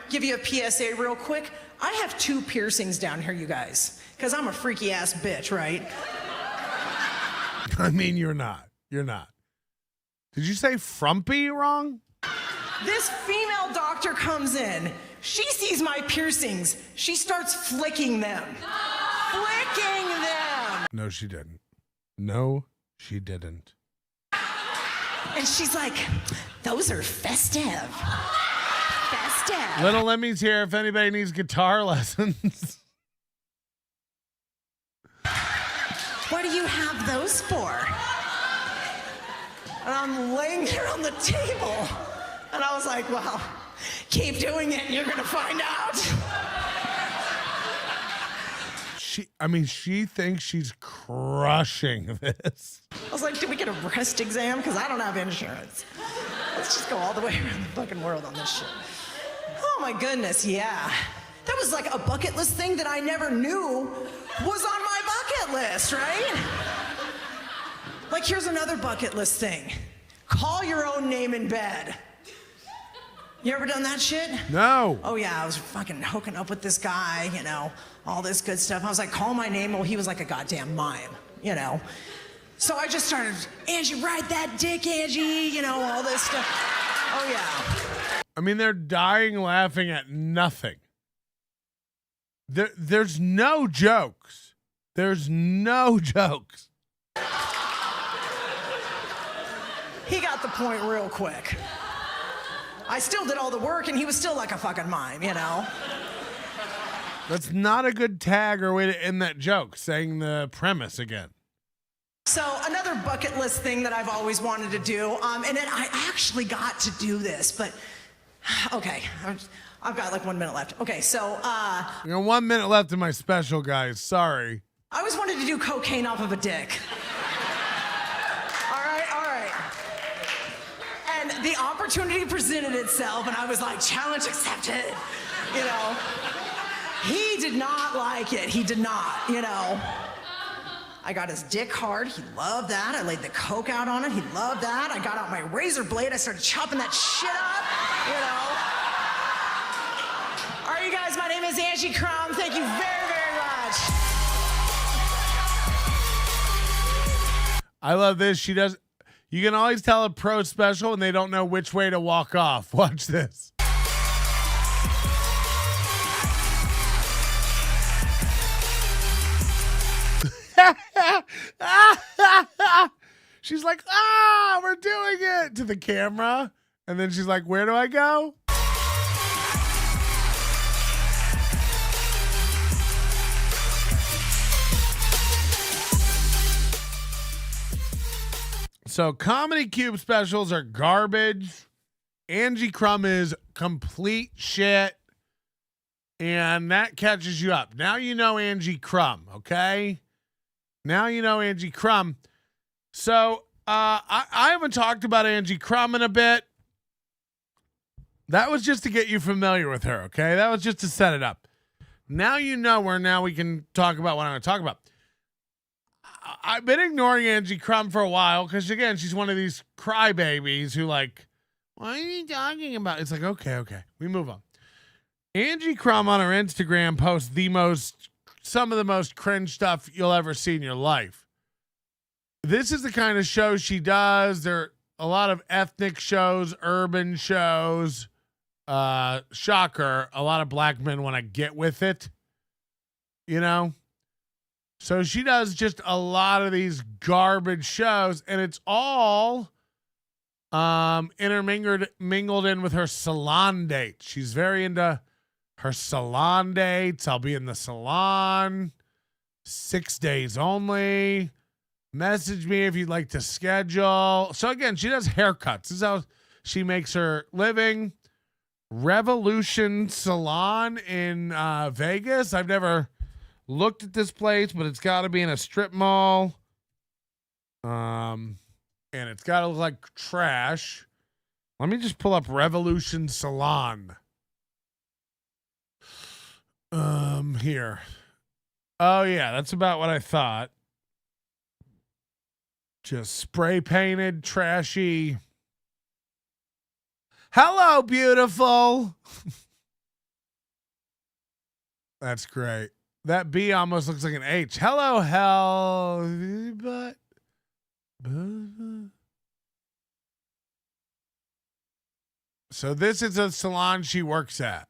Give you a PSA real quick. I have 2 piercings down here, you guys, because I'm a freaky ass bitch, right? I mean, you're not. You're not. Did you say frumpy wrong? This female doctor comes in. She sees my piercings. She starts flicking them. Flicking them. No, she didn't. No, she didn't. And she's like, those are festive. Festive. Little Lemmy's here if anybody needs guitar lessons. What do you have those for? And I'm laying there on the table. And I was like, well, keep doing it and you're going to find out. I mean, she thinks she's crushing this. I was like, did we get a breast exam? Because I don't have insurance. Let's just go all the way around the fucking world on this shit. Oh my goodness, yeah. That was like a bucket list thing that I never knew was on my bucket list, right? Like, here's another bucket list thing. Call your own name in bed. You ever done that shit? No. Oh yeah, I was fucking hooking up with this guy, you know, all this good stuff. I was like, call my name. Well, he was like a goddamn mime, you know. So I just started, Angie, ride that dick, Angie, you know, all this stuff. Oh yeah. I mean, they're dying laughing at nothing. There's no jokes. There's no jokes. He got the point real quick. I still did all the work, and he was still like a fucking mime, you know? That's not a good tag or way to end that joke, saying the premise again. So another bucket list thing that I've always wanted to do, and then I actually got to do this, but okay, I've got like 1 minute left. Okay, so You know, 1 minute left in my special, guys. Sorry. I always wanted to do cocaine off of a dick. All right. And the opportunity presented itself, and I was like, challenge accepted, you know? He did not like it. He did not, you know? I got his dick hard. He loved that. I laid the coke out on it. He loved that. I got out my razor blade. I started chopping that shit up, you know? All right, you guys, my name is Angie Krum. Thank you very, very much. I love this. She does. You can always tell a pro special when they don't know which way to walk off. Watch this. She's like, we're doing it to the camera. And then she's like, where do I go? So Comedy Cube specials are garbage. Angie Krum is complete shit. And that catches you up. Now you know Angie Krum, okay? Now you know Angie Krum. So I haven't talked about Angie Krum in a bit. That was just to get you familiar with her, okay? That was just to set it up. Now you know where now we can talk about what I'm going to talk about. I've been ignoring Angie Krum for a while because, again, she's one of these crybabies who like, what are you talking about? It's like, okay, we move on. Angie Krum on her Instagram posts some of the most cringe stuff you'll ever see in your life. This is the kind of show she does. There are a lot of ethnic shows, urban shows. Shocker, a lot of black men want to get with it, you know? So she does just a lot of these garbage shows, and it's all mingled in with her salon dates. She's very into her salon dates. I'll be in the salon 6 days only. Message me if you'd like to schedule. So again, she does haircuts. This is how she makes her living. Revolution Salon in Vegas. I've never looked at this place, but it's got to be in a strip mall. And it's got to look like trash. Let me just pull up Revolution Salon. Here. Oh yeah, that's about what I thought. Just spray painted, trashy. Hello, beautiful. That's great. That B almost looks like an H. Hello, hell. But so this is a salon she works at.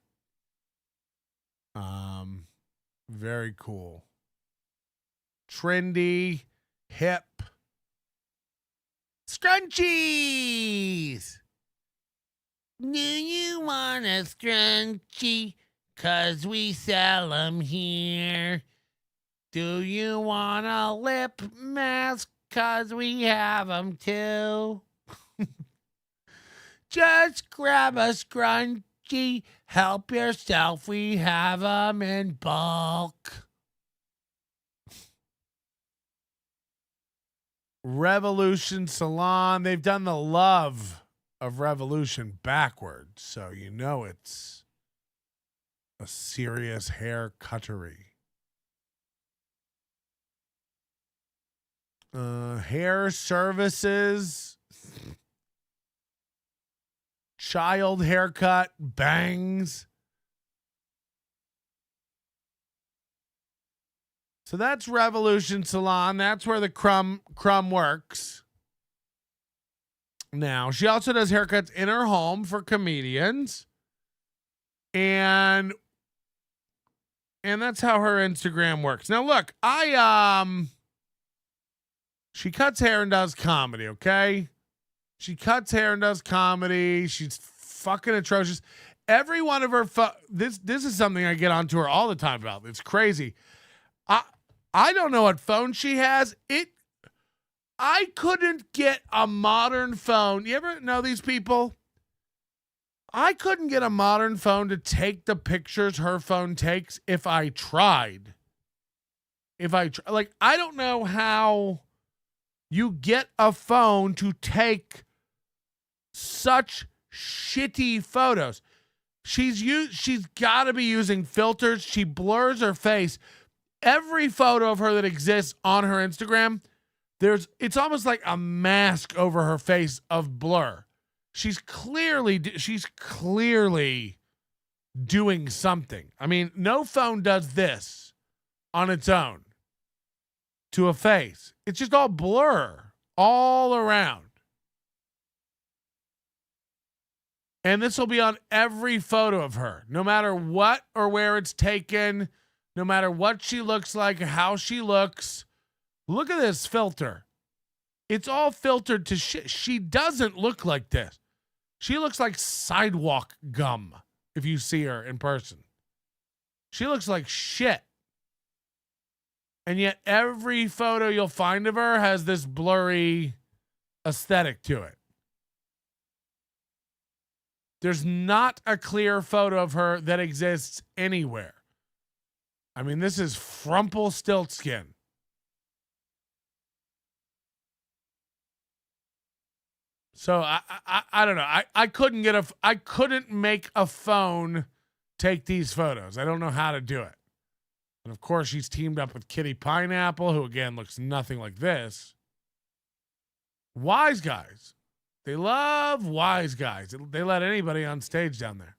Very cool. Trendy, hip. Scrunchies. Do you want a scrunchie? 'Cause we sell them here. Do you want a lip mask? 'Cause we have them too. Just grab a scrunchie. Help yourself. We have them in bulk. Revolution Salon. They've done the love of Revolution backwards, so you know it's a serious hair cuttery. Hair services, child haircut, bangs. So that's Revolution Salon. That's where the Krum works. Now, she also does haircuts in her home for comedians. And that's how her Instagram works. Now, look, she cuts hair and does comedy, okay? She cuts hair and does comedy. She's fucking atrocious. Every one of her this is something I get onto her all the time about. It's crazy. I don't know what phone she has. I couldn't get a modern phone. You ever know these people? I couldn't get a modern phone to take the pictures her phone takes if I tried. I don't know how you get a phone to take such shitty photos. She's got to be using filters. She blurs her face. Every photo of her that exists on her Instagram, it's almost like a mask over her face of blur. She's clearly doing something. I mean, no phone does this on its own to a face. It's just all blur all around. And this will be on every photo of her, no matter what or where it's taken, no matter what she looks like, how she looks. Look at this filter. It's all filtered to shit. She doesn't look like this. She looks like sidewalk gum if you see her in person. She looks like shit. And yet every photo you'll find of her has this blurry aesthetic to it. There's not a clear photo of her that exists anywhere. I mean, this is Stiltskin. So I don't know. I couldn't make a phone take these photos. I don't know how to do it. And of course, she's teamed up with Kitty Pineapple, who again looks nothing like this. Wise Guys. They love wise guys. They let anybody on stage down there.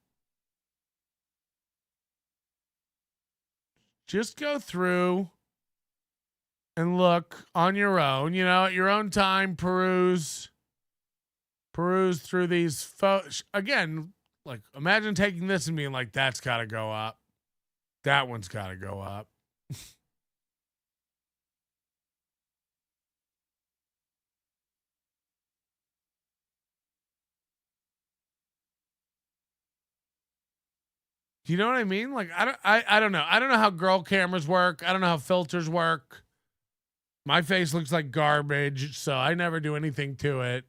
Just go through and look on your own, at your own time, peruse through these photos. Again, like, imagine taking this and being like, that's got to go up. That one's got to go up. Do you know what I mean? Like, I don't know. I don't know how girl cameras work. I don't know how filters work. My face looks like garbage, so I never do anything to it.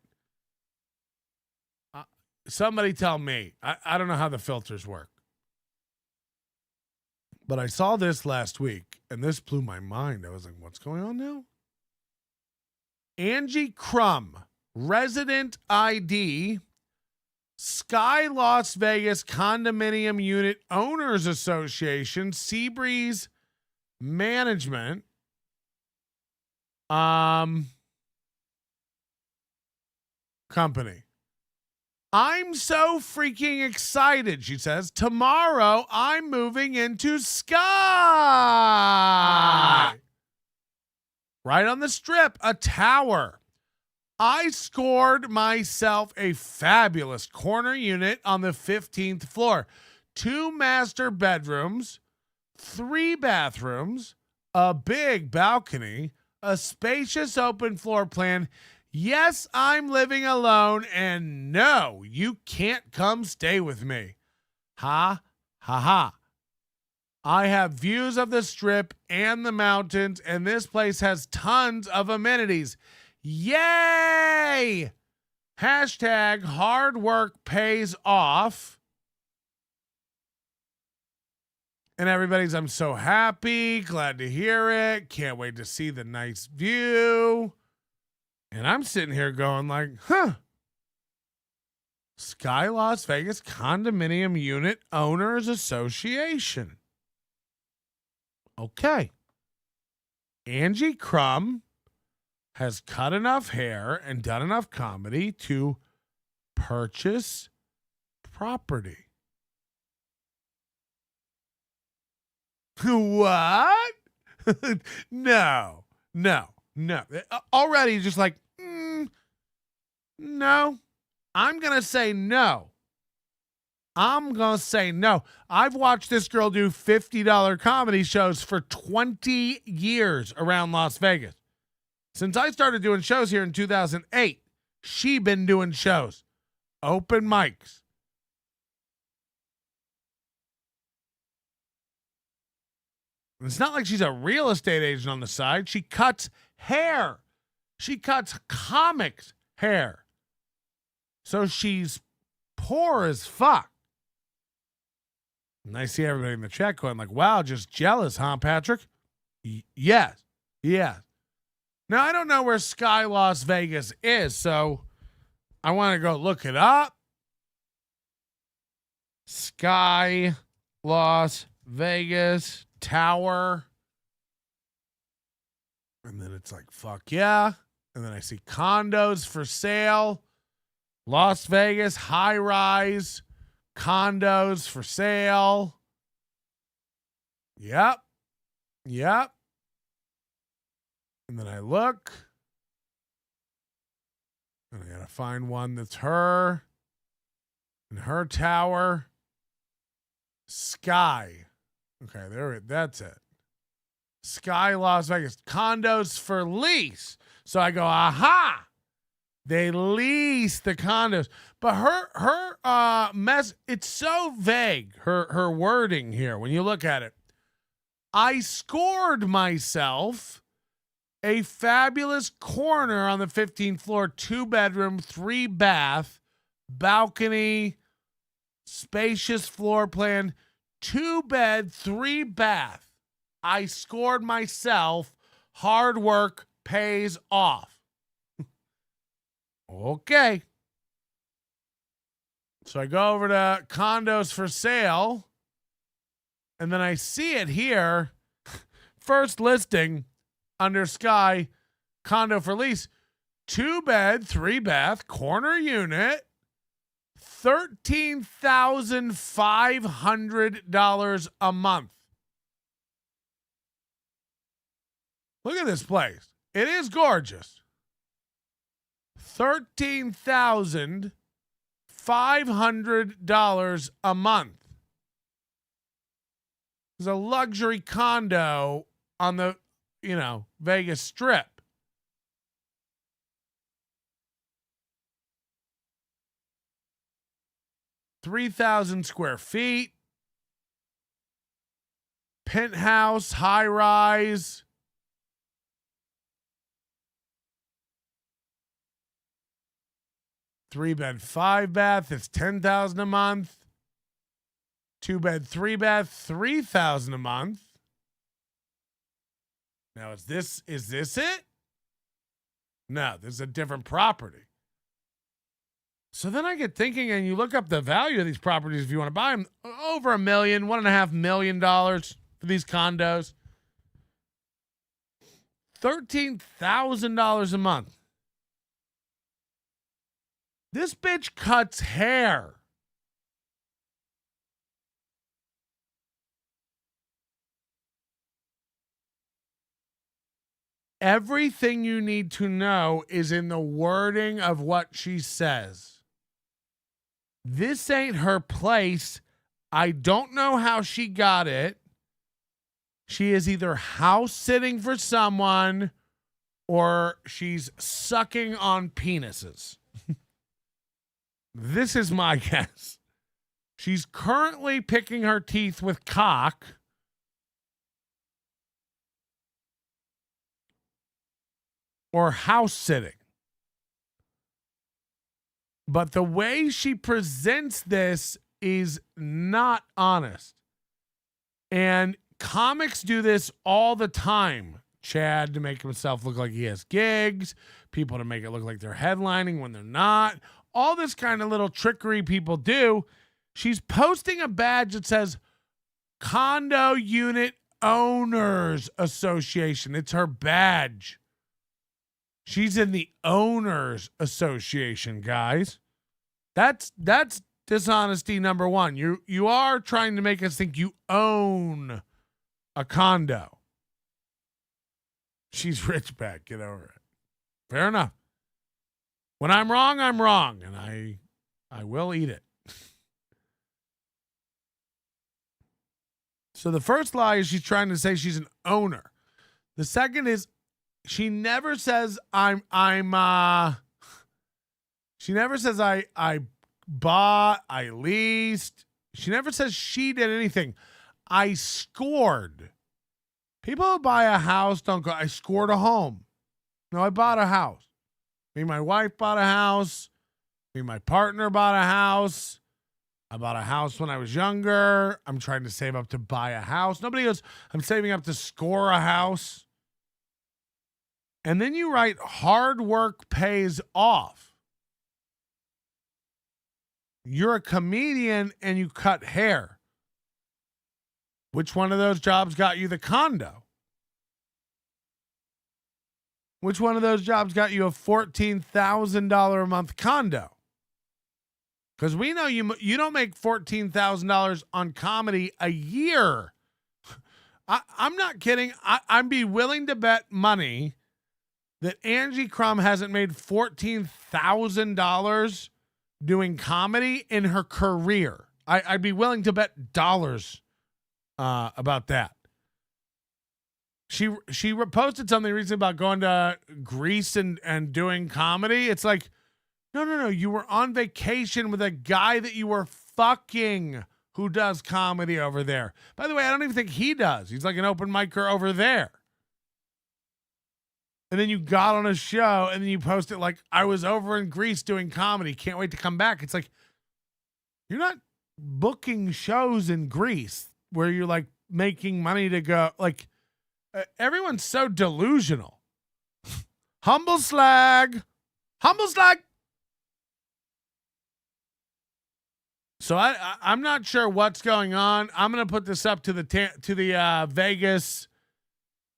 Somebody tell me. I don't know how the filters work. But I saw this last week, and this blew my mind. I was like, what's going on now? Angie Krum, resident ID, Sky Las Vegas Condominium Unit Owners Association, Seabreeze Management. Company. I'm so freaking excited, she says. Tomorrow, I'm moving into Sky. Right on the strip, a tower. I scored myself a fabulous corner unit on the 15th floor. 2 master bedrooms, 3 bathrooms, a big balcony, a spacious open floor plan. Yes, I'm living alone, and no, you can't come stay with me. Ha, ha, ha. I have views of the strip and the mountains, and this place has tons of amenities. Yay! Hashtag hard work pays off. And everybody's, I'm so happy, glad to hear it, can't wait to see the nice view. And I'm sitting here going like, Sky Las Vegas Condominium Unit Owners Association. Okay. Angie Krum has cut enough hair and done enough comedy to purchase property. What? No. Already just like, no. I'm going to say no. I've watched this girl do $50 comedy shows for 20 years around Las Vegas. Since I started doing shows here in 2008, she been doing shows. Open mics. It's not like she's a real estate agent on the side. She cuts hair. She cuts comics hair. So she's poor as fuck. And I see everybody in the chat going like, wow, just jealous, huh, Patrick? Yes. Now, I don't know where Sky Las Vegas is, so I want to go look it up. Sky Las Vegas Tower. And then it's like, fuck yeah. And then I see condos for sale. Las Vegas high rise condos for sale. Yep. And then I look. And I gotta find one that's her. And her tower. Sky. Okay, that's it. Sky Las Vegas. Condos for lease. So I go, aha! They lease the condos. But her mess, it's so vague, her wording here, when you look at it. I scored myself a fabulous corner on the 15th floor, 2-bedroom, 3-bath, balcony, spacious floor plan, 2-bed, 3-bath. I scored myself. Hard work pays off. Okay. So I go over to condos for sale, and then I see it here. First listing under Sky, condo for lease, 2-bed, 3-bath, corner unit, $13,500 a month. Look at this place. It is gorgeous. $13,500 a month. It's a luxury condo on the, Vegas Strip. $3,000 square feet. Penthouse, high rise. Three-bed, 5-bath, it's $10,000 a month. 2-bed, 3-bath, $3,000 a month. Now, is this it? No, this is a different property. So then I get thinking, and you look up the value of these properties if you want to buy them, over $1 million, $1.5 million for these condos. $13,000 a month. This bitch cuts hair. Everything you need to know is in the wording of what she says. This ain't her place. I don't know how she got it. She is either house sitting for someone or she's sucking on penises. This is my guess. She's currently picking her teeth with cock. Or house sitting. But the way she presents this is not honest. And comics do this all the time. Chad to make himself look like he has gigs, people to make it look like they're headlining when they're not. All this kind of little trickery people do. She's posting a badge that says Condo Unit Owners Association. It's her badge. She's in the Owners Association, guys. That's dishonesty number one. You are trying to make us think you own a condo. She's rich back. Get over it. Fair enough. When I'm wrong, I'm wrong, and I will eat it. So the first lie is she's trying to say she's an owner. The second is she never says she never says I bought, I leased. She never says she did anything. I scored. People who buy a house don't go, I scored a home. No, I bought a house. Me and my wife bought a house. Me and my partner bought a house. I bought a house when I was younger. I'm trying to save up to buy a house. Nobody goes, I'm saving up to score a house. And then you write hard work pays off. You're a comedian and you cut hair. Which one of those jobs got you the condo? Which one of those jobs got you a $14,000 a month condo? Because we know you don't make $14,000 on comedy a year. I'm not kidding. I'd be willing to bet money that Angie Krum hasn't made $14,000 doing comedy in her career. I'd be willing to bet dollars about that. She posted something recently about going to Greece and doing comedy. It's like, no. You were on vacation with a guy that you were fucking who does comedy over there. By the way, I don't even think he does. He's like an open micer over there. And then you got on a show and then you post it like, I was over in Greece doing comedy. Can't wait to come back. It's like, you're not booking shows in Greece where you're like making money to go. Like, everyone's so delusional. Humble slag. So I'm not sure what's going on. I'm going to put this up to the Vegas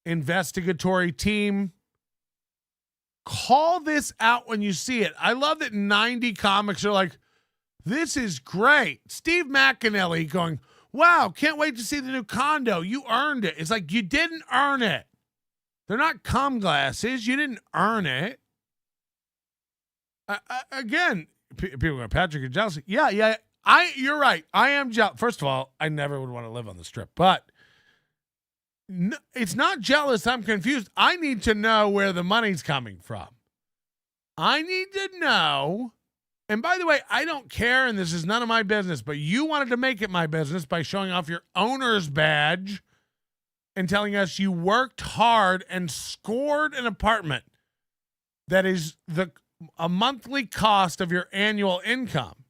investigatory team. Call this out when you see it. I love that 90 comics are like, this is great. Steve McAnally going, wow, can't wait to see the new condo. You earned it. It's like, you didn't earn it. They're not cum glasses. You didn't earn it. Again, people go, Patrick, you're jealous. Yeah. You're right. I am jealous. First of all, I never would want to live on the Strip, but it's not jealous. I'm confused. I need to know where the money's coming from. I need to know. And by the way, I don't care, and this is none of my business, but you wanted to make it my business by showing off your owner's badge and telling us you worked hard and scored an apartment that is a monthly cost of your annual income.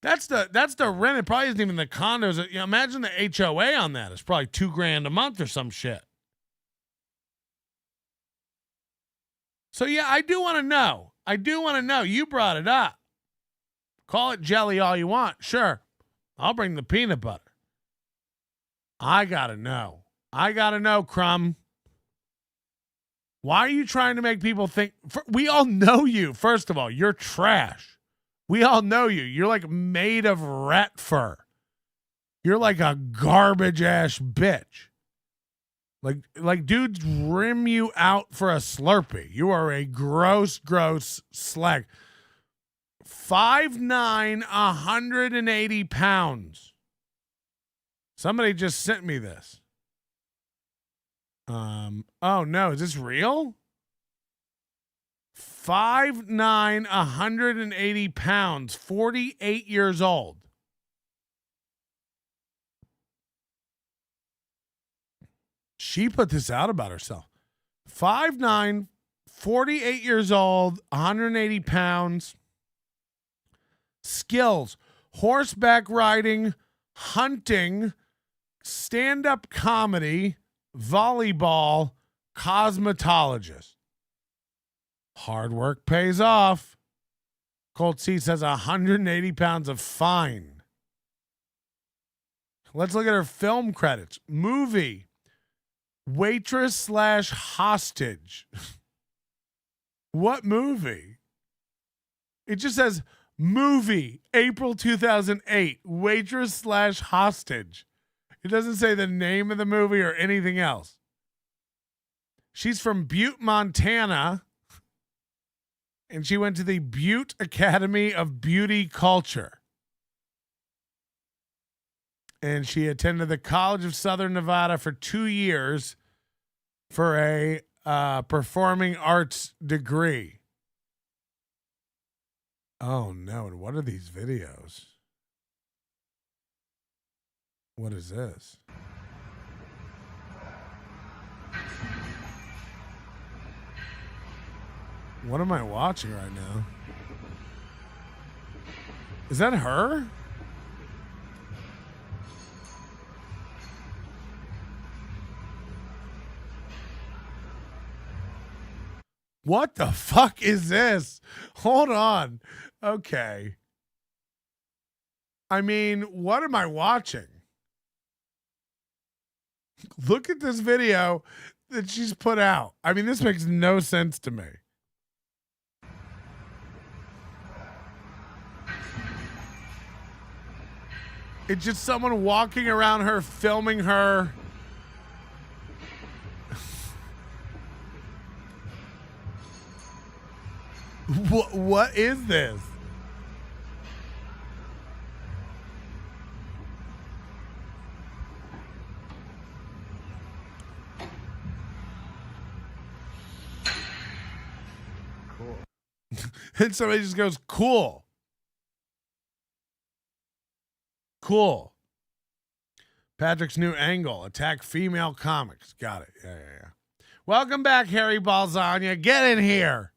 That's the rent. It probably isn't even the condos. You know, imagine the HOA on that. It's probably $2,000 a month or some shit. So yeah, I do want to know. You brought it up. Call it jelly all you want. Sure. I'll bring the peanut butter. I gotta know, Krum. Why are you trying to make people think? We all know you. First of all, you're trash. We all know you. You're like made of rat fur. You're like a garbage ass bitch. Like dudes rim you out for a Slurpee. You are a gross slag. 5'9", 180 pounds. Somebody just sent me this. Oh no, is this real? 5'9", 180 pounds, 48 years old. She put this out about herself. 5'9", 48 years old, 180 pounds. Skills: horseback riding, hunting, stand-up comedy, volleyball, cosmetologist. Hard work pays off. Colt C says 180 pounds of fine. Let's look at her film credits. Movie. Waitress / hostage. What movie? It just says movie, April 2008, waitress / hostage. It doesn't say the name of the movie or anything else. She's from Butte, Montana, and she went to the Butte Academy of Beauty Culture. And she attended the College of Southern Nevada for 2 years for a performing arts degree. Oh, no. And what are these videos? What is this? What am I watching right now? Is that her? What the fuck is this? Hold on. Okay. I mean, what am I watching? Look at this video that she's put out. I mean, this makes no sense to me. It's just someone walking around her, filming her. What is this? Cool. And somebody just goes, cool. Cool. Patrick's new angle, attack female comics. Got it. Yeah. Welcome back, Harry Balzania. Get in here.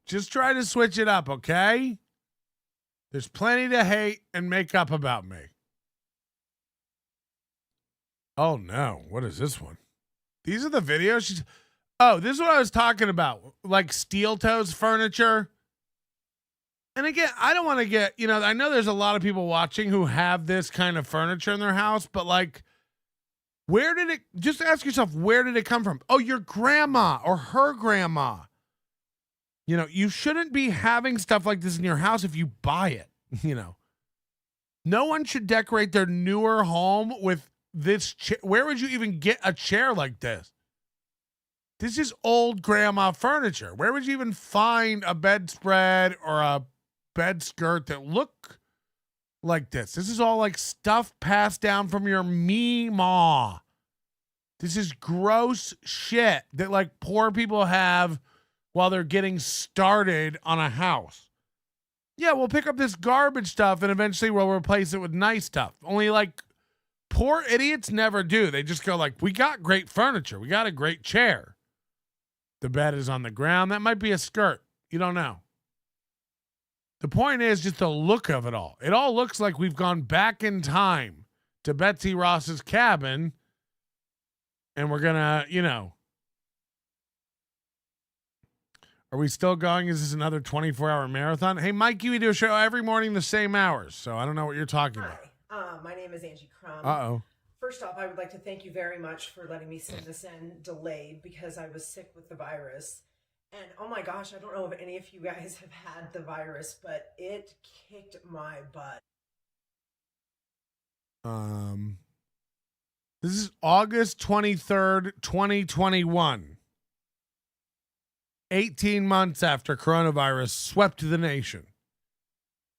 Just try to switch it up, okay? There's plenty to hate and make up about me. Oh, no. What is this one? These are the videos? Oh, this is what I was talking about. Like steel toes furniture. And again, I don't want to get, I know there's a lot of people watching who have this kind of furniture in their house, but like, just ask yourself, where did it come from? Oh, your grandma or her grandma. You shouldn't be having stuff like this in your house if you buy it, No one should decorate their newer home with this chair. Where would you even get a chair like this? This is old grandma furniture. Where would you even find a bedspread or a bed skirt that look like this? This is all like stuff passed down from your meemaw. This is gross shit that like poor people have while they're getting started on a house. Yeah, we'll pick up this garbage stuff and eventually we'll replace it with nice stuff. Only like poor idiots never do. They just go like, we got great furniture. We got a great chair. The bed is on the ground. That might be a skirt. You don't know. The point is just the look of it all. It all looks like we've gone back in time to Betsy Ross's cabin and we're going to, Are we still going? Is this another 24-hour marathon? Hey, Mikey, we do a show every morning the same hours, so I don't know what you're talking about. My name is Angie Krum. Uh-oh. First off, I would like to thank you very much for letting me send this in delayed because I was sick with the virus. And oh my gosh, I don't know if any of you guys have had the virus, but it kicked my butt. This is August 23rd, 2021. 18 months after coronavirus swept the nation.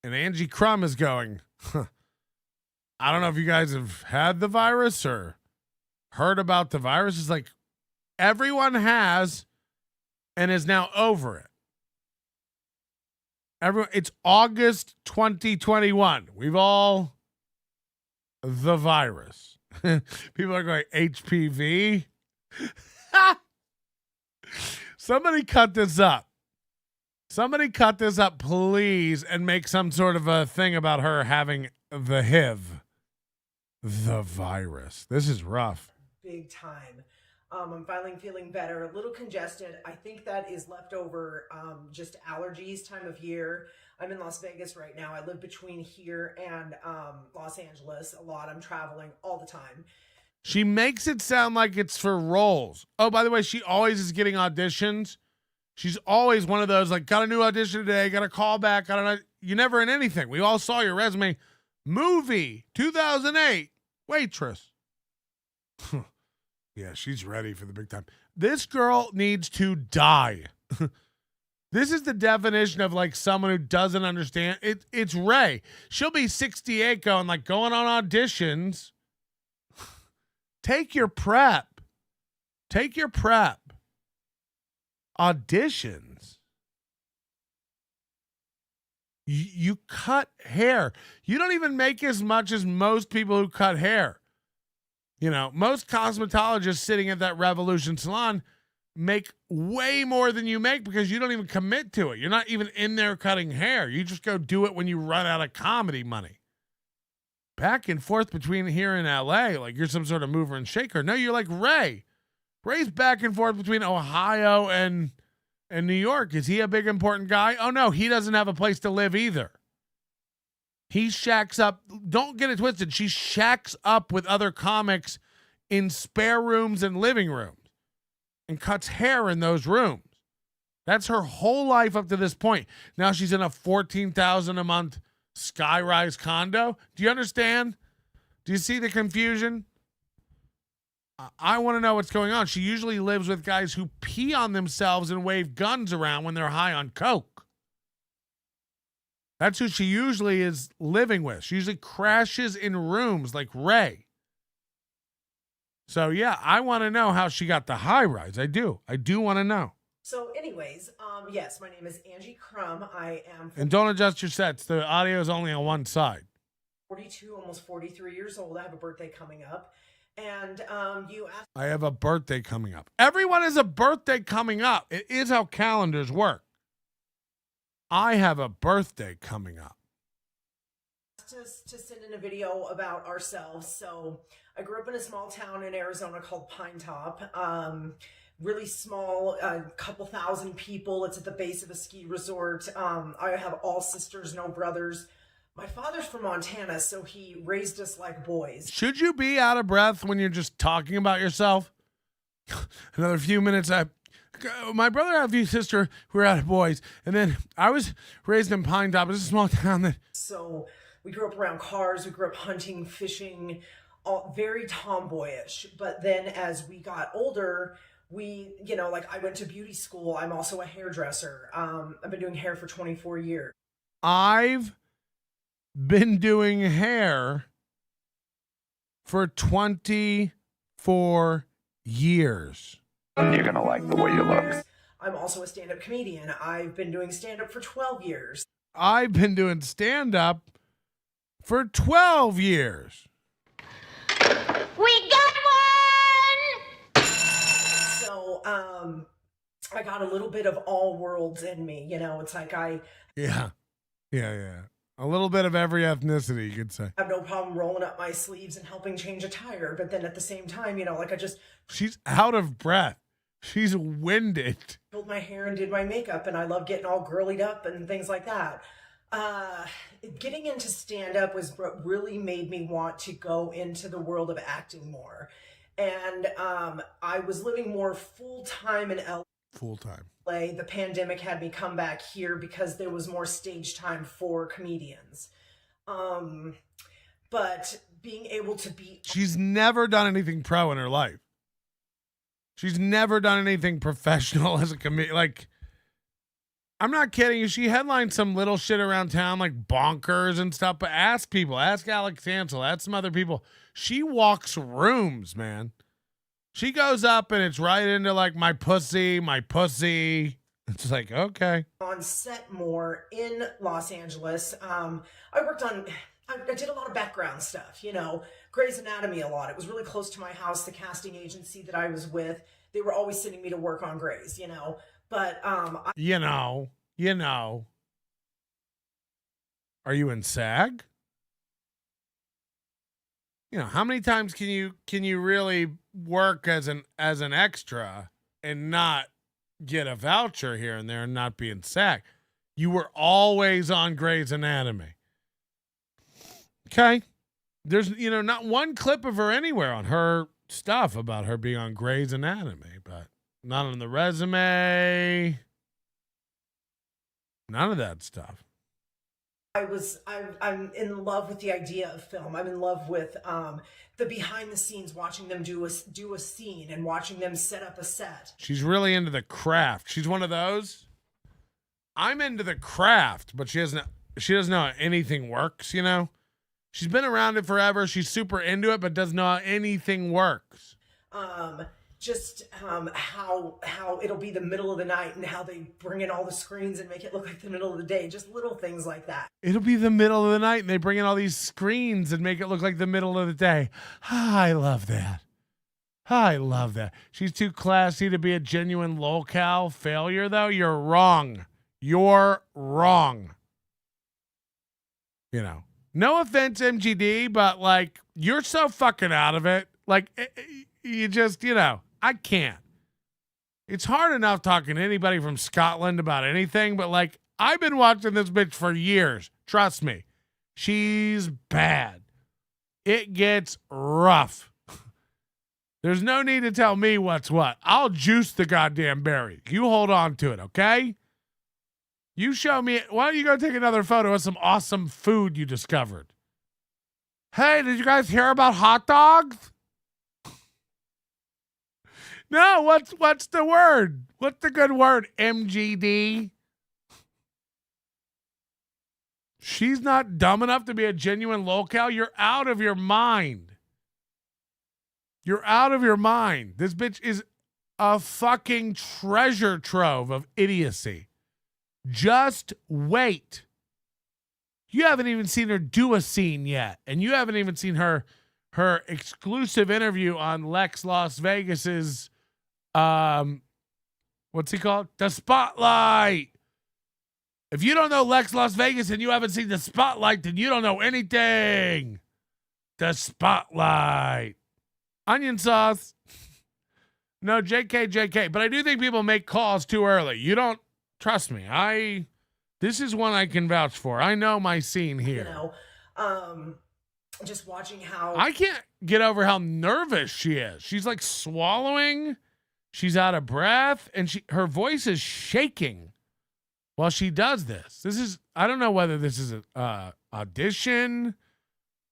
And Angie Krum is going, I don't know if you guys have had the virus or heard about the virus. It's like everyone has and is now over it. It's August 2021. We've all the virus. People are going, HPV. Somebody cut this up. Somebody cut this up, please, and make some sort of a thing about her having the HIV. The virus. This is rough. Big time. I'm finally feeling better, a little congested. I think that is leftover, just allergies, time of year. I'm in Las Vegas right now. I live between here and Los Angeles a lot. I'm traveling all the time. She makes it sound like it's for roles. Oh, by the way, she always is getting auditions. She's always one of those, like, got a new audition today, got a call back. I don't know. You're never in anything. We all saw your resume. Movie, 2008, waitress. Yeah, she's ready for the big time. This girl needs to die. This is the definition of like someone who doesn't understand. It's Ray. She'll be 68 going on auditions. Take your prep. Take your prep. Auditions. You cut hair. You don't even make as much as most people who cut hair. You know, most cosmetologists sitting at that Revolution salon make way more than you make because you don't even commit to it. You're not even in there cutting hair. You just go do it when you run out of comedy money. Back and forth between here and LA, like you're some sort of mover and shaker. No, you're like Ray. Ray's back and forth between Ohio and New York. Is he a big important guy? Oh no, he doesn't have a place to live either. He shacks up. Don't get it twisted. She shacks up with other comics in spare rooms and living rooms and cuts hair in those rooms. That's her whole life up to this point. Now she's in a $14,000 a month skyrise condo. Do you understand? Do you see the confusion? I want to know what's going on. She usually lives with guys who pee on themselves and wave guns around when they're high on coke. That's who she usually is living with. She usually crashes in rooms like Ray. So, yeah, I want to know how she got the high rise. I do. I do want to know. So anyways, yes, my name is Angie Krum. I am... And don't adjust your sets. The audio is only on one side. 42, almost 43 years old. I have a birthday coming up. And you asked... I have a birthday coming up. Everyone has a birthday coming up. It is how calendars work. I have a birthday coming up. To send in a video about ourselves. So I grew up in a small town in Arizona called Pine Top. Really small, a couple thousand people. It's at the base of a ski resort. I have all sisters, no brothers. My father's from Montana, so he raised us like boys. Should you be out of breath when you're just talking about yourself? Another few minutes. My brother had a few sister who were out of boys, and then I was raised in Pine Top. It's a small town that. So we grew up around cars. We grew up hunting, fishing, all very tomboyish. But then as we got older, we, you know, like I went to beauty school. I'm also a hairdresser. I've been doing hair for 24 years. I've been doing hair for 24 years. You're going to like the way you look. I'm also a stand-up comedian. I've been doing stand-up for 12 years. I've been doing stand-up for 12 years. We got one! So, I got a little bit of all worlds in me. You know, it's like Yeah. A little bit of every ethnicity, you could say. I have no problem rolling up my sleeves and helping change a tire. But then at the same time, you know, like She's out of breath. She's winded. pulled my hair and did my makeup, and I love getting all girlied up and things like that. Getting into stand-up was what really made me want to go into the world of acting more. And I was living more full-time in LA. Full-time. The pandemic had me come back here because there was more stage time for comedians. But being able to be... She's never done anything pro in her life. She's never done anything professional as a comedian. Like, I'm not kidding you. She headlined some little shit around town, like Bonkers and stuff. But ask people. Ask Alex Ansel. Ask some other people. She walks rooms, man. She goes up and it's right into like my pussy. It's like, okay. On set more in Los Angeles. I did a lot of background stuff, you know, Grey's Anatomy a lot. It was really close to my house. The casting agency that I was with, they were always sending me to work on Grey's, you know, but, You know. Are you in SAG? You know, how many times can you really work as an extra and not get a voucher here and there and not being sacked. You were always on Grey's Anatomy. Okay. There's, not one clip of her anywhere on her stuff about her being on Grey's Anatomy, but not on the resume. None of that stuff. I'm in love with the idea of film. I'm in love with the behind the scenes, watching them do a scene and watching them set up a set. She's really into the craft. She's one of those. I'm into the craft, but she doesn't know how anything works, She's been around it forever. She's super into it, but doesn't know how anything works. How it'll be the middle of the night and how they bring in all the screens and make it look like the middle of the day. Just little things like that. It'll be the middle of the night and they bring in all these screens and make it look like the middle of the day. I love that. I love that. She's too classy to be a genuine locale failure, though. You're wrong. You're wrong. No offense, MGD, but you're so fucking out of it. You just, I can't. It's hard enough talking to anybody from Scotland about anything, but I've been watching this bitch for years. Trust me. She's bad. It gets rough. There's no need to tell me what's what. I'll juice the goddamn berry. You hold on to it, okay? You show me. Why don't you go take another photo of some awesome food you discovered? Hey, did you guys hear about hot dogs? No, what's the word? What's the good word? MGD. She's not dumb enough to be a genuine locale. You're out of your mind. You're out of your mind. This bitch is a fucking treasure trove of idiocy. Just wait. You haven't even seen her do a scene yet. And you haven't even seen her exclusive interview on Lex Las Vegas's what's he called? The Spotlight. If you don't know Lex Las Vegas and you haven't seen The Spotlight, then you don't know anything. The Spotlight. Onion sauce. No, JK. But I do think people make calls too early. You don't trust me. This is one I can vouch for. I know my scene here. Just watching how I can't get over how nervous she is. She's swallowing. She's out of breath, and her voice is shaking while she does this. I don't know whether this is an audition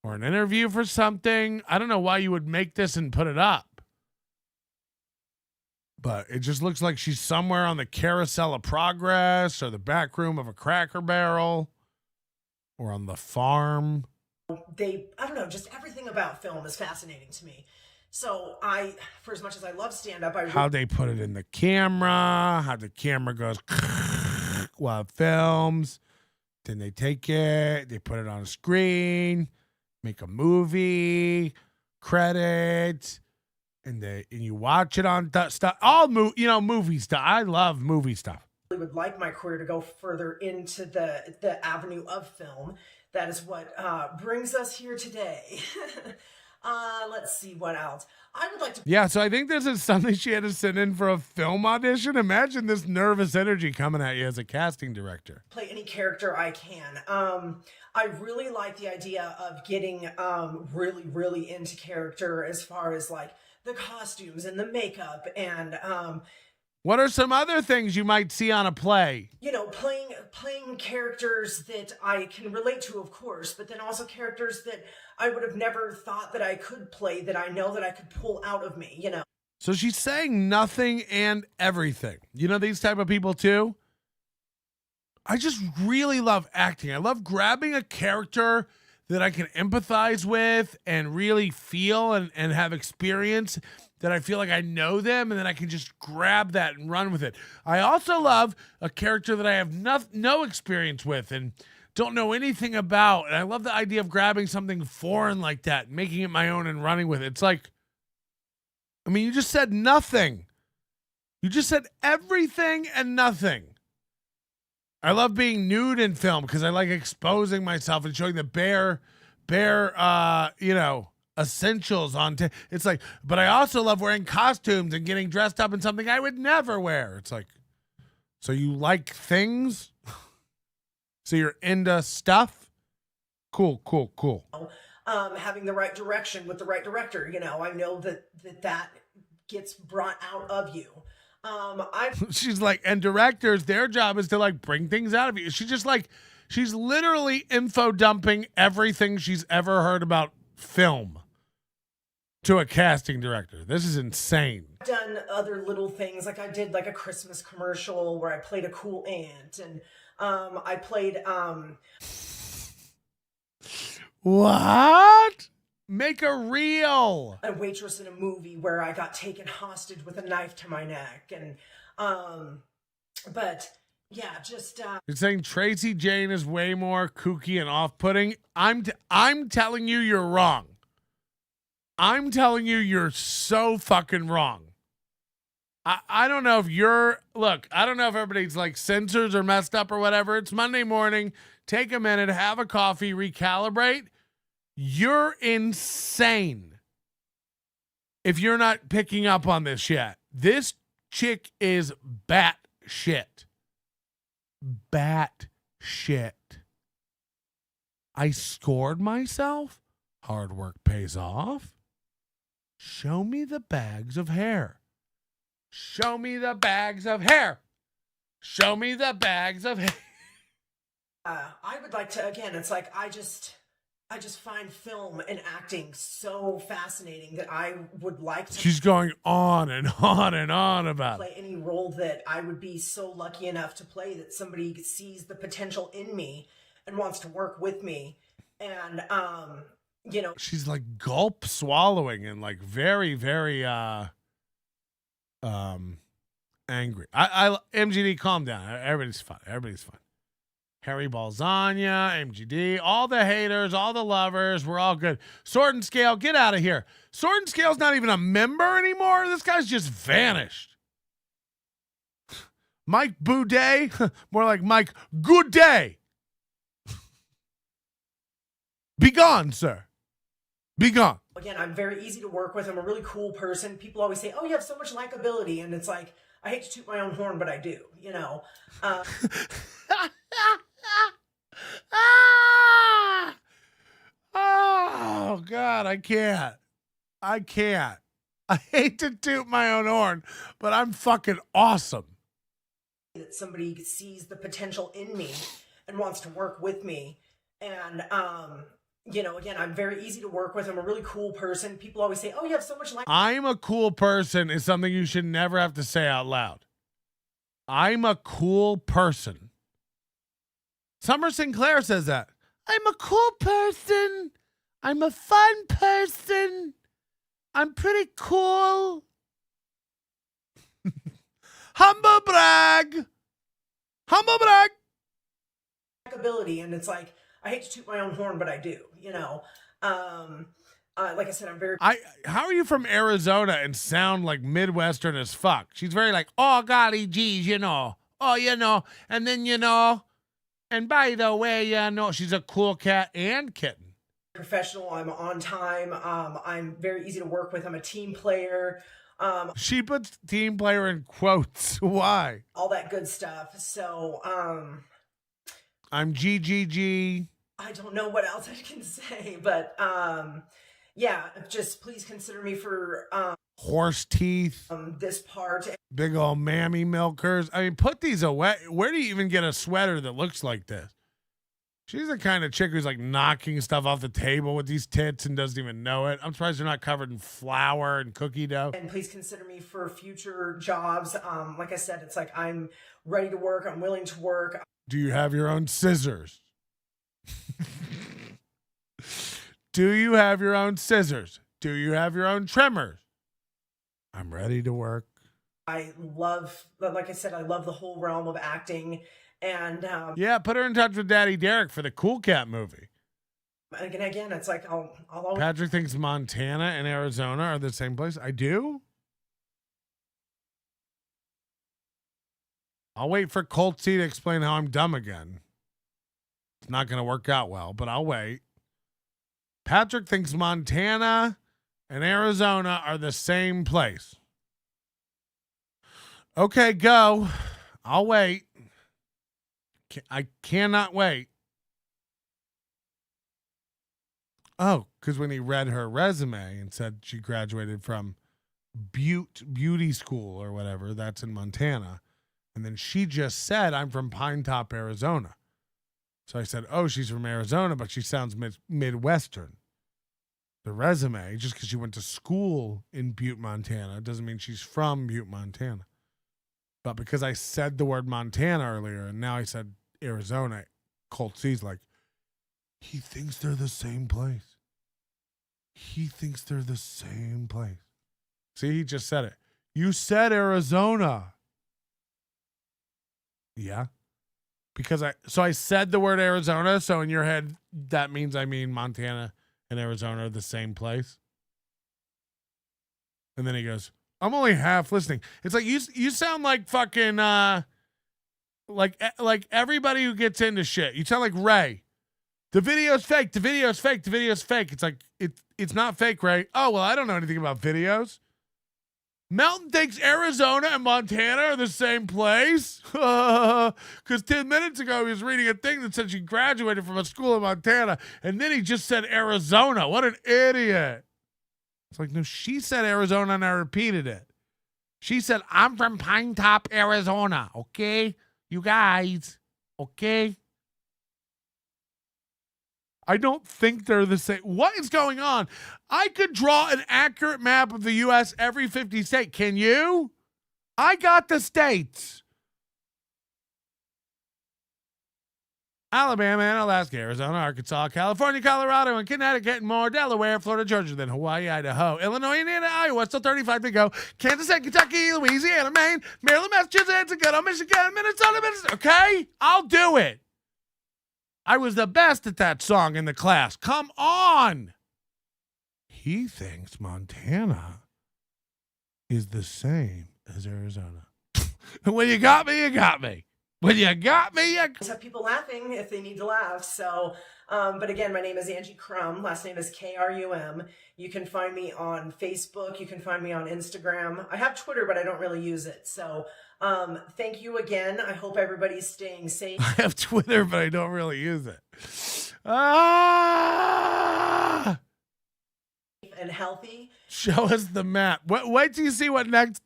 or an interview for something. I don't know why you would make this and put it up. But it just looks like she's somewhere on the carousel of progress or the back room of a Cracker Barrel or on the farm. I don't know, just everything about film is fascinating to me. So for as much as I love stand-up, how they put it in the camera, how the camera goes while it films. Then they take it, they put it on a screen, make a movie, credits, and you watch it on stuff. All movie stuff. I love movie stuff. I would like my career to go further into the avenue of film. That is what brings us here today. Let's see what else. I would like to. Yeah, so I think this is something she had to send in for a film audition. Imagine this nervous energy coming at you as a casting director. Play any character I can. I really like the idea of getting really, really into character as far as the costumes and the makeup and what are some other things you might see on a play? Playing characters that I can relate to, of course, but then also characters that I would have never thought that I could play, that I know that I could pull out of me, So she's saying nothing and everything. These type of people too? I just really love acting. I love grabbing a character that I can empathize with and really feel and have experience, that I feel like I know them, and then I can just grab that and run with it. I also love a character that I have no experience with and don't know anything about. And I love the idea of grabbing something foreign like that, making it my own and running with it. It's you just said nothing. You just said everything and nothing. I love being nude in film because I like exposing myself and showing the bare, essentials on. It's like, but I also love wearing costumes and getting dressed up in something I would never wear. It's like, so you like things? So you're into stuff? Cool. Having the right direction with the right director. You know, I know that gets brought out of you. She's like, and directors, their job is to like bring things out of you. She's literally info dumping everything she's ever heard about film to a casting director. This is insane. I've done other little things, like I did like a Christmas commercial where I played a cool aunt, and I played What? Make a reel. A waitress in a movie where I got taken hostage with a knife to my neck, and but yeah, just You're saying Tracy Jane is way more kooky and off-putting? I'm telling you you're wrong. I'm telling you you're so fucking wrong. I don't know if I don't know if everybody's like sensors are messed up or whatever. It's Monday morning. Take a minute, have a coffee, recalibrate. You're insane if you're not picking up on this yet. This chick is bat shit. Bat shit. I scored myself. Hard work pays off. Show me the bags of hair. Show me the bags of hair. Show me the bags of hair. I would like to, again, it's like I just find film and acting so fascinating that I would like to. She's going on and on and on about play any role that I would be so lucky enough to play, that somebody sees the potential in me and wants to work with me. And, you know, she's like gulp swallowing and like very, very, angry. I MGD, calm down. Everybody's fine. Harry Balzania, MGD, all the haters, all the lovers, we're all good. Sword and Scale, get out of here. Sword and Scale's not even a member anymore. This guy's just vanished. Mike Boudet, more like Mike Good Day. Be gone, sir. Be gone. Again, I'm very easy to work with. I'm a really cool person. People always say, "Oh, you have so much likability," and it's like, I hate to toot my own horn, but I do. You know. Oh God, I can't. I hate to toot my own horn, but I'm fucking awesome. That somebody sees the potential in me and wants to work with me, and you know, again, I'm very easy to work with. I'm a really cool person. People always say, "Oh, you have so much I'm a cool person" is something you should never have to say out loud. I'm a cool person. Summer Sinclair says that. I'm a cool person. I'm a fun person. I'm pretty cool. Humble brag. Humble brag. ability, and it's like, I hate to toot my own horn, but I do, you know. Like I said, I'm very. How are you from Arizona and sound like Midwestern as fuck? She's very like, oh golly geez, you know, oh you know, and then you know, and by the way, you know, she's a cool cat and kitten. Professional. I'm on time. I'm very easy to work with. I'm a team player. She puts team player in quotes. Why? All that good stuff. So, I'm GGG. I don't know what else I can say, but yeah, just please consider me for horse teeth. This part. Big old mammy milkers. I mean, put these away. Where do you even get a sweater that looks like this? She's the kind of chick who's like knocking stuff off the table with these tits and doesn't even know it. I'm surprised they're not covered in flour and cookie dough. And please consider me for future jobs. Like I said, it's like I'm ready to work. I'm willing to work. Do you have your own scissors? Do you have your own scissors? Do you have your own trimmers? I'm ready to work. I love, like I said, I love the whole realm of acting. And yeah, put her in touch with Daddy Derek for the Cool Cat movie. And again, it's like I'll always. Patrick thinks Montana and Arizona are the same place. I do. I'll wait for Colt C to explain how I'm dumb again. It's not going to work out well, but I'll wait. Patrick thinks Montana and Arizona are the same place. Okay, go. I'll wait. I cannot wait. Oh, because when he read her resume and said she graduated from Beauty School or whatever, that's in Montana. And then she just said, I'm from Pine Top, Arizona. So I said, oh, she's from Arizona, but she sounds Midwestern. The resume, just because she went to school in Butte, Montana, doesn't mean she's from Butte, Montana. But because I said the word Montana earlier, and now I said Arizona, Colt C's like, he thinks they're the same place. He thinks they're the same place. See, he just said it. You said Arizona. Yeah. Because I said the word Arizona, so in your head, that means I mean Montana and Arizona are the same place. And then he goes, I'm only half listening. It's like you sound like fucking like everybody who gets into shit. You sound like Ray. The video's fake. The video's fake. The video's fake. It's like it's not fake, Ray. Oh, well, I don't know anything about videos. Melton thinks Arizona and Montana are the same place. Because 10 minutes ago, he was reading a thing that said she graduated from a school in Montana, and then he just said Arizona. What an idiot. It's like, no, she said Arizona, and I repeated it. She said, I'm from Pine Top, Arizona, okay? You guys, okay? I don't think they're the same. What is going on? I could draw an accurate map of the U.S. every 50 state. Can you? I got the states. Alabama and Alaska, Arizona, Arkansas, California, Colorado, and Connecticut, and more. Delaware, Florida, Georgia, then Hawaii, Idaho, Illinois, Indiana, Iowa, still 35 to go. Kansas State, Kentucky, Louisiana, Maine, Maryland, Massachusetts, and good old Michigan, Minnesota. Okay? I'll do it. I was the best at that song in the class. Come on. He thinks Montana is the same as Arizona. When you got me, you got me. When you got me, you... Just have people laughing if they need to laugh. So, but again, my name is Angie Krum. Last name is Krum. You can find me on Facebook. You can find me on Instagram. I have Twitter, but I don't really use it. So, thank you again. I hope everybody's staying safe. I have Twitter, but I don't really use it. Ah! And healthy. Show us the map. Wait till you see what next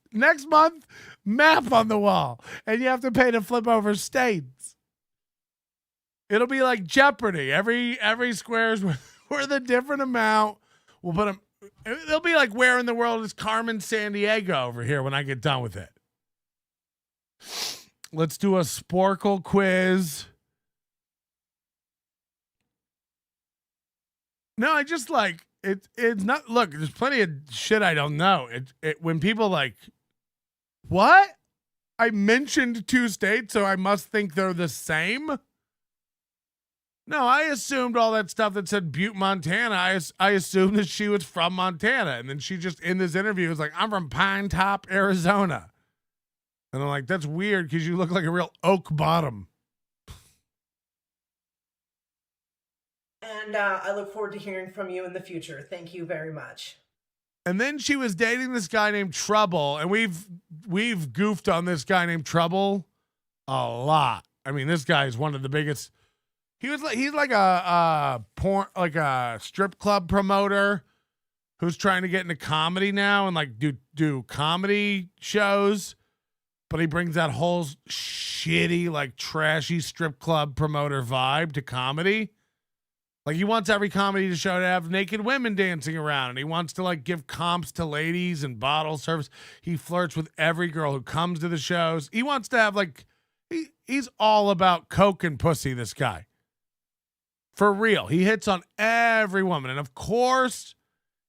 month. Map on the wall, and you have to pay to flip over states. It'll be like Jeopardy. Every square is worth a different amount. We'll put them. It'll be like, where in the world is Carmen Sandiego over here when I get done with it? Let's do a Sporkle quiz. No, I just like it. It's not. Look, there's plenty of shit I don't know. It when people like. What? I mentioned 2 states, so I must think they're the same? No, I assumed all that stuff that said Butte, Montana. I assumed that she was from Montana. And then she just, in this interview, was like, I'm from Pine Top, Arizona. And I'm like, that's weird because you look like a real oak bottom. And I look forward to hearing from you in the future. Thank you very much. And then she was dating this guy named Trouble, and we've goofed on this guy named Trouble a lot. I mean, this guy is one of the biggest. He's like a strip club promoter who's trying to get into comedy now and like do comedy shows, but he brings that whole shitty, like trashy strip club promoter vibe to comedy. Like, he wants every comedy show to have naked women dancing around, and he wants to, like, give comps to ladies and bottle service. He flirts with every girl who comes to the shows. He wants to have, like, he's all about coke and pussy, this guy. For real. He hits on every woman. And, of course,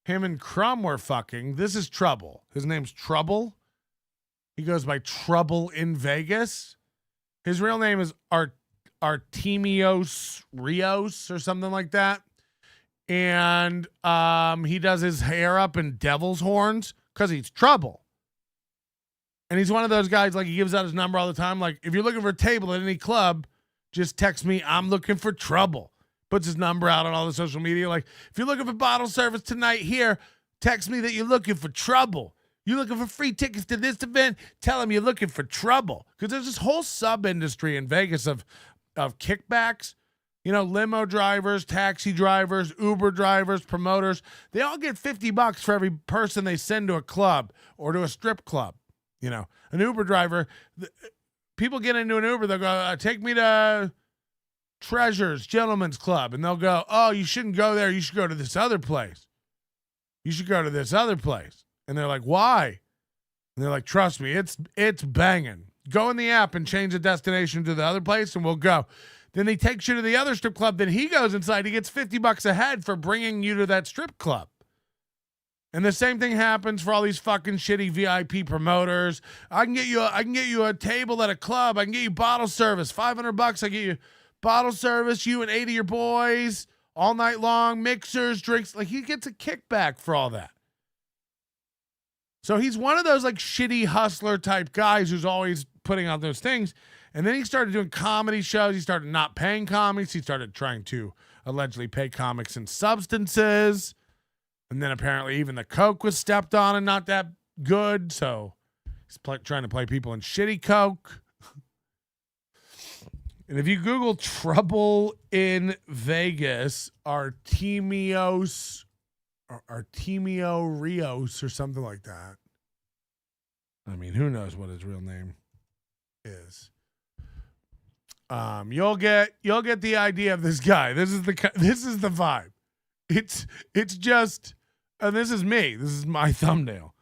him and Krum were fucking. This is Trouble. His name's Trouble. He goes by Trouble in Vegas. His real name is Artemios Rios or something like that. And he does his hair up in devil's horns because he's Trouble. And he's one of those guys, like, he gives out his number all the time. Like, if you're looking for a table at any club, just text me, I'm looking for Trouble. Puts his number out on all the social media. Like, if you're looking for bottle service tonight here, text me that you're looking for trouble. You're looking for free tickets to this event, tell him you're looking for trouble. Because there's this whole sub-industry in Vegas of kickbacks. You know, limo drivers, taxi drivers, Uber drivers, promoters. They all get $50 for every person they send to a club or to a strip club. You know, an Uber driver, people get into an Uber, they'll go, take me to Treasures Gentlemen's Club. And they'll go, oh, you shouldn't go there. You should go to this other place. You should go to this other place. And they're like, why? And they're like, trust me, it's banging. Go in the app and change the destination to the other place and we'll go. Then he takes you to the other strip club. Then he goes inside. He gets $50 a head for bringing you to that strip club. And the same thing happens for all these fucking shitty VIP promoters. I can get you a table at a club. I can get you bottle service, $500. I get you bottle service, you and 8 of your boys all night long, mixers, drinks. Like, he gets a kickback for all that. So he's one of those like shitty hustler type guys who's always putting out those things. And then he started doing comedy shows. He started not paying comics. He started trying to allegedly pay comics in substances. And then apparently even the coke was stepped on and not that good. So he's trying to play people in shitty coke. And if you Google trouble in Vegas, Artemio Rios or something like that. I mean, who knows what his real name is. You'll get the idea of this guy. This is the vibe. It's just, and this is me. This is my thumbnail.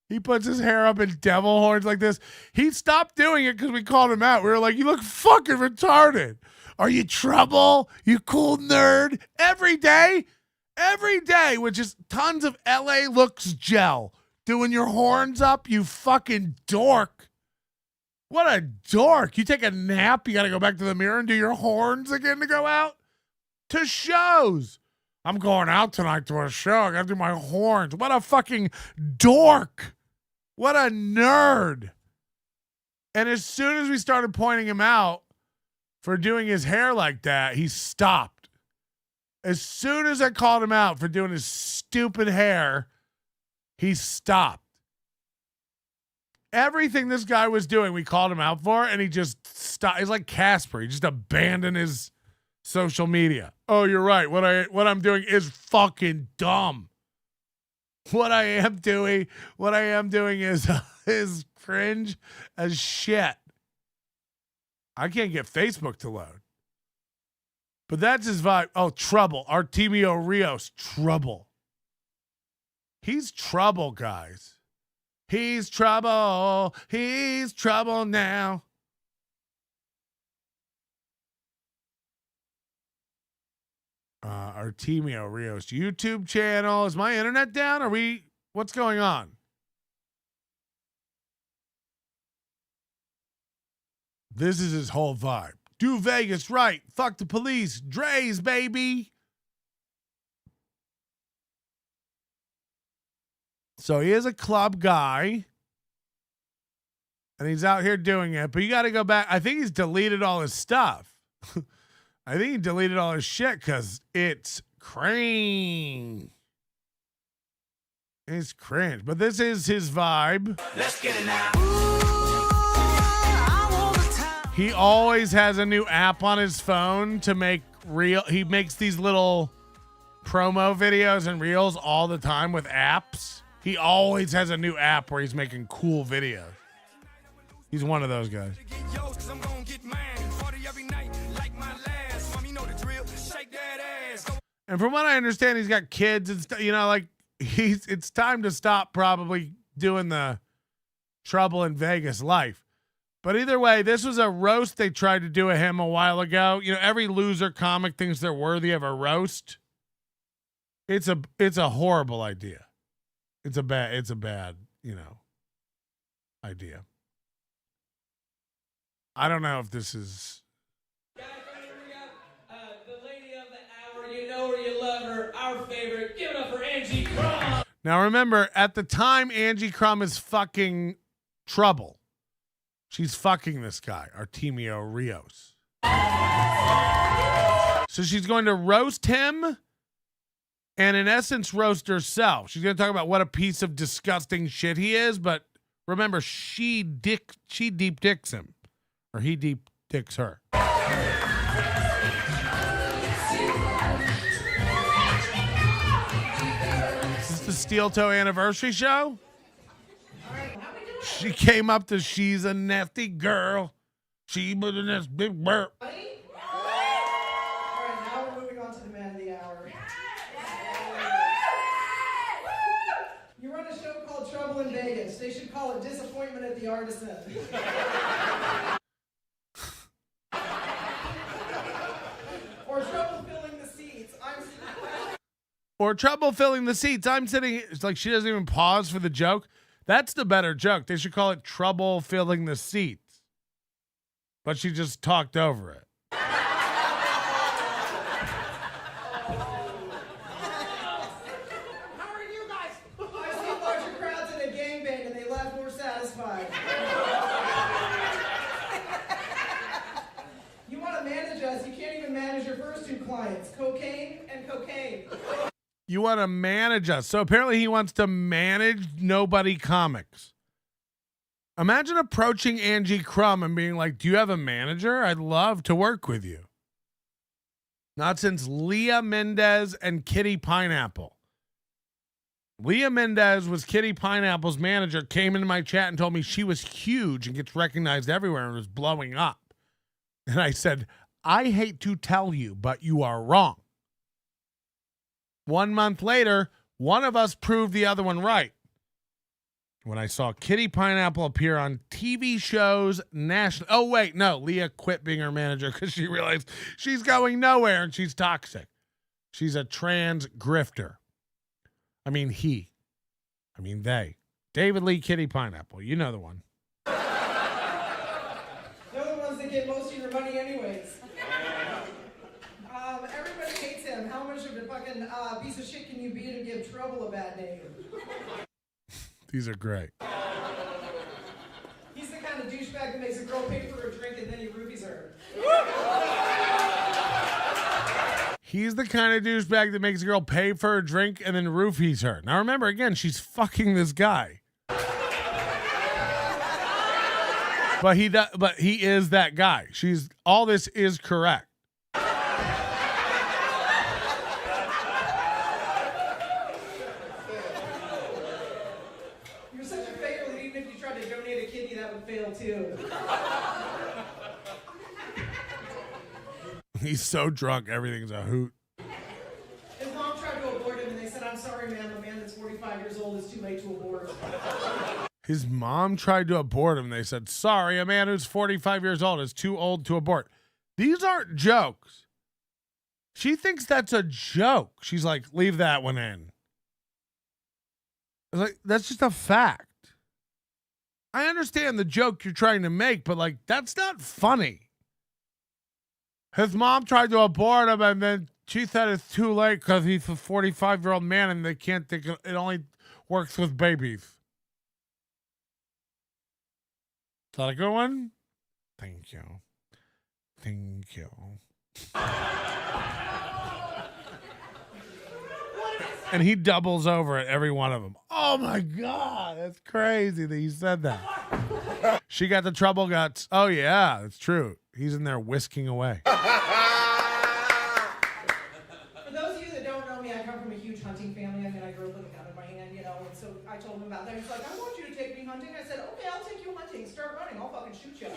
He puts his hair up in devil horns like this. He stopped doing it because we called him out. We were like, you look fucking retarded. Are you trouble? You cool nerd? Every day, which is tons of LA looks gel. Doing your horns up, you fucking dork. What a dork. You take a nap, you got to go back to the mirror and do your horns again to go out? To shows. I'm going out tonight to a show. I got to do my horns. What a fucking dork. What a nerd. And as soon as we started pointing him out for doing his hair like that, he stopped. As soon as I called him out for doing his stupid hair, he stopped. Everything this guy was doing, we called him out for, and he just stopped. He's like Casper. He just abandoned his social media. Oh, you're right. What I'm doing is fucking dumb. What I am doing is cringe as shit. I can't get Facebook to load. But that's his vibe. Oh, trouble. Artemio Rios, trouble. He's trouble, guys. He's trouble. He's trouble now. Artemio Rios YouTube channel. Is my internet down? What's going on? This is his whole vibe. Do Vegas right. Fuck the police. Dre's, baby. So he is a club guy. And he's out here doing it. But you got to go back. I think he's deleted all his stuff. I think he deleted all his shit because it's cringe. It's cringe. But this is his vibe. Let's get it now. He always has a new app on his phone to make real. He makes these little promo videos and reels all the time with apps. He always has a new app where he's making cool videos. He's one of those guys. And from what I understand, he's got kids and stuff, like it's time to stop probably doing the trouble in Vegas life. But either way, this was a roast they tried to do of him a while ago. Every loser comic thinks they're worthy of a roast. It's a horrible idea. It's a bad, idea. I don't know if this is. Guys, I'm gonna bring up the lady of the hour. You know her, you love her. Our favorite. Give it up for Angie Krum. Now remember, at the time, Angie Krum is fucking trouble. She's fucking this guy, Artemio Rios. So she's going to roast him and in essence roast herself. She's going to talk about what a piece of disgusting shit he is, but remember, she deep dicks him, or he deep dicks her. Is this the Steel Toe anniversary show? She came up to "She's a Nasty Girl. She put in this big burp." All right, now we're moving on to the man of the hour. You run a show called Trouble in Vegas. They should call it Disappointment at the Artisan. Or Trouble Filling the Seats. Or trouble filling the seats. I'm sitting. It's like she doesn't even pause for the joke. That's the better joke. They should call it Trouble Filling the Seats. But she just talked over it. I've seen larger crowds at a gangbang and they left more satisfied. You want to manage us, you can't even manage your first two clients, cocaine and cocaine. You want to manage us. So apparently he wants to manage Nobody Comics. Imagine approaching Angie Krum and being like, "Do you have a manager? I'd love to work with you." Not since Leah Mendez and Kitty Pineapple. Leah Mendez was Kitty Pineapple's manager, came into my chat and told me she was huge and gets recognized everywhere and was blowing up. And I said, "I hate to tell you, but you are wrong." 1 month later, one of us proved the other one right. When I saw Kitty Pineapple appear on TV shows nationally. Oh, wait, no. Leah quit being her manager because she realized she's going nowhere and she's toxic. She's a trans grifter. I mean, they. David Lee, Kitty Pineapple. You know the one. They're the ones that get most of your money anyways. Everybody hates him. How much of a fucking piece of shit can you be to give Trouble a bad name? These are great. He's the kind of douchebag that makes a girl pay for a drink and then he roofies her. He's the kind of douchebag that makes a girl pay for a drink and then roofies her. Now remember, again, she's fucking this guy. But he is that guy. All this is correct. You're such a failure that even if you tried to donate a kidney, that would fail too. He's so drunk, everything's a hoot. His mom tried to abort him and they said, "I'm sorry, ma'am, a man that's 45 years old is too late to abort." His mom tried to abort him. They said, "Sorry, a man who's 45 years old is too old to abort." These aren't jokes. She thinks that's a joke. She's like, "Leave that one in." Like, that's just a fact. I understand the joke you're trying to make, but like, that's not funny. His mom tried to abort him, and then she said it's too late because he's a 45-year-old man, and they can't think it only works with babies. Is that a good one? Thank you. Thank you. And he doubles over at every one of them. Oh my God, that's crazy that you said that. She got the trouble guts. Oh yeah, that's true. He's in there whisking away. For those of you that don't know me, I come from a huge hunting family. I mean, I grew up with a gun in my hand, you know, and so I told him about that. He's like, "I want you to take me hunting." I said, "Okay, I'll take you hunting. Start running. I'll fucking shoot you."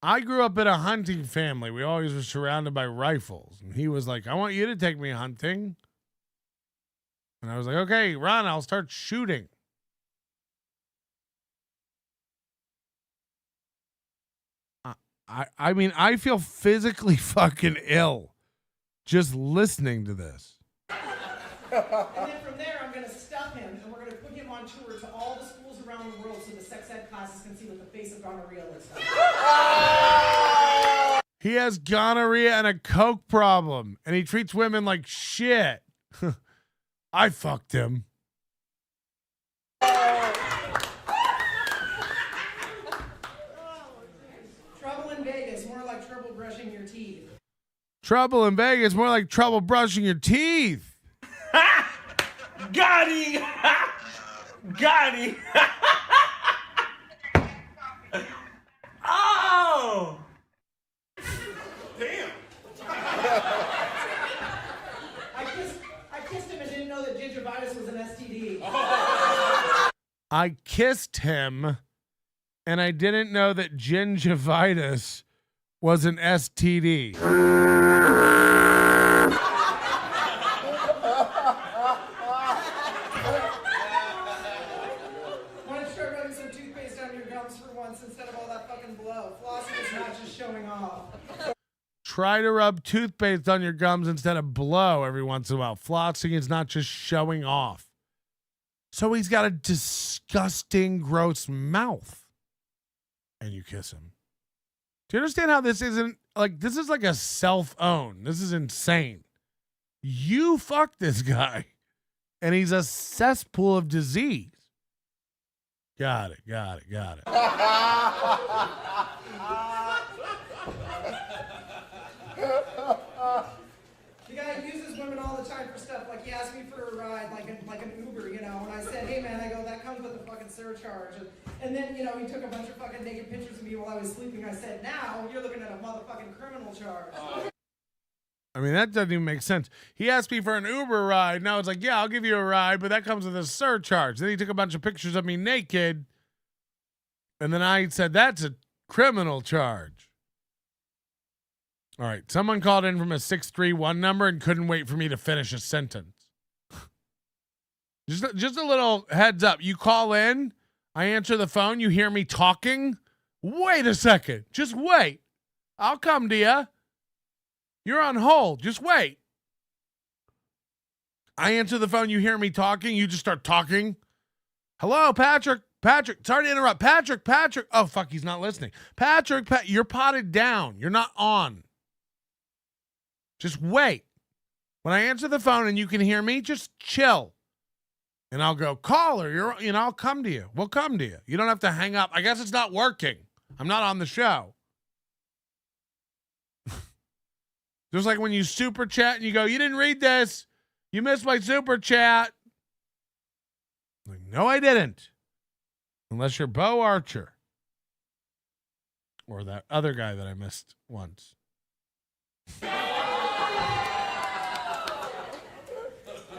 I grew up in a hunting family. We always were surrounded by rifles. And he was like, "I want you to take me hunting." And I was like, "Okay, run. I'll start shooting." I mean, I feel physically fucking ill just listening to this. And then from there, I'm going to stuff him, and we're going to put him on tour to all the schools around the world so the sex ed classes can see what the face of gonorrhea looks like. He has gonorrhea and a coke problem, and he treats women like shit. I fucked him. Trouble in Vegas, more like trouble brushing your teeth. Trouble in Vegas, more like trouble brushing your teeth. Got him! Got him! Oh! Damn. I kissed him and didn't know that gingivitis was an STD. I kissed him, and I didn't know that gingivitis was an STD. Why don't you try rubbing some toothpaste on your gums for once instead of all that fucking blow? Flossing is not just showing off. Try to rub toothpaste on your gums instead of blow every once in a while. Flossing is not just showing off. So he's got a disgusting, gross mouth. And you kiss him. Do you understand how this isn't like, this is like a self-own. This is insane. You fucked this guy. And he's a cesspool of disease. Got it. The guy uses women all the time for stuff. Like he asked me for a ride, like an Uber, you know. And I said, hey man, I go, that comes with a fucking surcharge. And then, you know, he took a bunch of fucking naked pictures of me while I was sleeping. I said, now you're looking at a motherfucking criminal charge. I mean, that doesn't even make sense. He asked me for an Uber ride. Now it's like, yeah, I'll give you a ride, but that comes with a surcharge. Then he took a bunch of pictures of me naked. And then I said, that's a criminal charge. All right. Someone called in from a 631 number and couldn't wait for me to finish a sentence. Just a little heads up. You call in, I answer the phone, you hear me talking. Wait a second. Just wait. I'll come to you. You're on hold. Just wait. I answer the phone. You hear me talking. You just start talking. Hello, Patrick. Sorry to interrupt. Patrick. Oh, fuck. He's not listening. Patrick, you're potted down. You're not on. Just wait. When I answer the phone and you can hear me, just chill. And I'll go, caller, I'll come to you. We'll come to you. You don't have to hang up. I guess it's not working. I'm not on the show. Just like when you super chat and you go, you didn't read this. You missed my super chat. Like, no, I didn't. Unless you're Bo Archer. Or that other guy that I missed once. I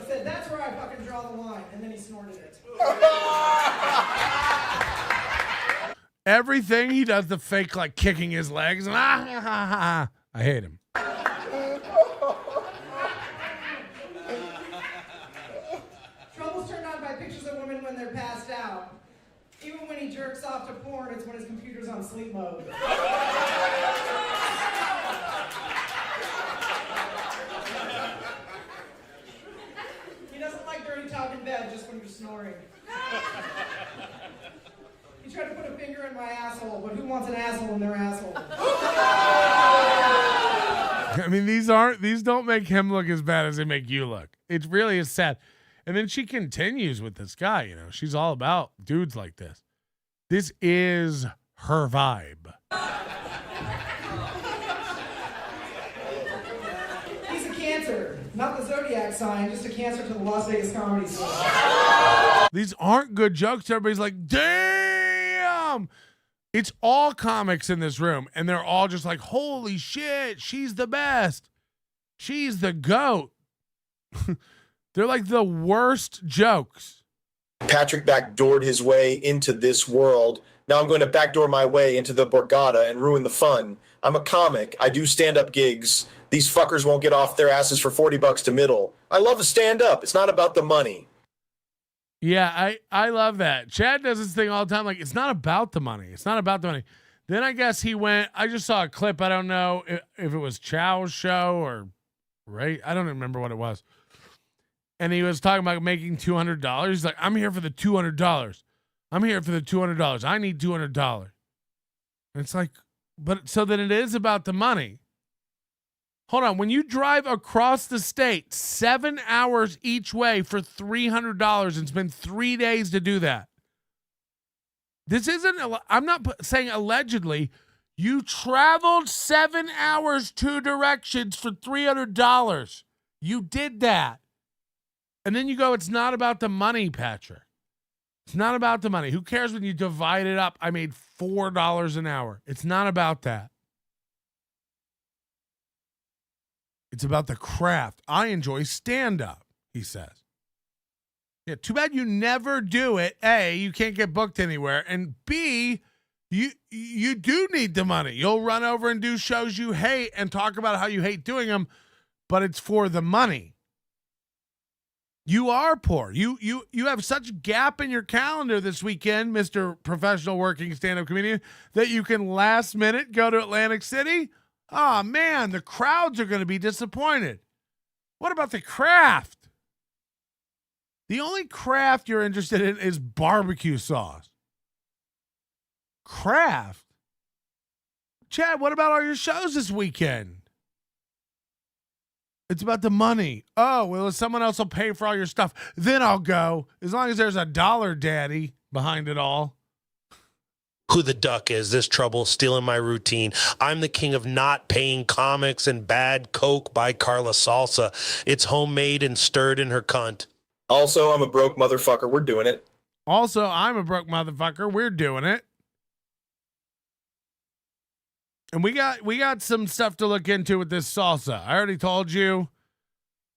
said, that's where I fucking draw the line. And then he snorted it. Everything he does the fake, like kicking his legs. And I hate him. Trouble's turned on by pictures of women when they're passed out. Even when he jerks off to porn, it's when his computer's on sleep mode. He doesn't like dirty talk in bed, just when you're snoring. He tried to put a finger in my asshole, but who wants an asshole in their asshole? I mean, these don't make him look as bad as they make you look. It really is sad. And then she continues with this guy, you know. She's all about dudes like this. This is her vibe. He's a Cancer, not the zodiac sign, just a Cancer to the Las Vegas comedy scene. These aren't good jokes. Everybody's like, damn. It's all comics in this room, and they're all just like, holy shit, she's the best. She's the GOAT. They're like the worst jokes. Patrick backdoored his way into this world. Now I'm going to backdoor my way into the Borgata and ruin the fun. I'm a comic. I do stand-up gigs. These fuckers won't get off their asses for $40 to middle. I love to stand up. It's not about the money. Yeah, I love that. Chad does this thing all the time. Like, it's not about the money. It's not about the money. Then I guess he went, I just saw a clip. I don't know if it was Chow's show or, right? I don't remember what it was. And he was talking about making $200. He's like, I'm here for the $200. I'm here for the $200. I need $200. And it's like, but so then it is about the money. Hold on. When you drive across the state 7 hours each way for $300 and spend 3 days to do that. This isn't, I'm not saying allegedly. You traveled 7 hours, 2 directions for $300. You did that. And then you go, it's not about the money, Patrick. It's not about the money. Who cares when you divide it up? I made $4 an hour. It's not about that. It's about the craft. I enjoy stand-up, he says. Yeah, too bad you never do it. A, you can't get booked anywhere. And B, you do need the money. You'll run over and do shows you hate and talk about how you hate doing them, but it's for the money. You are poor. You have such gap in your calendar this weekend, Mr. Professional Working Stand-Up Comedian, that you can last minute go to Atlantic City. Oh, man, the crowds are going to be disappointed. What about the craft? The only craft you're interested in is barbecue sauce. Craft? Chad, what about all your shows this weekend? It's about the money. Oh, well, someone else will pay for all your stuff. Then I'll go. As long as there's a dollar daddy behind it all. Who the duck is, this trouble stealing my routine. I'm the king of not paying comics and bad coke by Carla Salsa. It's homemade and stirred in her cunt. Also, I'm a broke motherfucker. We're doing it. Also, I'm a broke motherfucker. We're doing it. And we got some stuff to look into with this salsa. I already told you.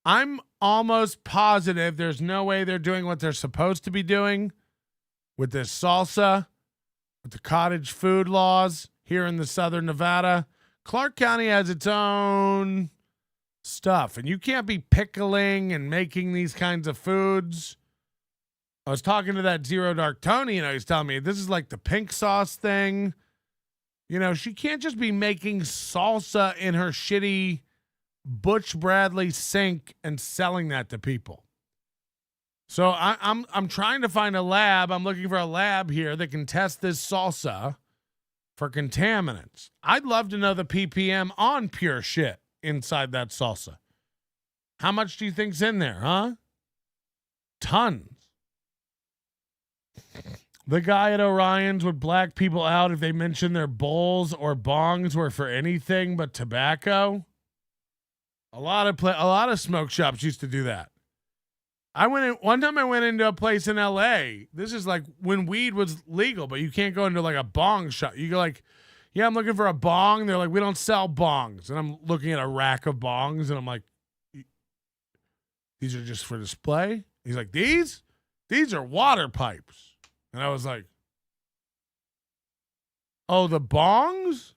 I'm almost positive there's no way they're doing what they're supposed to be doing with this salsa, with the cottage food laws here in the Southern Nevada. Clark County has its own stuff, and you can't be pickling and making these kinds of foods. I was talking to that Zero Dark Tony, and he was telling me this is like the pink sauce thing. You know, she can't just be making salsa in her shitty Butch Bradley sink and selling that to people. So I'm trying to find a lab. I'm looking for a lab here that can test this salsa for contaminants. I'd love to know the ppm on pure shit inside that salsa. How much do you think's in there, huh? Tons. The guy at Orion's would black people out if they mentioned their bowls or bongs were for anything but tobacco. A lot of smoke shops used to do that. One time I went into a place in LA. This is like when weed was legal, but you can't go into like a bong shop. You go like, yeah, I'm looking for a bong. They're like, we don't sell bongs. And I'm looking at a rack of bongs and I'm like, these are just for display? He's like, these are water pipes. And I was like, oh, the bongs?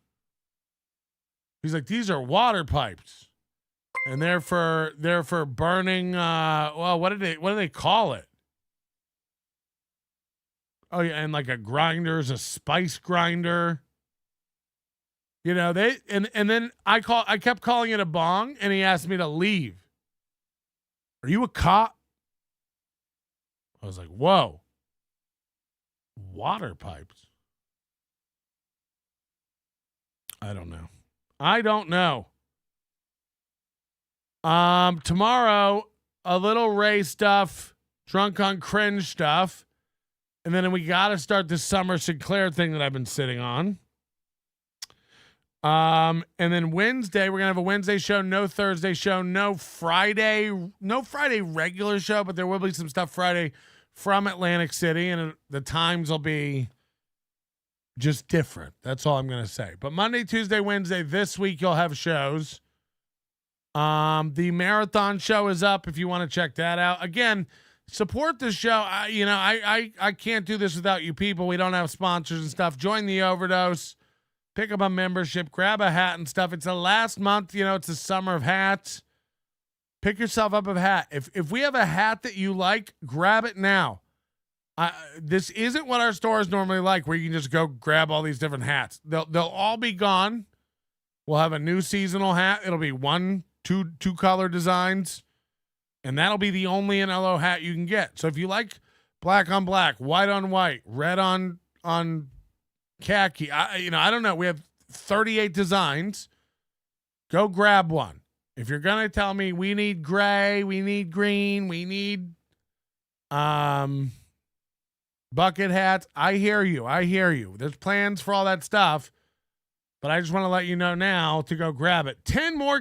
He's like, these are water pipes. And they're for burning well, what do they call it? Oh yeah, and like a grinder is a spice grinder. You know, and then I kept calling it a bong and he asked me to leave. Are you a cop? I was like, whoa. Water pipes. I don't know. Tomorrow, a little Ray stuff, drunk on cringe stuff. And then we got to start this Summer Sinclair thing that I've been sitting on. And then Wednesday, we're going to have a Wednesday show, no Thursday show, no Friday regular show, but there will be some stuff Friday from Atlantic City, and the times will be just different. That's all I'm going to say. But Monday, Tuesday, Wednesday, this week, you'll have shows. The marathon show is up if you want to check that out. Again, support the show. I can't do this without you people. We don't have sponsors and stuff. Join the Overdose. Pick up a membership. Grab a hat and stuff. It's the last month. It's the summer of hats. Pick yourself up a hat. If we have a hat that you like, grab it now. This isn't what our store is normally like, where you can just go grab all these different hats. They'll all be gone. We'll have a new seasonal hat. It'll be two color designs, and that'll be the only NLO hat you can get. So if you like black on black, white on white, red on khaki, I don't know. We have 38 designs. Go grab one. If you're going to tell me we need gray, we need green, we need bucket hats, I hear you. There's plans for all that stuff. But I just want to let you know now to go grab it. 10 more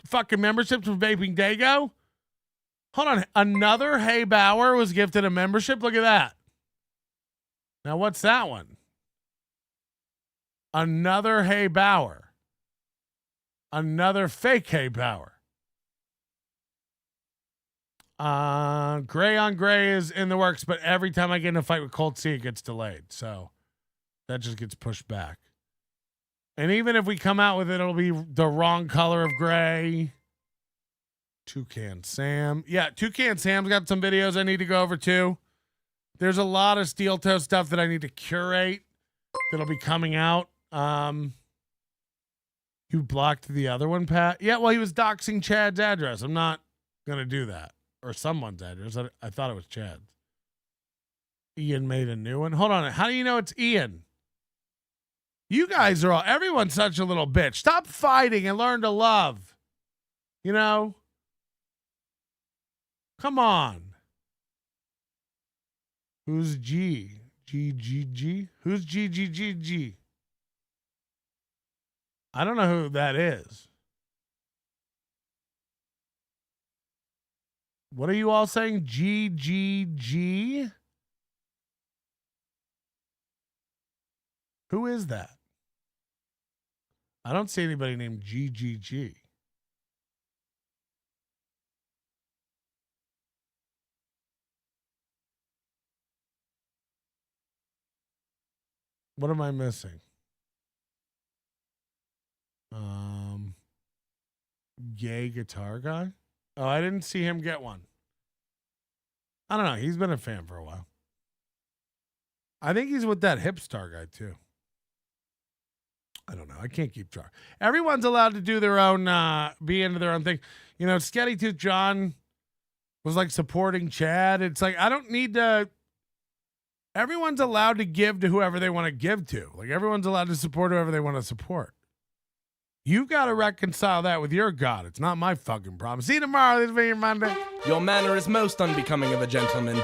fucking memberships from Vaping Dago. Hold on. Another Hey Bauer was gifted a membership. Look at that. Now, what's that one? Another Hey Bauer. Another fake Hey Bauer. Gray on Gray is in the works, but every time I get in a fight with Colt C, it gets delayed. So that just gets pushed back. And even if we come out with it, it'll be the wrong color of gray. Toucan Sam. Yeah, Toucan Sam's got some videos I need to go over too. There's a lot of steel toe stuff that I need to curate that'll be coming out. You blocked the other one, Pat? Yeah, well, he was doxing Chad's address. I'm not going to do that. Or someone's address. I thought it was Chad's. Ian made a new one. Hold on. How do you know it's Ian? You guys are all, everyone's such a little bitch. Stop fighting and learn to love. You know? Come on. Who's G? G? Who's G? I don't know who that is. What are you all saying? G? Who is that? I don't see anybody named G. What am I missing? Gay guitar guy? Oh, I didn't see him get one. I don't know. He's been a fan for a while. I think he's with that hipstar guy too. I don't know. I can't keep track. Everyone's allowed to do their own, be into their own thing. You know, Sketty Tooth John was like supporting Chad. It's like, I don't need to. Everyone's allowed to give to whoever they want to give to. Like, everyone's allowed to support whoever they want to support. You've got to reconcile that with your God. It's not my fucking problem. See you tomorrow. This is your Monday. Your manner is most unbecoming of a gentleman.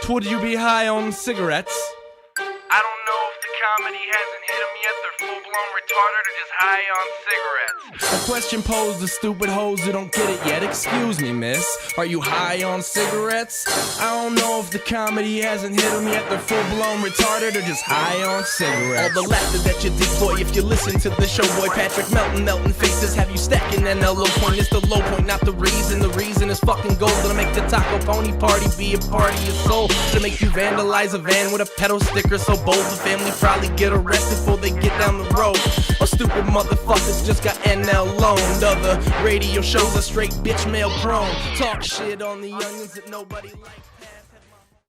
Would you be high on cigarettes? I don't know if the comedy hasn't hit them yet. They're full-blown retarded or just high on cigarettes. A question posed to stupid hoes who don't get it yet. Excuse me, miss. Are you high on cigarettes? I don't know if the comedy hasn't hit them yet. They're full-blown retarded or just high on cigarettes. All the laughter that you did, boy, if you listen to the show, boy, Patrick Melton faces have you stacking NLO point. It's the low point, not the reason. The reason is fucking gold. Gonna make the taco pony party be a party of soul. To make you vandalize a van with a pedal sticker so bold. The family probably get arrested before they get down the road. Or stupid motherfuckers just got NL loaned. Other radio shows are straight bitch mail prone. Talk shit on the onions that nobody likes.